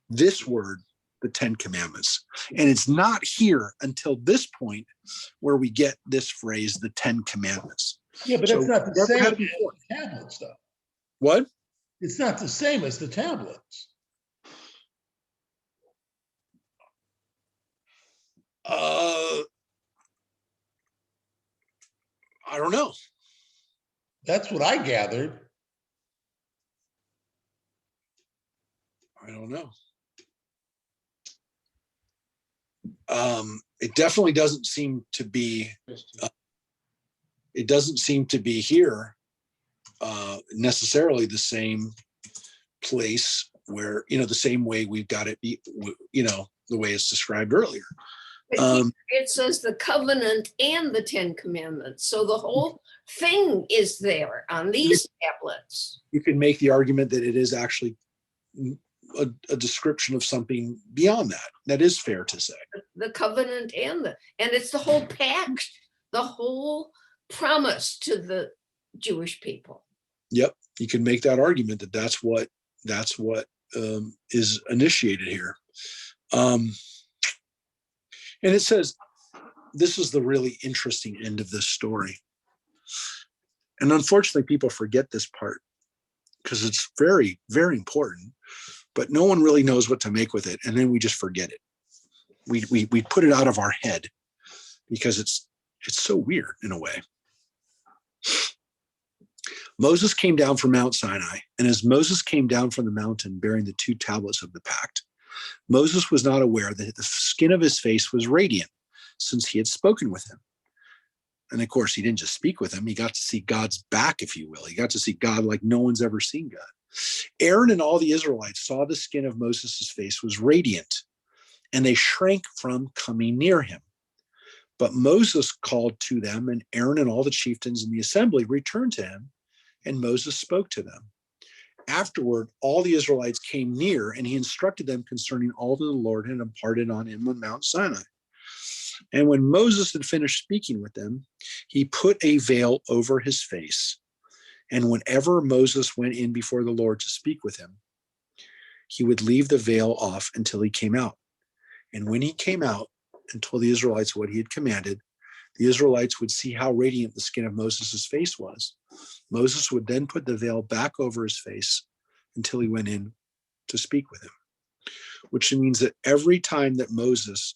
this word, the 10 commandments. And it's not here until this point where we get this phrase, the 10 commandments. Yeah, but that's not the same as the before. tablets, though. What? It's not the same as the tablets. I don't know. That's what I gathered. I don't know. It definitely doesn't seem to be. It doesn't seem to be here necessarily the same place where the same way we've got it. The way it's described earlier. It says the covenant and the 10 commandments. So the whole thing is there on these tablets. You can make the argument that it is actually a description of something beyond that. That is fair to say. The covenant and it's the whole pact, the whole promise to the Jewish people. Yep, you can make that argument that that's what is initiated here. And it says, this is the really interesting end of this story. And unfortunately, people forget this part because it's very, very important, but no one really knows what to make with it. And then we just forget it. We put it out of our head because it's so weird in a way. Moses came down from Mount Sinai, and as Moses came down from the mountain bearing the 2 tablets of the pact, Moses was not aware that the skin of his face was radiant, since he had spoken with him. And of course, he didn't just speak with him. He got to see God's back, if you will. He got to see God like no one's ever seen God. Aaron and all the Israelites saw the skin of Moses' face was radiant, and they shrank from coming near him. But Moses called to them, and Aaron and all the chieftains in the assembly returned to him, and Moses spoke to them. Afterward, all the Israelites came near, and he instructed them concerning all that the Lord had imparted on him on Mount Sinai. And when Moses had finished speaking with them, he put a veil over his face. And whenever Moses went in before the Lord to speak with him, he would leave the veil off until he came out. And when he came out and told the Israelites what he had commanded, the Israelites would see how radiant the skin of Moses' face was. Moses would then put the veil back over his face until he went in to speak with him, which means that every time that Moses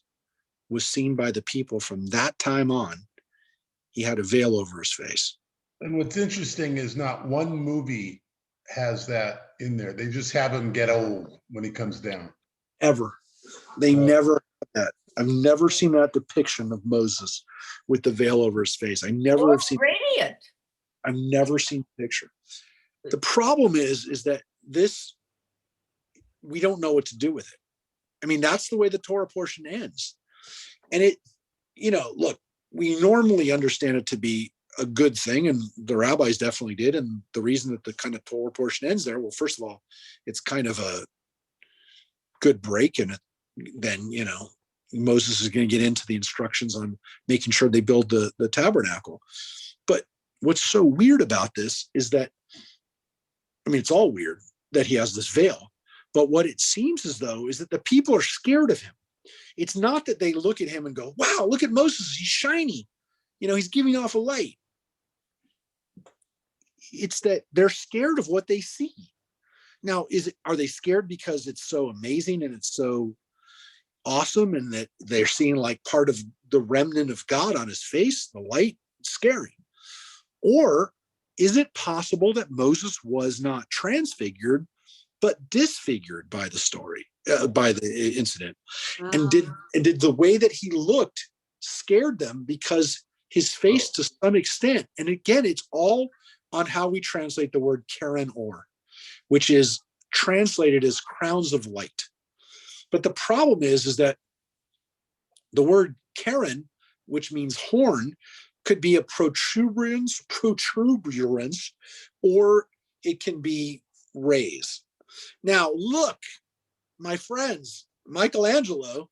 was seen by the people from that time on, he had a veil over his face. And what's interesting is not one movie has that in there. They just have him get old when he comes down. Ever. They never had that. I've never seen that depiction of Moses with the veil over his face. I never Or have seen. radiant. I've never seen the picture. The problem is that this, we don't know what to do with it. I mean, that's the way the Torah portion ends. And it, look, we normally understand it to be a good thing, and the rabbis definitely did. And the reason that the kind of Torah portion ends there, well, first of all, it's kind of a good break, and then, Moses is going to get into the instructions on making sure they build the tabernacle. But what's so weird about this is that, I mean, it's all weird that he has this veil, but what it seems as though is that the people are scared of him. It's not that they look at him and go, wow, look at Moses, he's shiny. He's giving off a light. It's that they're scared of what they see. Now, are they scared because it's so amazing and it's so awesome and that they're seeing like part of the remnant of God on his face, the light? It's scary. Or is it possible that Moses was not transfigured, but disfigured by the story, by the incident? And did the way that he looked scared them because his face to some extent, and again, it's all on how we translate the word Karen or, which is translated as crowns of light. But the problem is that the word Karen, which means horn, could be a protuberance, or it can be rays. Now, look, my friends, Michelangelo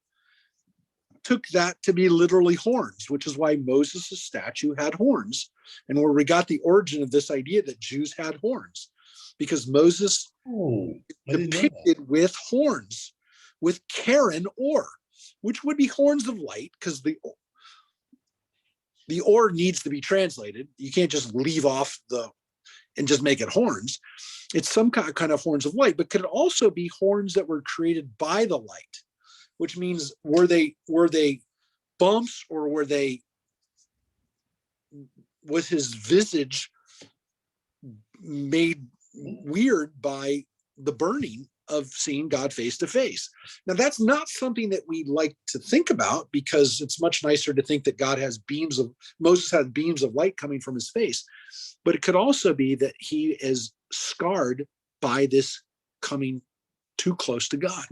took that to be literally horns, which is why Moses' statue had horns, and where we got the origin of this idea that Jews had horns, because Moses depicted with horns, with Karen or, which would be horns of light, because the or needs to be translated. You can't just leave off and just make it horns. It's some kind of horns of light, but could it also be horns that were created by the light, which means were they bumps, or was his visage made weird by the burning of seeing God face to face? Now, that's not something that we like to think about, because it's much nicer to think that Moses has beams of light coming from his face. But it could also be that he is scarred by this coming too close to God,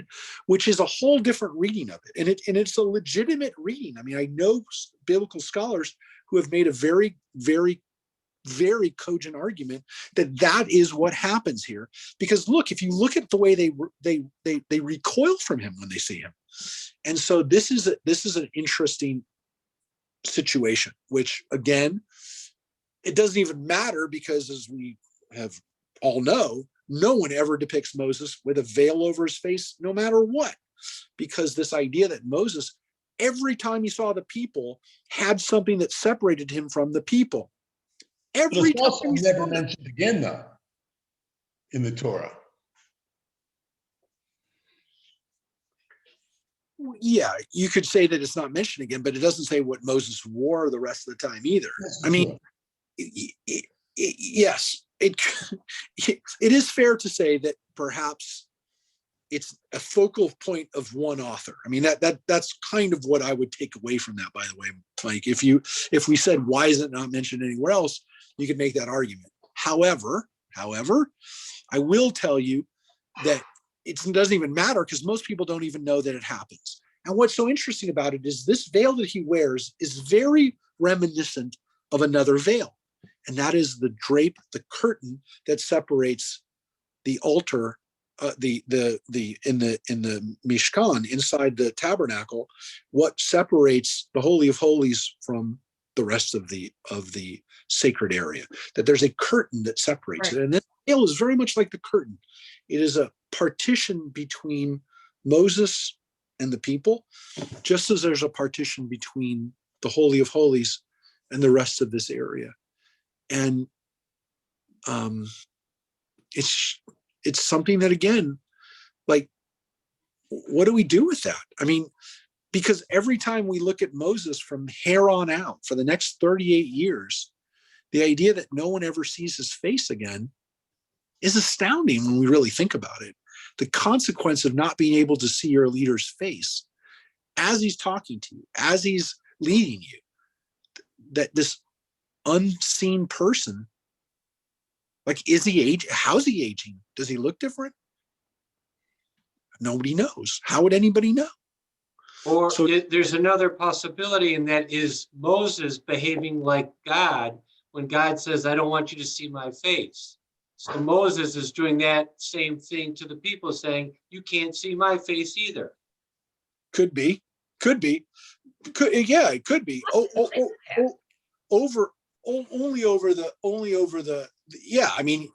which is a whole different reading of it. And it's a legitimate reading. I mean, I know biblical scholars who have made a very, very, very cogent argument that is what happens here. Because look, if you look at the way they recoil from him when they see him. And so this is an interesting situation, which again, it doesn't even matter, because as we have all know, no one ever depicts Moses with a veil over his face, no matter what, because this idea that Moses, every time he saw the people, had something that separated him from the people. Every But it's also time never mentioned again, though, in the Torah. Yeah, you could say that it's not mentioned again, but it doesn't say what Moses wore the rest of the time either. I mean, yes, it is fair to say that perhaps it's a focal point of one author. I mean, that's kind of what I would take away from that, by the way, Mike. If we said, why is it not mentioned anywhere else, you could make that argument. However, I will tell you that it doesn't even matter, because most people don't even know that it happens. And what's so interesting about it is this veil that he wears is very reminiscent of another veil. And that is the curtain that separates the altar, in the Mishkan, inside the tabernacle, what separates the Holy of Holies from the rest of the sacred area. That there's a curtain that separates it. And this veil is very much like the curtain. It is a partition between Moses and the people, just as there's a partition between the Holy of Holies and the rest of this area. And it's something that, again, like, what do we do with that? I mean, because every time we look at Moses from here on out for the next 38 years, the idea that no one ever sees his face again is astounding when we really think about it. The consequence of not being able to see your leader's face as he's talking to you, as he's leading you, that this unseen person, like, is he age? How's he aging? Does he look different? Nobody knows. How would anybody know? Or So- there's another possibility, and that is Moses behaving like God when God says, I don't want you to see my face. So Moses is doing that same thing to the people, saying, you can't see my face either. Could be. Yeah, it could be. Only over the. Yeah, I mean,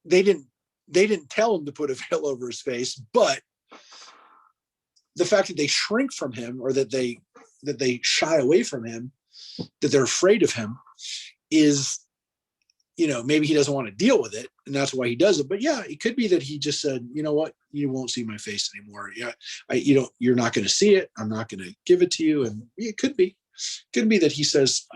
they didn't tell him to put a veil over his face, but the fact that they shrink from him, or that they shy away from him, that they're afraid of him, is, maybe he doesn't want to deal with it, and that's why he does it. But yeah, it could be that he just said, you know what, you won't see my face anymore. Yeah, you're not going to see it. I'm not going to give it to you. And it could be that he says,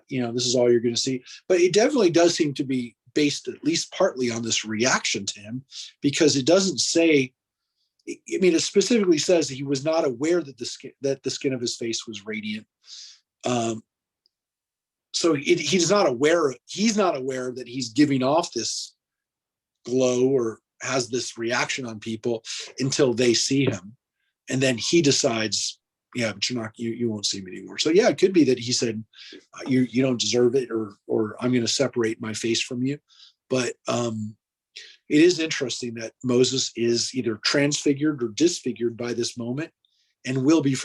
this is all you're going to see. But it definitely does seem to be based at least partly on this reaction to him, because it doesn't say. I mean, it specifically says that he was not aware that the skin of his face was radiant. So he's not aware that he's giving off this glow or has this reaction on people until they see him. And then he decides, yeah, but you won't see me anymore. So yeah, it could be that he said, you don't deserve it, or I'm going to separate my face from you. But it is interesting that Moses is either transfigured or disfigured by this moment, and will be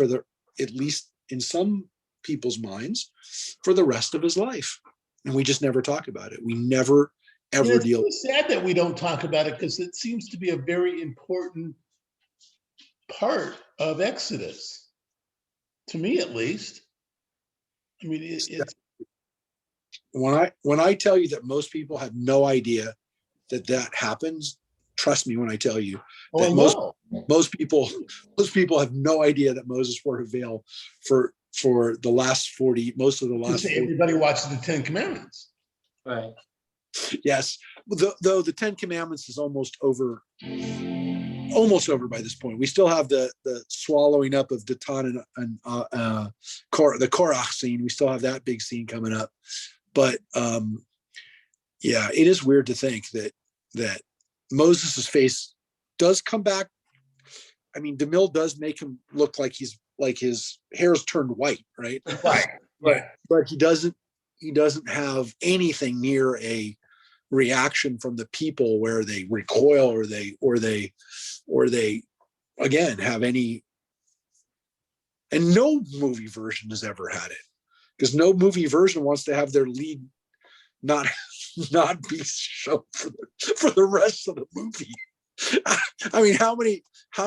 at least in some people's minds, for the rest of his life. And we just never talk about it. We never, ever It's deal. really sad that we don't talk about it, because it seems to be a very important part of Exodus, to me at least. I mean, it's When I tell you that most people have no idea that happens, trust me when I tell you that most people have no idea that Moses wore a veil for the last 40, most of the last 40. Everybody watches the 10 Commandments. Right. Yes, though the 10 Commandments is almost over by this point. We still have the swallowing up of Datan and the Korach scene. We still have that big scene coming up. But yeah, it is weird to think that Moses's face does come back. I mean, DeMille does make him look like his hair's turned white, right? Right. But he doesn't have anything near a reaction from the people where they recoil or they again have any. And no movie version has ever had it, because no movie version wants to have their lead not be shown for the rest of the movie. I mean, how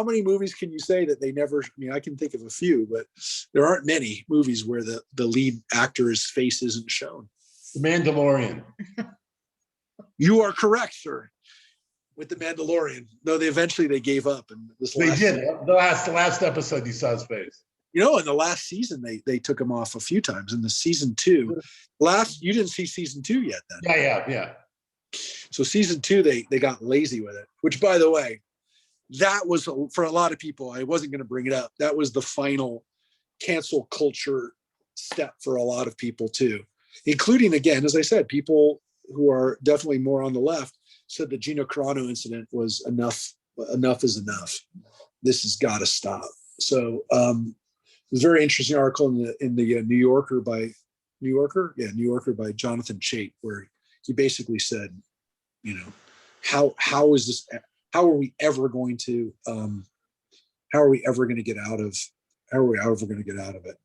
many movies can you say that they never? I mean, I can think of a few, but there aren't many movies where the lead actor's face isn't shown. The Mandalorian. You are correct, sir. With the Mandalorian, though they eventually gave up, and They did. The last episode, you saw his face. In the last season, they took him off a few times. In the season 2, you didn't see season 2 yet then. Yeah. So season 2, they got lazy with it, which, by the way, that was, for a lot of people, I wasn't going to bring it up, that was the final cancel culture step for a lot of people too, including, again, as I said, people who are definitely more on the left said the Gina Carano incident was enough is enough. This has got to stop. So it was a very interesting article in the New Yorker by Jonathan Chait, where he basically said, how is this? How are we ever going to get out of it?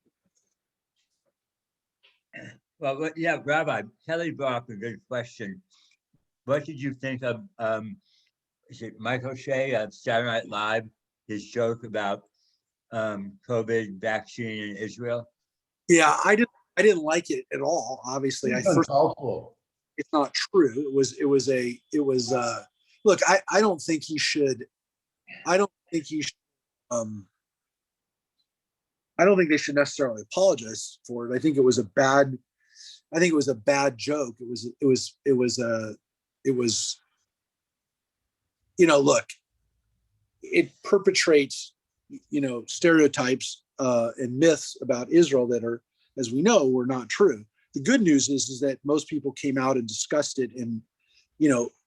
Well, yeah, Rabbi, Kelly brought up a good question. What did you think of, is it Michael Shea of Saturday Night Live, his joke about COVID vaccine in Israel? Yeah, I didn't like it at all. Obviously, It's uncalled it's not true. Look, I don't think he should. I don't think he should. I don't think they should necessarily apologize for it. I think it was a bad. I think it was a bad joke. It was. Look, it perpetrates, stereotypes and myths about Israel that are, as we know, were not true. The good news is that most people came out and discussed it and,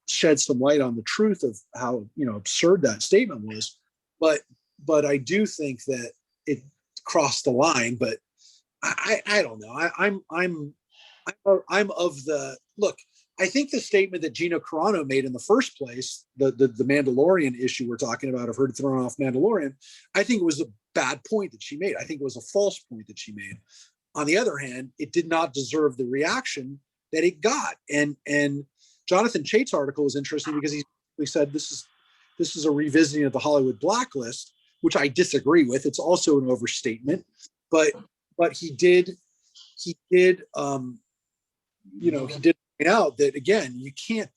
shed some light on the truth of how, absurd that statement was. But I do think that it crossed the line. But I don't know. I'm of the look. I think the statement that Gina Carano made in the first place, the Mandalorian issue we're talking about, of her throwing off Mandalorian, I think it was a bad point that she made. I think it was a false point that she made. On the other hand, it did not deserve the reaction that it got. And Jonathan Chait's article was interesting because he said this is a revisiting of the Hollywood blacklist, which I disagree with. It's also an overstatement, but he did point out that, again, you can't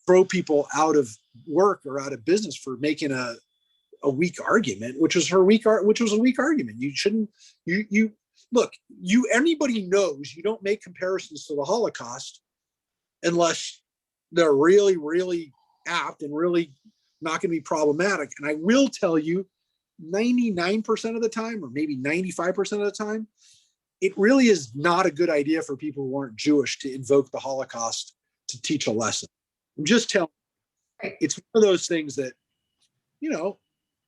throw people out of work or out of business for making a weak argument, which was a weak argument. You shouldn't, anybody knows you don't make comparisons to the Holocaust unless they're really, really apt and really not going to be problematic. And I will tell you, 99% of the time, or maybe 95% of the time, it really is not a good idea for people who aren't Jewish to invoke the Holocaust to teach a lesson. I'm just telling you, it's one of those things that,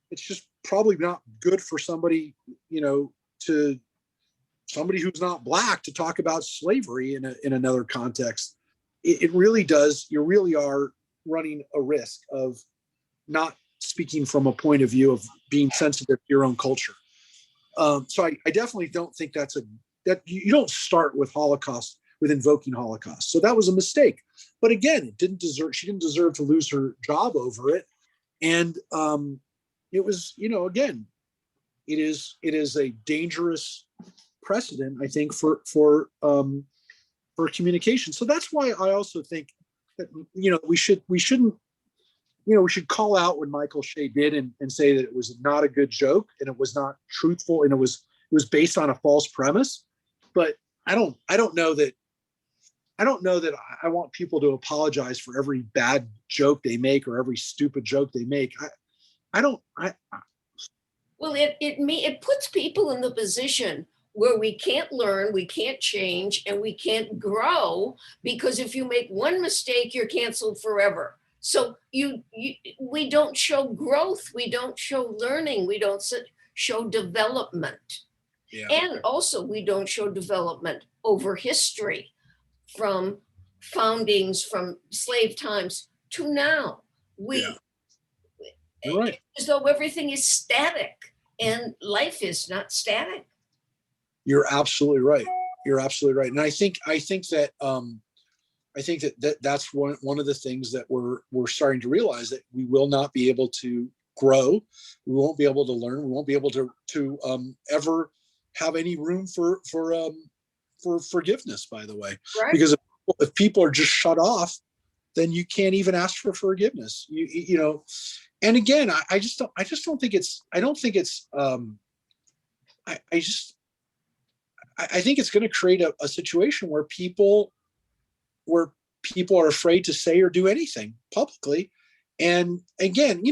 it's just probably not good for somebody, to somebody who's not Black to talk about slavery in another context. It really does. You really are running a risk of not speaking from a point of view of being sensitive to your own culture. So I definitely don't think that you don't start with invoking Holocaust. So that was a mistake. But again, she didn't deserve to lose her job over it. And it was, again, it is a dangerous precedent, I think, for communication. So that's why I also think that, we shouldn't we should call out what Michael Shea did and say that it was not a good joke and it was not truthful and it was based on a false premise. But I don't know that I want people to apologize for every bad joke they make or every stupid joke they make. Well, it puts people in the position where we can't learn, we can't change, and we can't grow, because if you make one mistake, you're canceled forever. So we don't show growth, we don't show learning, we don't show development. Yeah. And also we don't show development over history, from foundings, from slave times to now. You're right. As though everything is static, and life is not static. You're absolutely right. You're absolutely right. And I think that that's one of the things that we're starting to realize, that we will not be able to grow. We won't be able to learn. We won't be able to ever have any room for forgiveness, by the way. Right. Because if people are just shut off, then you can't even ask for forgiveness. And again, I think it's going to create a situation where people are afraid to say or do anything publicly. And again,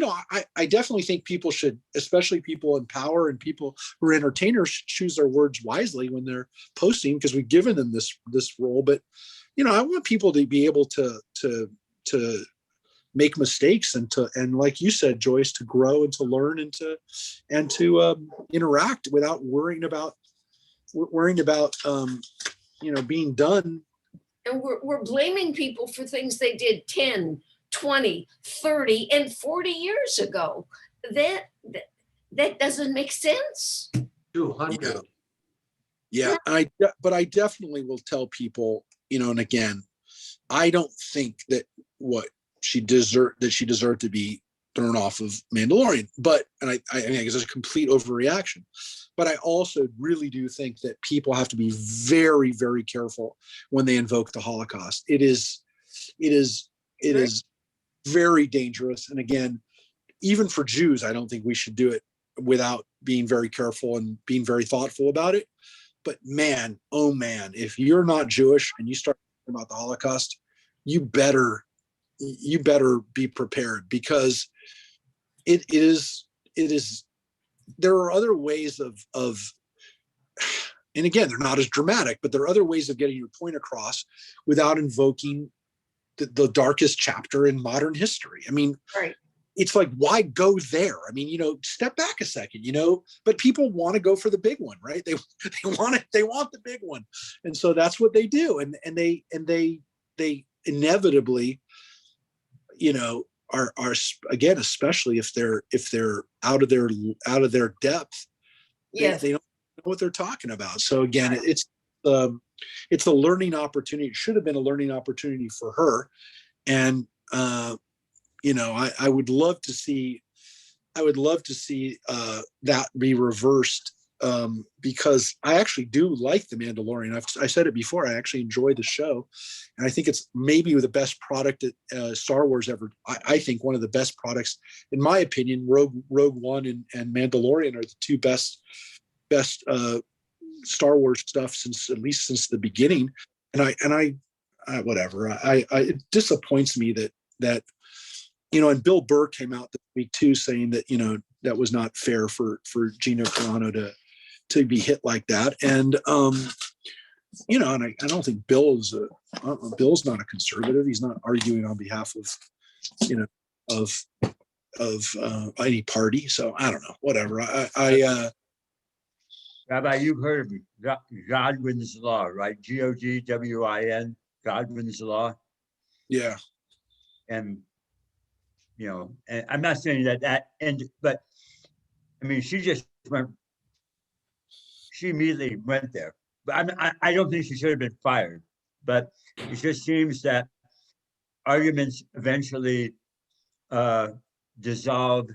I definitely think people should, especially people in power and people who are entertainers, choose their words wisely when they're posting, because we've given them this role. But I want people to be able to make mistakes and like you said, Joyce, to grow and to learn and to interact without worrying about being done. And we're blaming people for things they did 10, 20, 30, and 40 years ago. That doesn't make sense. 200. Yeah. But I definitely will tell people, and again, I don't think that she deserved to be thrown off of Mandalorian. But, and I think it's a complete overreaction. But I also really do think that people have to be very, very careful when they invoke the Holocaust. It is very dangerous. And again, even for Jews, I don't think we should do it without being very careful and being very thoughtful about it. But man, oh man, if you're not Jewish and you start talking about the Holocaust, you better be prepared, because it is, there are other ways of, and again, they're not as dramatic, but there are other ways of getting your point across without invoking the darkest chapter in modern history. I mean, Right. it's like, why go there? I mean, step back a second, but people want to go for the big one, right? They want it. They want the big one. And so that's what they do. And they inevitably, are again, especially if they're out of their depth, Yes. they don't know what they're talking about. So again, it's a learning opportunity. It should have been a learning opportunity for her. And, I would love to see that be reversed, because I actually do like The Mandalorian. I said it before. I actually enjoy the show, and I think it's maybe the best product that Star Wars ever. I think one of the best products, in my opinion. Rogue One and Mandalorian are the two best Star Wars stuff since the beginning. And I whatever. It disappoints me that. And Bill Burr came out this week too, saying that, that was not fair for Gina Carano to be hit like that. And, and I don't think Bill's not a conservative. He's not arguing on behalf of any party. So I don't know, whatever. Rabbi, you've heard of Godwin's Law, right? Godwin, Godwin's Law. Yeah. And and I'm not saying that ended, but I mean, she immediately went there. But I don't think she should have been fired. But it just seems that arguments eventually dissolve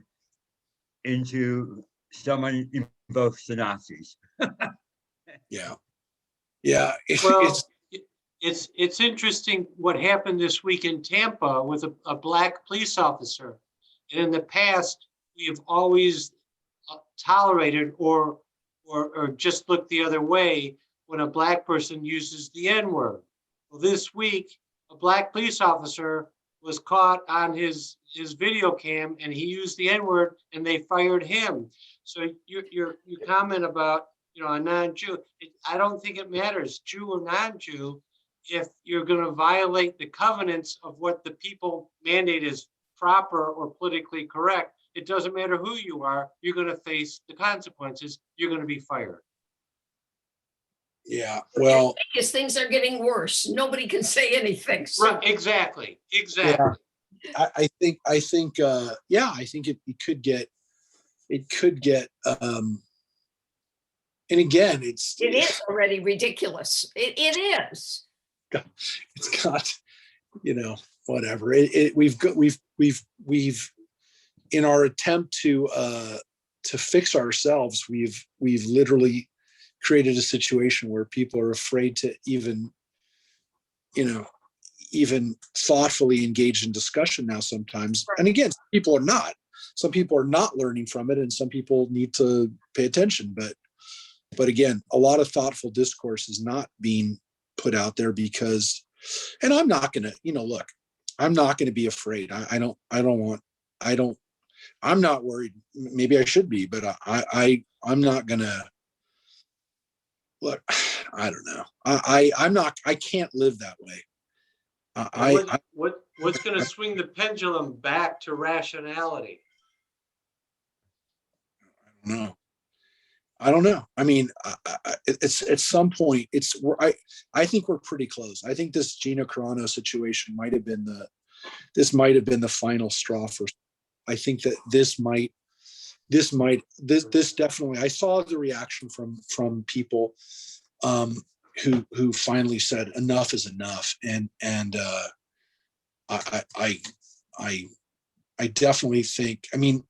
into someone invokes the Nazis. Yeah. Well, it's interesting what happened this week in Tampa with a black police officer. And in the past, we have always tolerated or just looked the other way when a black person uses the N-word. Well, this week, a black police officer was caught on his video cam, and he used the N-word, and they fired him. So your comment about a non-Jew, I don't think it matters, Jew or non-Jew. If you're going to violate the covenants of what the people mandate is proper or politically correct, it doesn't matter who you are, you're going to face the consequences. You're going to be fired. Yeah. Well, because things are getting worse. Nobody can say anything. So. Right. Exactly. Yeah. I think it could get, and again, it is already ridiculous. It is. It's got, whatever. We've in our attempt to fix ourselves, we've literally created a situation where people are afraid to even thoughtfully engage in discussion now sometimes. Right. And again, some people are not learning from it, and some people need to pay attention. But again, a lot of thoughtful discourse is not being put out there because, and I'm not going to, look, I'm not going to be afraid. I'm not worried. Maybe I should be, but I'm not going to look. I don't know. I can't live that way. What's going to swing the pendulum back to rationality? I don't know. I mean, it's at some point. I think we're pretty close. I think this Gina Carano situation might have been the final straw for. I think that this definitely. I saw the reaction from people who finally said enough is enough, and I I definitely think, I mean,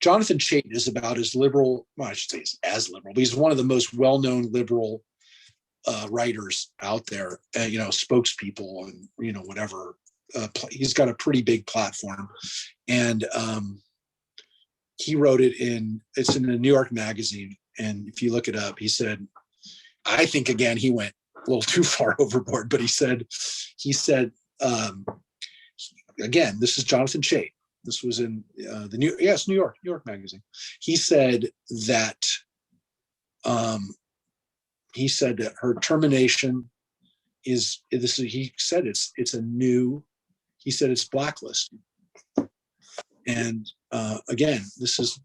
Jonathan Chait is about as liberal, well, I should say he's as liberal, but he's one of the most well-known liberal writers out there, spokespeople and, whatever. He's got a pretty big platform. And he wrote it's in the New York Magazine. And if you look it up, he said, I think, again, he went a little too far overboard, but he said, again, this is Jonathan Chait. This was in New York Magazine. He said that her termination he said it's blacklisted. And again, this is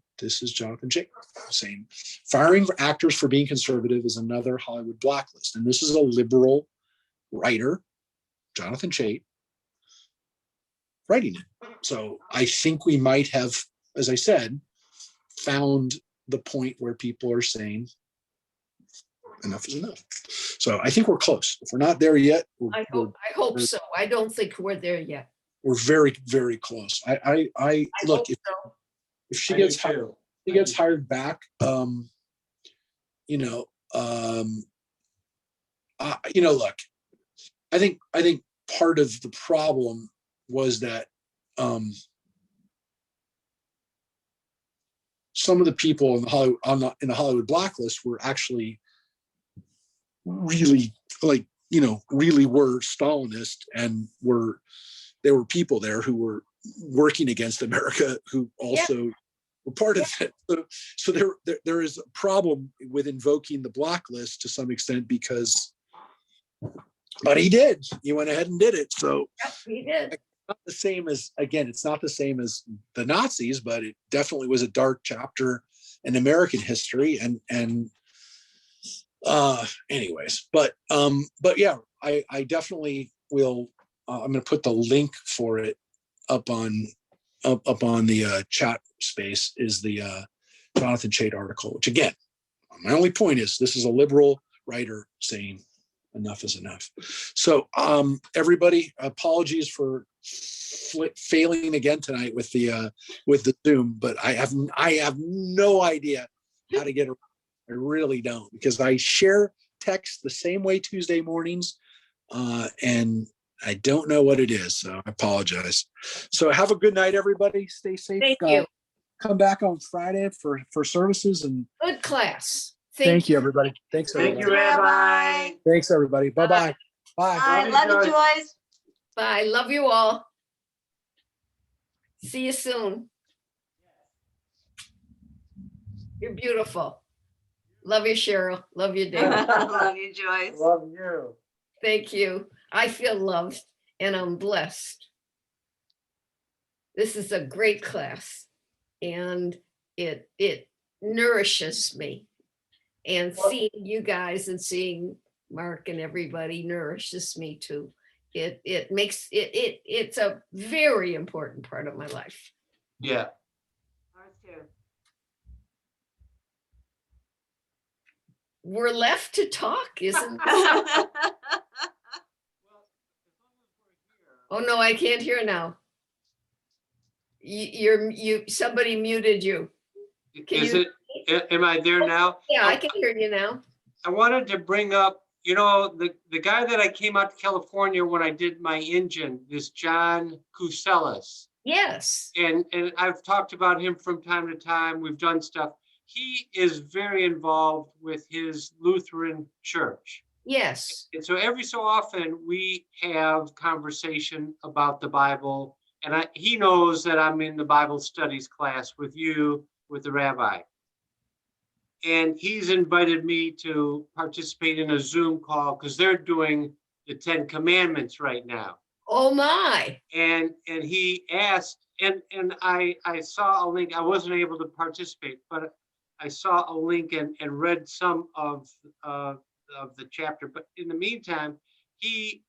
Jonathan Chait saying firing actors for being conservative is another Hollywood blacklist. And this is a liberal writer, Jonathan Chait, writing it. So I think we might have, as I said, found the point where people are saying enough is enough. So I think we're close. If we're not there yet, I hope so. I don't think we're there yet. we're very, very close. I look, hope so. if she I do gets hired, too. she gets hired back, look, I think part of the problem was that some of the people in the Hollywood blacklist were actually really really were Stalinist, and there were people there who were working against America who also were part of it. So there is a problem with invoking the blacklist to some extent because, but he went ahead and did it. So Yep, he did. not the same as, again, it's not the same as the Nazis, but it definitely was a dark chapter in American history. And anyways, but yeah, I definitely will. I'm going to put the link for it up on the chat space, is the Jonathan Chait article, which, again, my only point is this is a liberal writer saying enough is enough. So everybody, apologies for failing again tonight with the Zoom, but I have no idea how to get around. I really don't, because I share text the same way Tuesday mornings, and I don't know what it is, so I apologize. So have a good night, everybody. Stay safe. Thank you. Come back on Friday for services, and Good class. thank you, everybody. Thanks, Thank everybody. you, Rabbi. Thanks, everybody. Bye-bye. Bye. Bye. Love you, Joyce. Bye. Love you all. See you soon. You're beautiful. Love you, Cheryl. Love you, David. Love you, Joyce. Love you. Thank you. I feel loved and I'm blessed. This is a great class, and it nourishes me. And seeing you guys and seeing Mark and everybody nourishes me too. It makes it's a very important part of my life. Yeah. Ours too. We're left to talk, isn't it? Oh no, I can't hear now. Somebody muted you. Am I there now? Yeah, I can hear you now. I wanted to bring up, the guy that I came out to California when I did my engine, this John Kuselis. Yes. And I've talked about him from time to time. We've done stuff. He is very involved with his Lutheran church. Yes. And so every so often we have conversation about the Bible, and he knows that I'm in the Bible studies class with you, with the rabbi. And he's invited me to participate in a Zoom call because they're doing the 10 Commandments right now. Oh my. And he asked, and I saw a link. I wasn't able to participate, but I saw a link and read some of the chapter. But in the meantime, he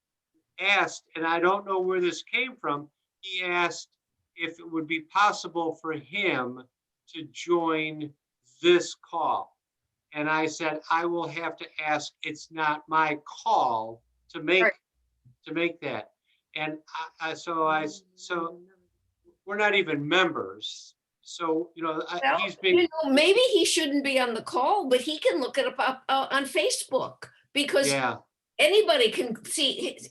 asked, and I don't know where this came from, he asked if it would be possible for him to join this call. And I said, I will have to ask. It's not my call to make that. And so we're not even members. So, Well, he's been, maybe he shouldn't be on the call, but he can look it up on Facebook, because yeah. anybody can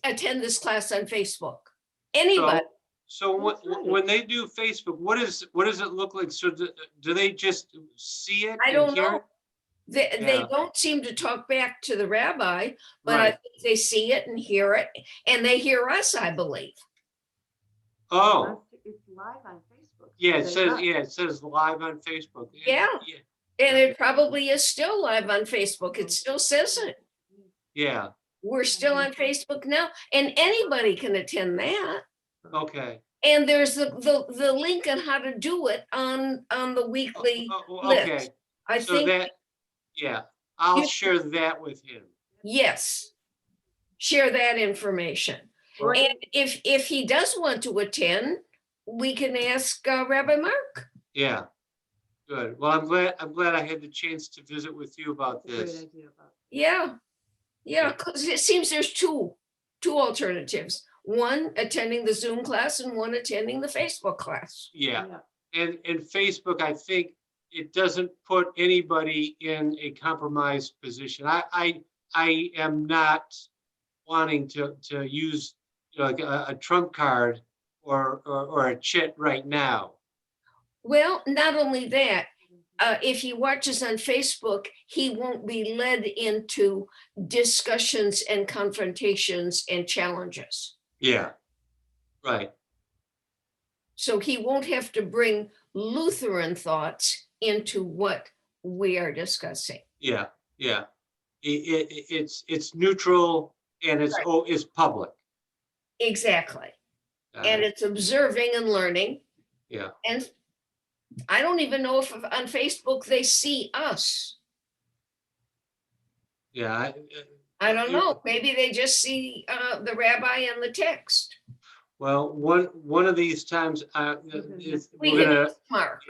attend this class on Facebook. Anybody. So when they do Facebook, what does it look like? So do they just see it? I and don't hear know. it? They Yeah. don't seem to talk back to the rabbi, but I Right. think they see it and hear it, and they hear us, I believe. Oh, It's live on Facebook. yeah, it says live on Facebook. Yeah. Yeah. And it probably is still live on Facebook. It still says it. Yeah, We're still on Facebook now, and anybody can attend that. okay. And there's the link on how to do it on the weekly Okay, list. I so think, that, yeah, I'll You- share that with him. yes. Share that information. And if he does want to attend, we can ask Rabbi Mark. Yeah, good. Well, I'm glad I had the chance to visit with you about this. Yeah. Yeah, because it seems there's two alternatives. One attending the Zoom class and one attending the Facebook class. Yeah, and Facebook, I think it doesn't put anybody in a compromised position. I am not wanting to use like a trump card or a chit right now. Well, not only that, if he watches on Facebook, he won't be led into discussions and confrontations and challenges. Yeah, right. So he won't have to bring Lutheran thoughts into what we are discussing. Yeah, yeah. It's neutral and it's public. Exactly. Got And it. it's observing and learning. Yeah. And I don't even know if on Facebook they see us. Yeah. I don't know. Maybe they just see the rabbi and the text. Well, one of these times, We we're can gonna, ask Mark.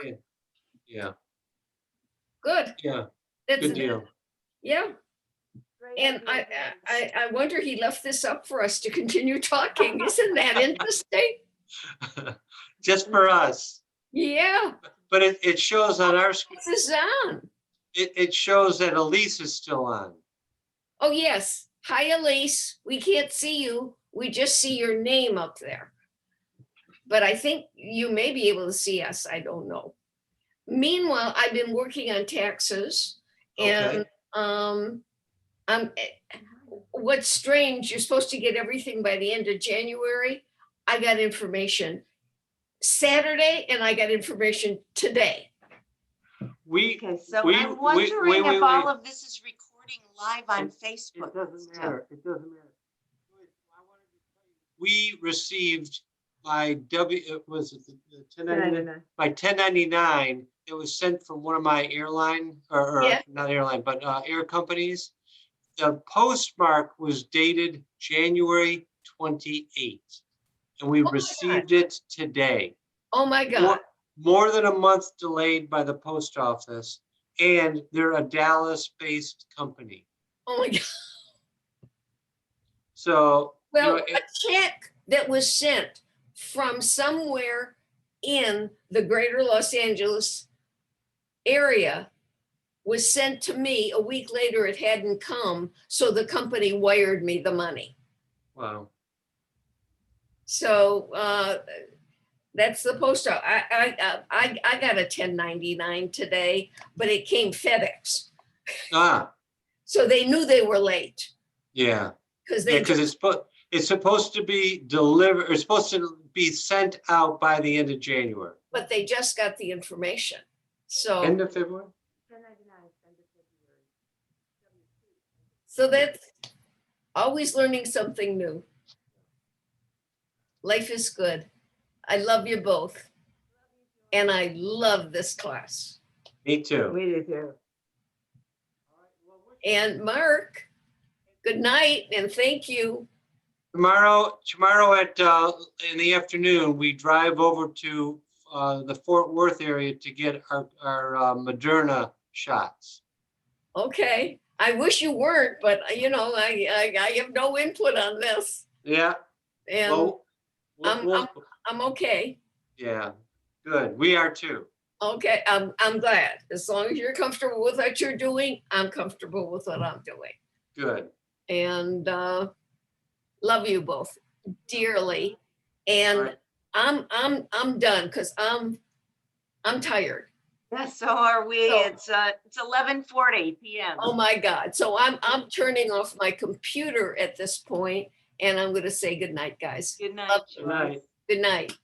yeah, Good. yeah, That's good deal. Yeah. And I wonder he left this up for us to continue talking. Isn't that interesting? Just for us, Yeah. but it shows on our screen. This is on. It shows that Elise is still on. Oh, yes. Hi, Elise. We can't see you. We just see your name up there. But I think you may be able to see us. I don't know. Meanwhile, I've been working on taxes, and what's strange, you're supposed to get everything by the end of January. I got information Saturday and I got information today. Okay, so we- I'm we- wondering wait, if all of this is recording live on It Facebook. doesn't still. matter. It doesn't matter. We received by was it the 1099? By 1099, it was sent from one of my airline or Yeah. not airline, but air companies. The postmark was dated January 28th, and we Oh my God. received it today. Oh my God. More than a month delayed by the post office, and they're a Dallas-based company. Oh my God. So, Well, you know, a check that was sent from somewhere in the greater Los Angeles area was sent to me. A week later, it hadn't come. So the company wired me the money. wow. So that's the post office. I got a 1099 today, but it came FedEx. Ah, So they knew they were late yeah. because Yeah, they because it's supposed to be delivered, or supposed to be sent out by the end of January. but they just got the information. So End of February? So that's always learning something new. Life is good. I love you both. And I love this class. Me too. We do too. And Mark, good night and thank you. Tomorrow at in the afternoon, we drive over to the Fort Worth area to get our Moderna shots. Okay. I wish you weren't, but you know, I have no input on this. Yeah. And Well, I'm okay. Yeah, good. We are too. Okay, I'm glad. As long as you're comfortable with what you're doing, I'm comfortable with what I'm doing. Good. And love you both dearly. And Right. I'm done because I'm tired. Yes, so are we. So- It's 11:40 PM. Oh my God. So I'm turning off my computer at this point, and I'm gonna say good night, guys. Good night. Love Good night. Good night.